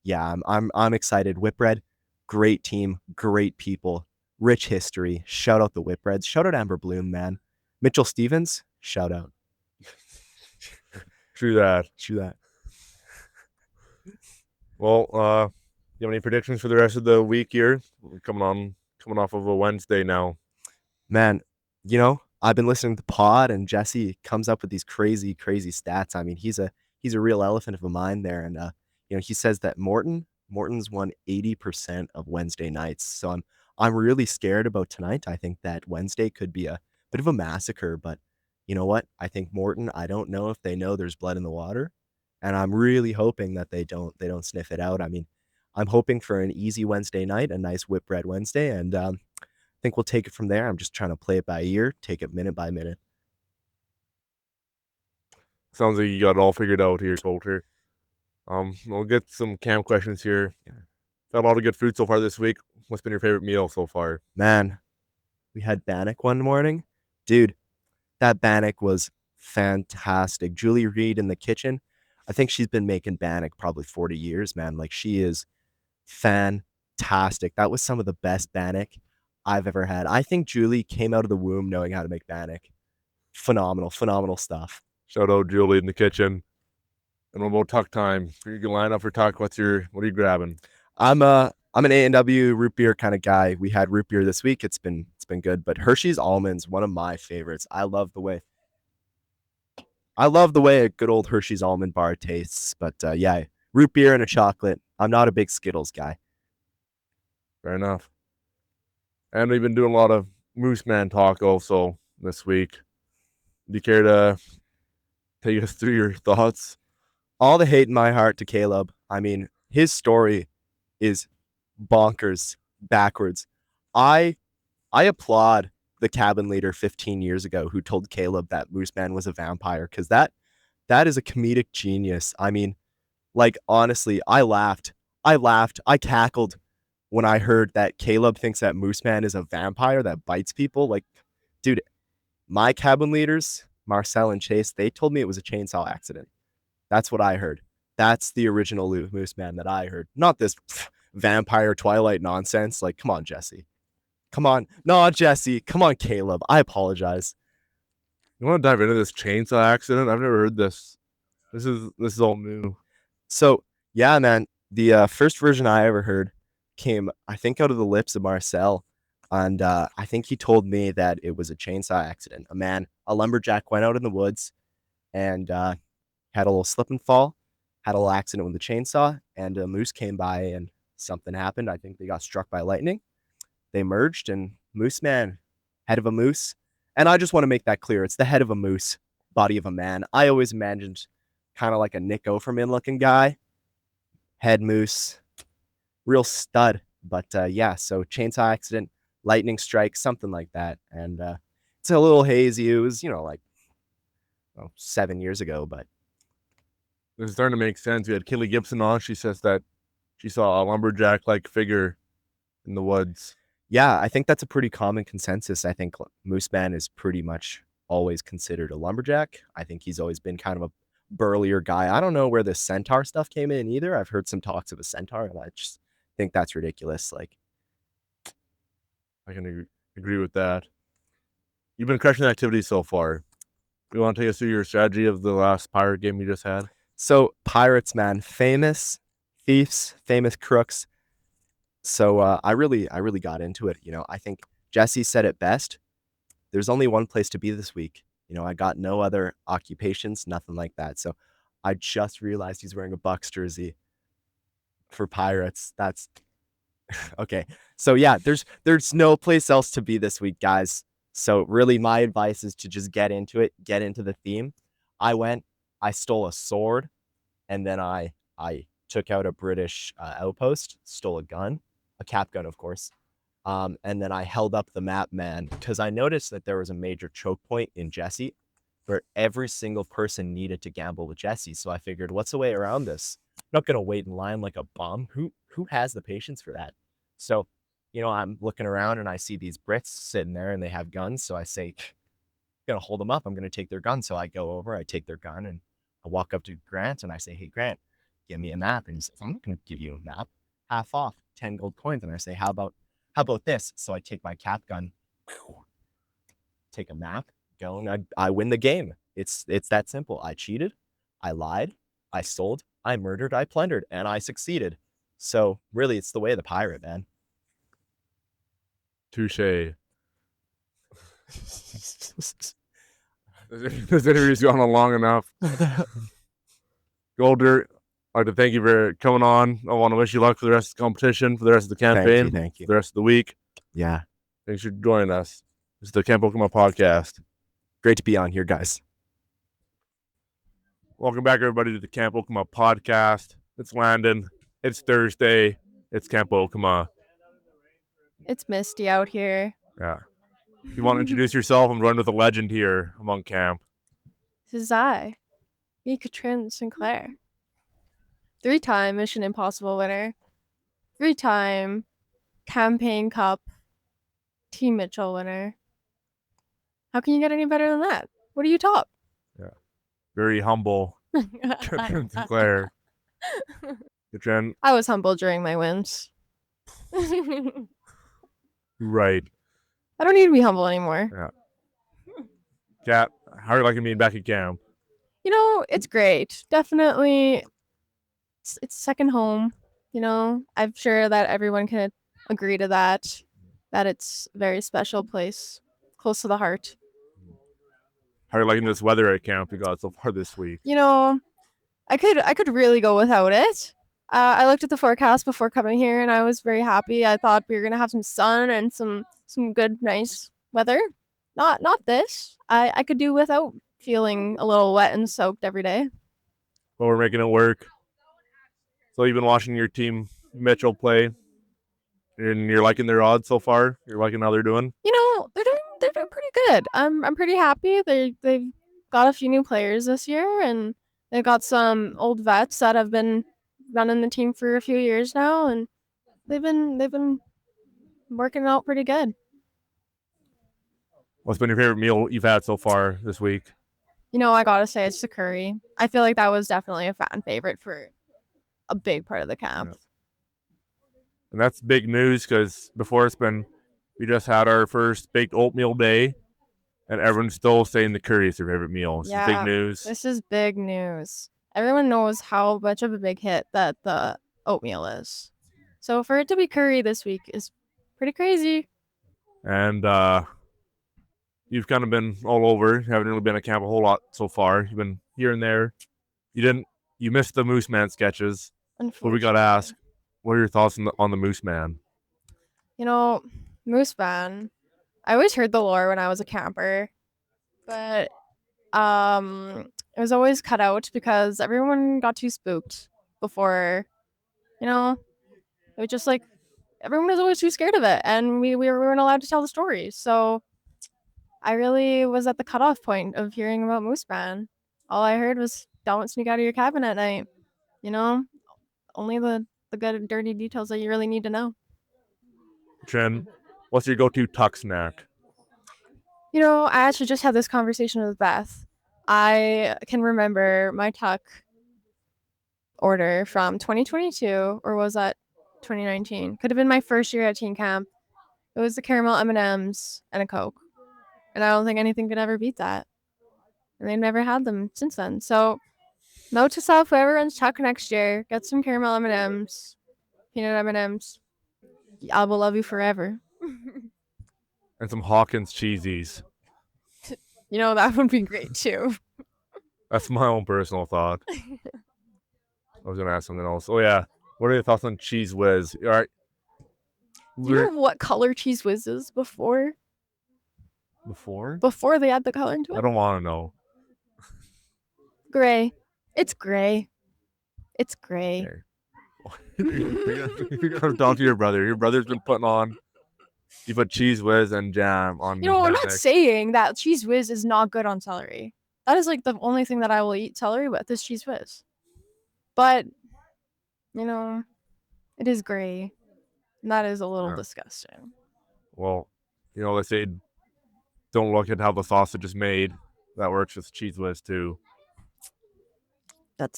yeah, I'm excited. Whipbread, great team, great people, rich history. Shout out the Whipreds. Shout out Amber Bloom, man. Mitchell Stevens, shout out. True that. Well, you have any predictions for the rest of the week here? We're coming off of a Wednesday now. Man, I've been listening to the pod, and Jesse comes up with these crazy stats. I mean, he's a real elephant of a mind there, and he says that Morton's won 80% of Wednesday nights. So I'm really scared about tonight. I think that Wednesday could be a bit of a massacre, but you know what? I think Morton, I don't know if they know there's blood in the water, and I'm really hoping that they don't sniff it out. I mean, I'm hoping for an easy Wednesday night, a nice whipbread Wednesday, and I think we'll take it from there. I'm just trying to play it by ear, take it minute by minute. Sounds like you got it all figured out here, Colter. We'll get some camp questions here. Got a lot of good food so far this week. What's been your favorite meal so far? Man, we had bannock one morning. Dude, that bannock was fantastic. Julie Reed in the kitchen. I think she's been making bannock probably 40 years, man. Like, she is fantastic. That was some of the best bannock I've ever had. I think Julie came out of the womb knowing how to make bannock. Phenomenal stuff. Shout out Julie in the kitchen. And what about tuck time? You can line up for tuck. What are you grabbing? I'm an A&W root beer kind of guy. We had root beer this week. It's been good, but Hershey's Almonds, one of my favorites. I love the way a good old Hershey's almond bar tastes. But yeah, root beer and a chocolate. I'm not a big Skittles guy. Fair enough. And we've been doing a lot of Moose Man talk also this week. Do you care to take us through your thoughts? All the hate in my heart to Kaleb. I mean, his story is bonkers, backwards. I applaud the cabin leader 15 years ago who told Kaleb that Mooseman was a vampire, because that is a comedic genius. I mean, like, honestly, I laughed, I cackled when I heard that Kaleb thinks that Mooseman is a vampire that bites people. Like, dude, my cabin leaders, Marcel and Chase, they told me it was a chainsaw accident. That's what I heard. That's the original Mooseman that I heard. Not this vampire Twilight nonsense. Like, come on, Jesse. Come on. No, Jesse. Come on, Kaleb. I apologize. You want to dive into this chainsaw accident? I've never heard this. This is all new. So, yeah, man, the first version I ever heard came, I think, out of the lips of Marcel. And I think he told me that it was a chainsaw accident. A lumberjack went out in the woods and had a little slip and fall, had a little accident with the chainsaw, and a moose came by and something happened. I think they got struck by lightning. They merged, and Mooseman, head of a moose. And I just want to make that clear. It's the head of a moose, body of a man. I always imagined kind of like a Nick Offerman looking guy. Head moose, real stud. But yeah, so chainsaw accident, lightning strike, something like that. And it's a little hazy. It was, 7 years ago, but This is starting to make sense. We had Kelly Gibson on. She says that she saw a lumberjack-like figure in the woods. yeah, I think that's a pretty common consensus. I think Mooseman is pretty much always considered a lumberjack. I think he's always been kind of a burlier guy. I don't know where the centaur stuff came in either. I've heard some talks of a centaur, and I just think that's ridiculous. Like, I can agree with that. You've been crushing the activity so far. You want to take us through your strategy of the last pirate game you just had? so pirates, man, famous thieves, famous crooks. So I really got into it. I think Jesse said it best. There's only one place to be this week. I got no other occupations, nothing like that. So I just realized he's wearing a Bucks jersey for Pirates. That's okay. So yeah, there's no place else to be this week, guys. So really, my advice is to just get into it, get into the theme. I stole a sword, and then I took out a British outpost, stole a gun, a cap gun, of course. And then I held up the map, man, because I noticed that there was a major choke point in Jesse where every single person needed to gamble with Jesse. So I figured, what's the way around this? I'm not going to wait in line like a bum. Who has the patience for that? So, I'm looking around and I see these Brits sitting there and they have guns. So I say, I'm going to hold them up. I'm going to take their gun. So I go over, I take their gun, and I walk up to Grant and I say, hey, Grant, give me a map. And he says, I'm not going to give you a map. Half off, 10 gold coins. And I say, how about this? So I take my cap gun, take a map, go, and I win the game. It's that simple. I cheated, I lied, I sold, I murdered, I plundered, and I succeeded. So really, it's the way of the pirate, man. Touche. This interview's gone on long enough. Golder, I'd like to thank you for coming on. I want to wish you luck for the rest of the competition, for the rest of the campaign, Thank you. for the rest of the week. Yeah, Thanks for joining us. This is the Camp Okema podcast. great to be on here, guys. Welcome back, everybody, to the Camp Okema podcast. It's Landon. It's Thursday. It's Camp Okema. It's misty out here. Yeah. If you want to introduce yourself, I'm running with a legend here among camp. This is I, me, Katrine Sinclair. 3-time Mission Impossible winner. 3-time Campaign Cup Team Mitchell winner. How can you get any better than that? What are you top? Very humble. Katrine Sinclair. Katrine, I was humble during my wins. right. I don't need to be humble anymore. Kat, how are you liking being back at camp? It's great. Definitely, it's second home. I'm sure that everyone can agree to that it's a very special place, close to the heart. How are you liking this weather at camp you got so far this week? I could really go without it. I looked at the forecast before coming here, and I was very happy. I thought we were gonna have some sun and some good, nice weather. Not this. I could do without feeling a little wet and soaked every day. But we're making it work. So you've been watching your team Mitchell play, and you're liking their odds so far. You're liking how they're doing. You know, they're doing pretty good. I'm pretty happy. They've got a few new players this year, and they've got some old vets that have been running the team for a few years now, and they've been working out pretty good. What's been your favorite meal you've had so far this week? You know, I gotta say it's the curry. I feel like that was definitely a fan favorite for a big part of the camp. Yeah. And that's big news because before we just had our first baked oatmeal day, and everyone's still saying the curry is their favorite meal. This is big news. This is big news. Everyone knows how much of a big hit that the oatmeal is. So for it to be curry this week is pretty crazy. And you've kind of been all over. You haven't really been at camp a whole lot so far. You've been here and there. You missed the Moose Man sketches. But we got to ask, what are your thoughts on the Moose Man? You know, Moose Man, I always heard the lore when I was a camper, but it was always cut out because everyone got too spooked before, it was just like everyone was always too scared of it, and we weren't allowed to tell the story. So I really was at the cutoff point of hearing about Moose Man. All I heard was don't sneak out of your cabin at night. Only the good and dirty details that you really need to know. Jen, what's your go-to tuck snack? I actually just had this conversation with Beth. I can remember my tuck order from 2022, or was that 2019? Could have been my first year at teen camp. It was the caramel M&Ms and a Coke. And I don't think anything could ever beat that. And they've never had them since then. So, note to self, whoever runs tuck next year, get some caramel M&Ms, peanut M&Ms. I will love you forever. And some Hawkins cheesies. That would be great too. That's my own personal thought. I was going to ask something else. Oh, yeah. What are your thoughts on Cheese Whiz? All right. Do you know what color Cheese Whiz is before? Before they add the color into it? I don't want to know. Gray. It's gray. It's gray. You're going to talk to your brother. Your brother's been putting on. You put Cheese Whiz and jam on. I'm not saying that Cheese Whiz is not good on celery. That is like the only thing that I will eat celery with is Cheese Whiz. But, it is gray. And that is a little disgusting. Well, they say don't look at how the sausage is made. That works with Cheese Whiz too. That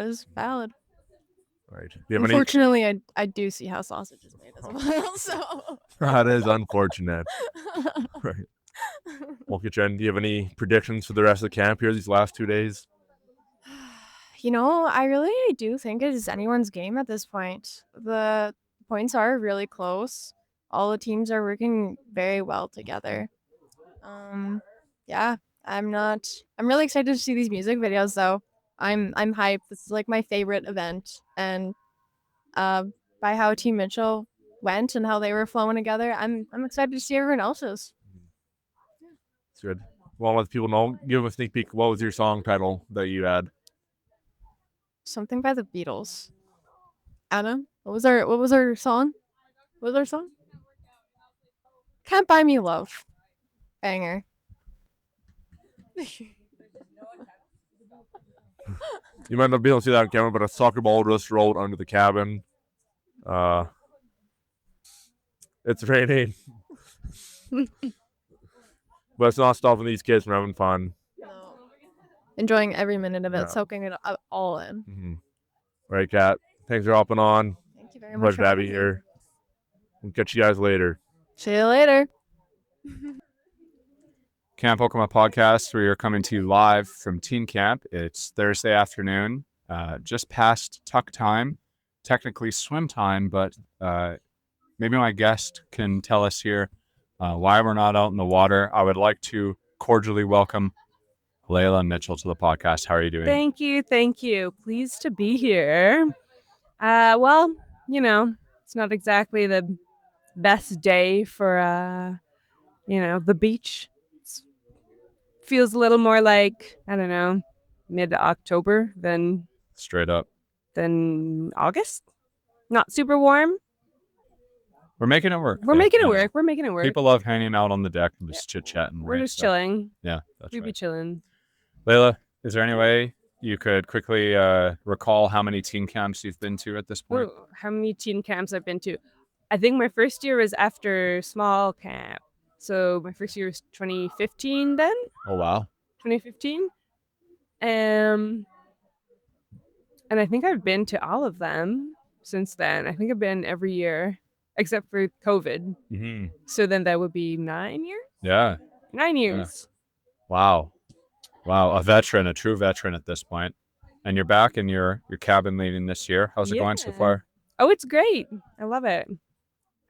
is valid. Right. Unfortunately, I do see how sausage is made as well. So that is unfortunate. Right. Well, Katrine, do you have any predictions for the rest of the camp here these last 2 days? I really do think it is anyone's game at this point. The points are really close. All the teams are working very well together. Yeah, I'm really excited to see these music videos though. I'm hyped. This is like my favorite event, and by how Team Mitchell went and how they were flowing together, I'm excited to see everyone else's. That's good. Well, let people know. Give them a sneak peek. What was your song title that you had? Something by the Beatles. Anna, what was our song? What was our song? Can't Buy Me Love. Banger. You might not be able to see that on camera, but a soccer ball just rolled under the cabin. It's raining. But it's not stopping these kids from having fun. No. Enjoying every minute of it, Yeah. soaking it all in. Mm-hmm. All right, Kat. Thanks for hopping on. Thank you very much. Pleasure to have you here. We'll catch you guys later. See you later. Camp Okema podcast. We are coming to you live from teen camp. It's Thursday afternoon, just past tuck time, technically swim time, but maybe my guest can tell us here why we're not out in the water. I would like to cordially welcome Leila Mitchell to the podcast. How are you doing? Thank you. Pleased to be here. Well, it's not exactly the best day for the beach feels a little more like, I don't know, mid-October than Straight up. August. Not super warm. We're making it work. We're though. making it Yeah. work. We're making it work. People love hanging out on the deck and just chit-chatting. We're just chilling. Yeah, that's We be right. chilling. Leila, is there any way you could quickly recall how many teen camps you've been to at this point? Ooh, how many teen camps I've been to? I think my first year was after small camp. So my first year was 2015 then. Oh, wow. 2015. And I think I've been to all of them since then. I think I've been every year except for COVID. Mm-hmm. So then that would be 9 years? Yeah. 9 years. Wow. Wow. A veteran, a true veteran at this point. And you're back in your cabin leading this year. How's it going so Yeah. far? Oh, it's great. I love it.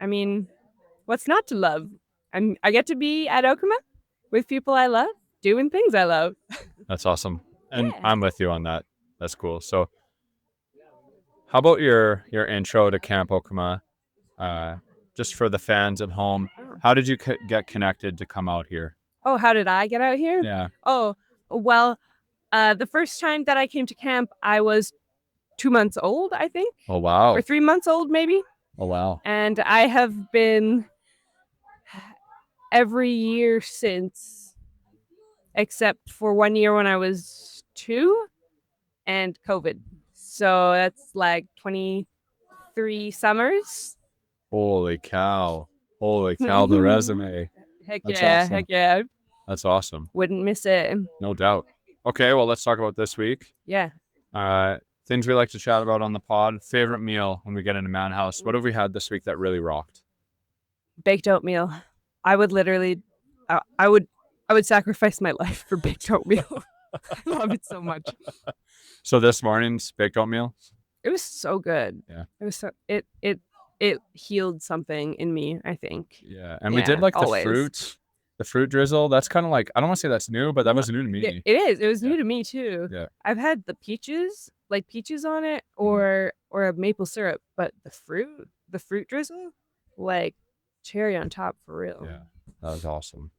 I mean, what's not to love? I get to be at Okema with people I love, doing things I love. That's awesome. And Yeah. I'm with you on that. That's cool. So how about your intro to Camp Okema? Just for the fans at home, how did you get connected to come out here? Oh, how did I get out here? Yeah. Oh, well, the first time that I came to camp, I was 2 months old, I think, Oh, wow. or 3 months old, maybe. Oh, wow. And I have been every year since, except for 1 year when I was 2 and COVID. So that's like 23 summers. Holy cow. Holy cow, the resume. Heck That's yeah, awesome. heck yeah. That's awesome. Wouldn't miss it. No doubt. Okay, well, let's talk about this week. Yeah. Things we like to chat about on the pod. Favorite meal when we get into Man House. What have we had this week that really rocked? Baked oatmeal. I would literally, I would sacrifice my life for baked oatmeal. I love it so much. So this morning's baked oatmeal? It was so good. Yeah. It was so it healed something in me, I think. Yeah. And we Yeah, did like always. the fruit drizzle. That's kind of like, I don't want to say that's new, but that was new to me. It is. It was Yeah. new to me too. Yeah. I've had the peaches, like peaches on it, or a maple syrup, but the fruit drizzle, like cherry on top for real. Yeah. That was awesome.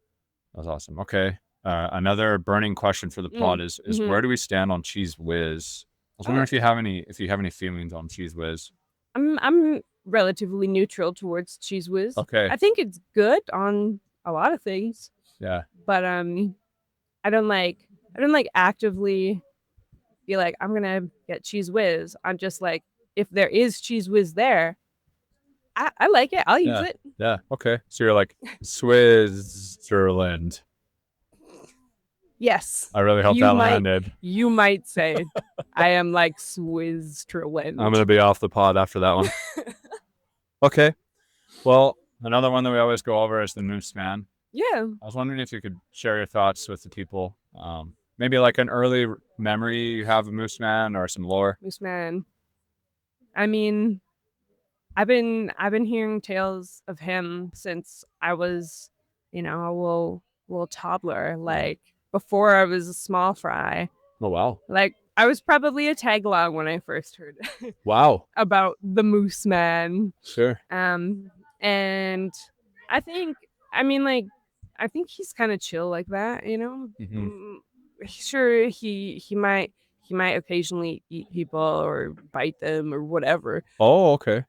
Okay. Another burning question for the pod is mhm. where do we stand on Cheese Whiz? I was wondering if you have any feelings on Cheese Whiz. I'm relatively neutral towards Cheese Whiz. Okay. I think it's good on a lot of things, Yeah. but I don't like actively be like I'm gonna get Cheese Whiz. I'm just like if there is Cheese Whiz there, I like it. I'll use it. Yeah. Okay. So you're like Switzerland. Yes. I really hope You that might- landed. You might say I am like Switzerland. I'm gonna be off the pod after that one. Okay. Well, another one that we always go over is the Moose Man. Yeah. I was wondering if you could share your thoughts with the people. Maybe like an early memory you have of Moose Man or some lore. Moose Man. I mean, I've been hearing tales of him since I was, a little toddler, like before I was a small fry. Oh wow. Like I was probably a tag along when I first heard Wow. about the Moose Man. Sure. And I think he's kind of chill like that, Mhm. Sure, he might occasionally eat people or bite them or whatever. Oh, okay.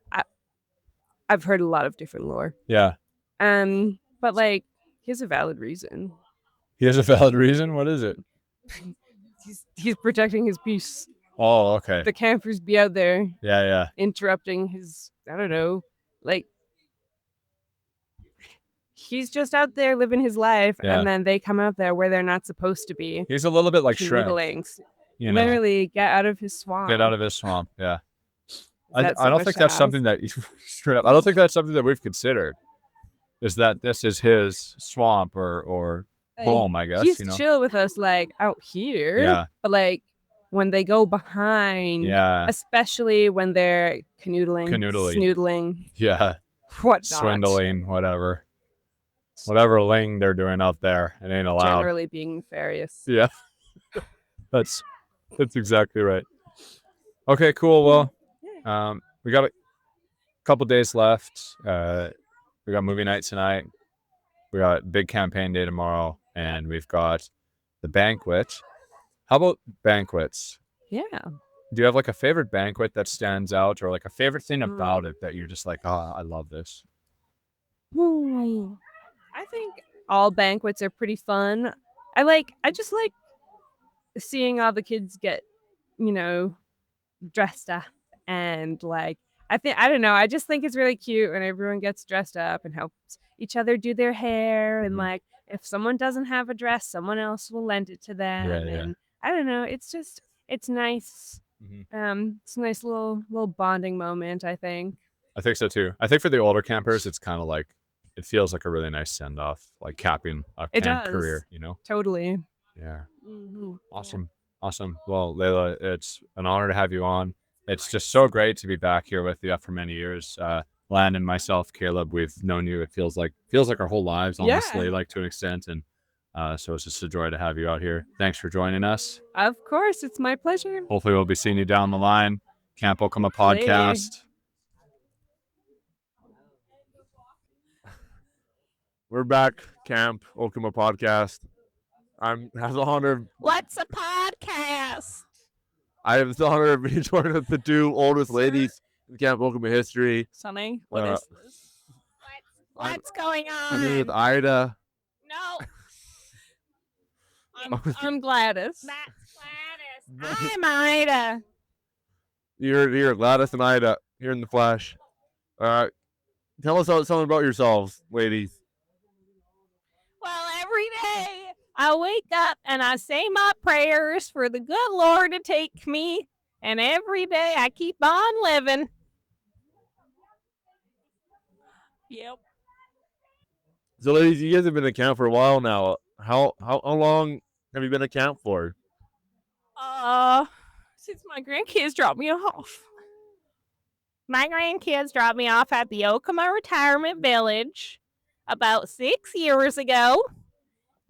I've heard a lot of different lore. Yeah. But like he has a valid reason. He has a valid reason. What is it? He's protecting his peace. Oh, okay. The campers be out there Yeah. interrupting his, I don't know, like he's just out there living his life, Yeah. and then they come out there where they're not supposed to be. He's a little bit like Shrek. Canoodling. You know, Literally, get out of his swamp. get out of his swamp. Yeah. I That's don't so think much that's to something that straight up. I don't think that's something that we've considered. Is that this is his swamp or Like, home? I guess He's you know. chill with us, like out here. Yeah. But like when they go behind, Yeah. especially when they're canoodling, snoodling, Yeah. whatnot. Swindling, whatever ling they're doing out there, it ain't allowed. Generally being nefarious. Yeah. That's exactly right. Okay, cool. Well, we got a couple days left. We got movie night tonight. We got big campaign day tomorrow, and we've got the banquet. How about banquets? Yeah. Do you have like a favorite banquet that stands out, or like a favorite thing about it that you're just like, oh, I love this? I think all banquets are pretty fun. I just like seeing all the kids get, dressed up and like I don't know, I just think it's really cute when everyone gets dressed up and helps each other do their hair and like if someone doesn't have a dress, someone else will lend it to them. And I don't know, it's nice. It's a nice little bonding moment, I think. I think so too. I think for the older campers, it's kind of like it feels like a really nice send off, like capping a camp career. Totally. Yeah. Awesome. Well, Leila, it's an honor to have you on. It's just so great to be back here with you after many years. Landon, myself, Kaleb, we've known you. It feels like our whole lives, honestly, like to an extent. And so it's just a joy to have you out here. Thanks for joining us. Of course, it's my pleasure. Hopefully, we'll be seeing you down the line. Camp Okema podcast. We're back, Camp Okema podcast. I have the honor of What's a podcast? I have the honor of being joined with the two oldest ladies in Camp Okema history. Sonny, what is this? What's going I'm here with on? Ida. No, I'm Gladys. that's Gladys. I'm Ida. You're here, Gladys and Ida, here in the flesh. Tell us something about yourselves, ladies. Well, every day I wake up and I say my prayers for the good Lord to take me, and every day I keep on living. Yep. So, ladies, you guys have been at camp for a while now. How long have you been at camp for? Since my grandkids dropped me off. My grandkids dropped me off at the Okema Retirement Village about 6 years ago,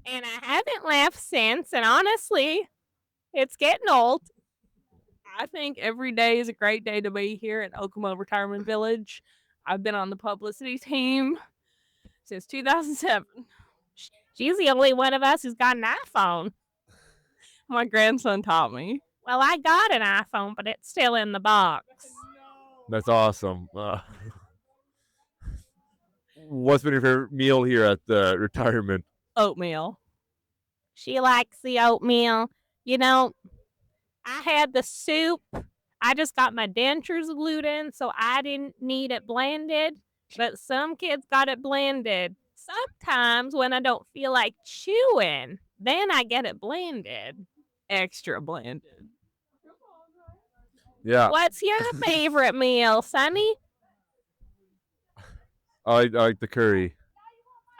and I haven't left since, and honestly, it's getting old. I think every day is a great day to be here at Okema Retirement Village. I've been on the publicity team since 2007. She's the only one of us who's got an iPhone. My grandson taught me. Well, I got an iPhone, but it's still in the box. That's awesome. What's been your favorite meal here at the retirement? Oatmeal. She likes the oatmeal. I had the soup. I just got my dentures glued in, so I didn't need it blended. But some kids got it blended. Sometimes when I don't feel like chewing, then I get it blended. Extra blended. Yeah, What's your favorite meal, Sonny? I like the curry.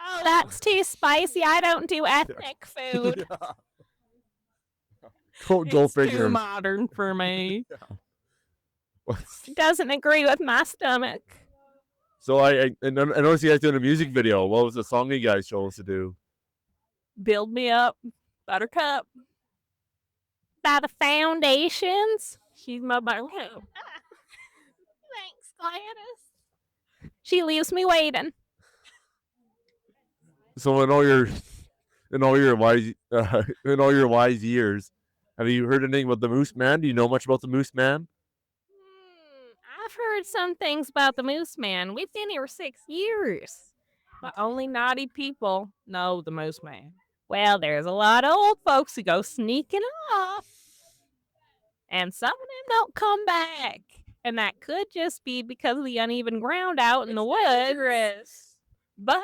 Oh, that's too spicy. I don't do ethnic food. Go It's figure. too modern for me. Doesn't agree with my stomach. So I noticed you guys doing a music video. What was the song you guys chose to do? Build me up, Buttercup. By the Foundations. She's my buttercup. Thanks, Gladys. She leaves me waiting. So in all your wise years, have you heard anything about the Moose Man? Do you know much about the Moose Man? I've heard some things about the Moose Man. We've been here 6 years. But only naughty people know the Moose Man. Well, there's a lot of old folks who go sneaking off. And some of them don't come back. And that could just be because of the uneven ground out in the woods. But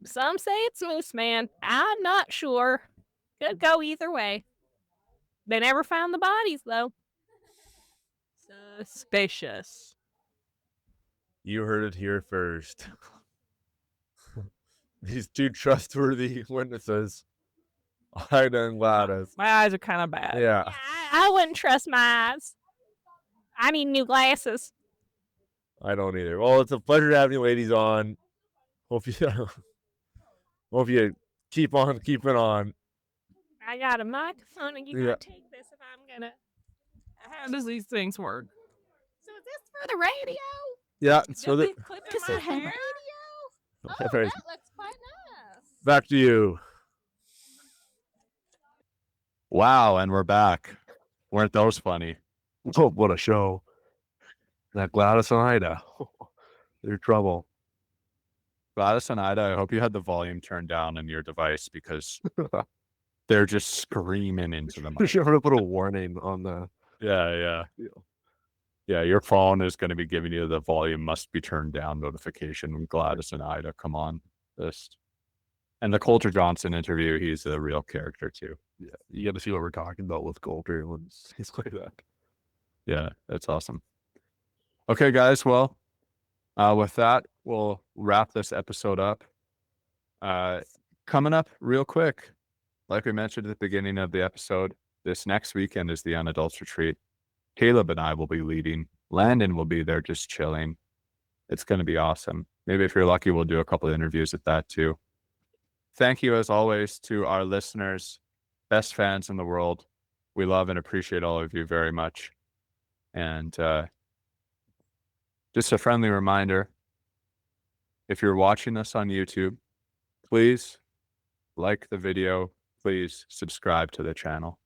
some say it's Moose Man. I'm not sure. Could go either way. They never found the bodies, though. Suspicious. You heard it here first. These two trustworthy witnesses, Ida and Gladys. My eyes are kind of bad. Yeah. I wouldn't trust my eyes. I need new glasses. I don't either. Well, it's a pleasure having you ladies on. Hope you keep on keeping on. I got a microphone and you Yeah. gotta take this if I'm gonna. How does these things work? So is this for the radio? Yeah. So Does that it clip This in is my for hair? radio? Oh, Very- that looks quite nice. back to you. Wow, and we're back. Weren't those funny? Oh, what a show. That Gladys and Ida. They're trouble. Gladys and Ida, I hope you had the volume turned down on your device because they're just screaming into the You mic. should have put a warning on the. Yeah. Yeah, your phone is going to be giving you the volume must be turned down notification when Gladys and Ida come on list. And the Colter Johnson interview, he's a real character too. Yeah, you got to see what we're talking about with Colter when he's like that. Yeah, that's awesome. Okay, guys. Well, with that, we'll wrap this episode up. Coming up real quick, like we mentioned at the beginning of the episode, this next weekend is the Young Adults Retreat. Kaleb and I will be leading. Landon will be there just chilling. It's going to be awesome. Maybe if you're lucky, we'll do a couple of interviews at that too. Thank you, as always, to our listeners, best fans in the world. We love and appreciate all of you very much. And just a friendly reminder, if you're watching us on YouTube, please like the video. Please subscribe to the channel.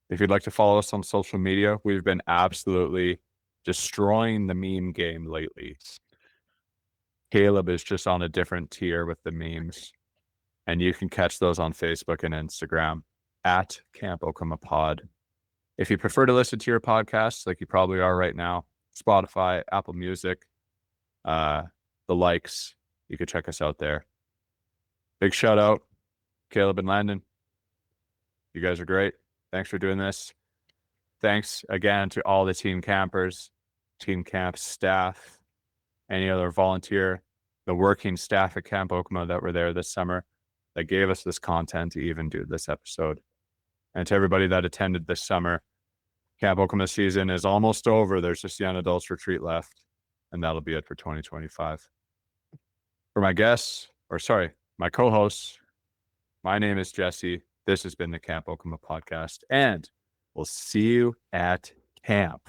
If you'd like to follow us on social media, we've been absolutely destroying the meme game lately. Kaleb is just on a different tier with the memes. And you can catch those on Facebook and Instagram at Camp Okema Pod. If you prefer to listen to your podcasts, like you probably are right now, Spotify, Apple Music, the likes, you could check us out there. Big shout out, Kaleb and Landon. You guys are great. Thanks for doing this. Thanks again to all the team campers, team camp staff, any other volunteer, the working staff at Camp Okema that were there this summer that gave us this content to even do this episode. And to everybody that attended this summer, Camp Okema season is almost over. There's just the Young Adults Retreat left, and that'll be it for 2025. For my guests, my co-hosts, my name is Jesse. This has been the Camp Okema podcast, and we'll see you at camp.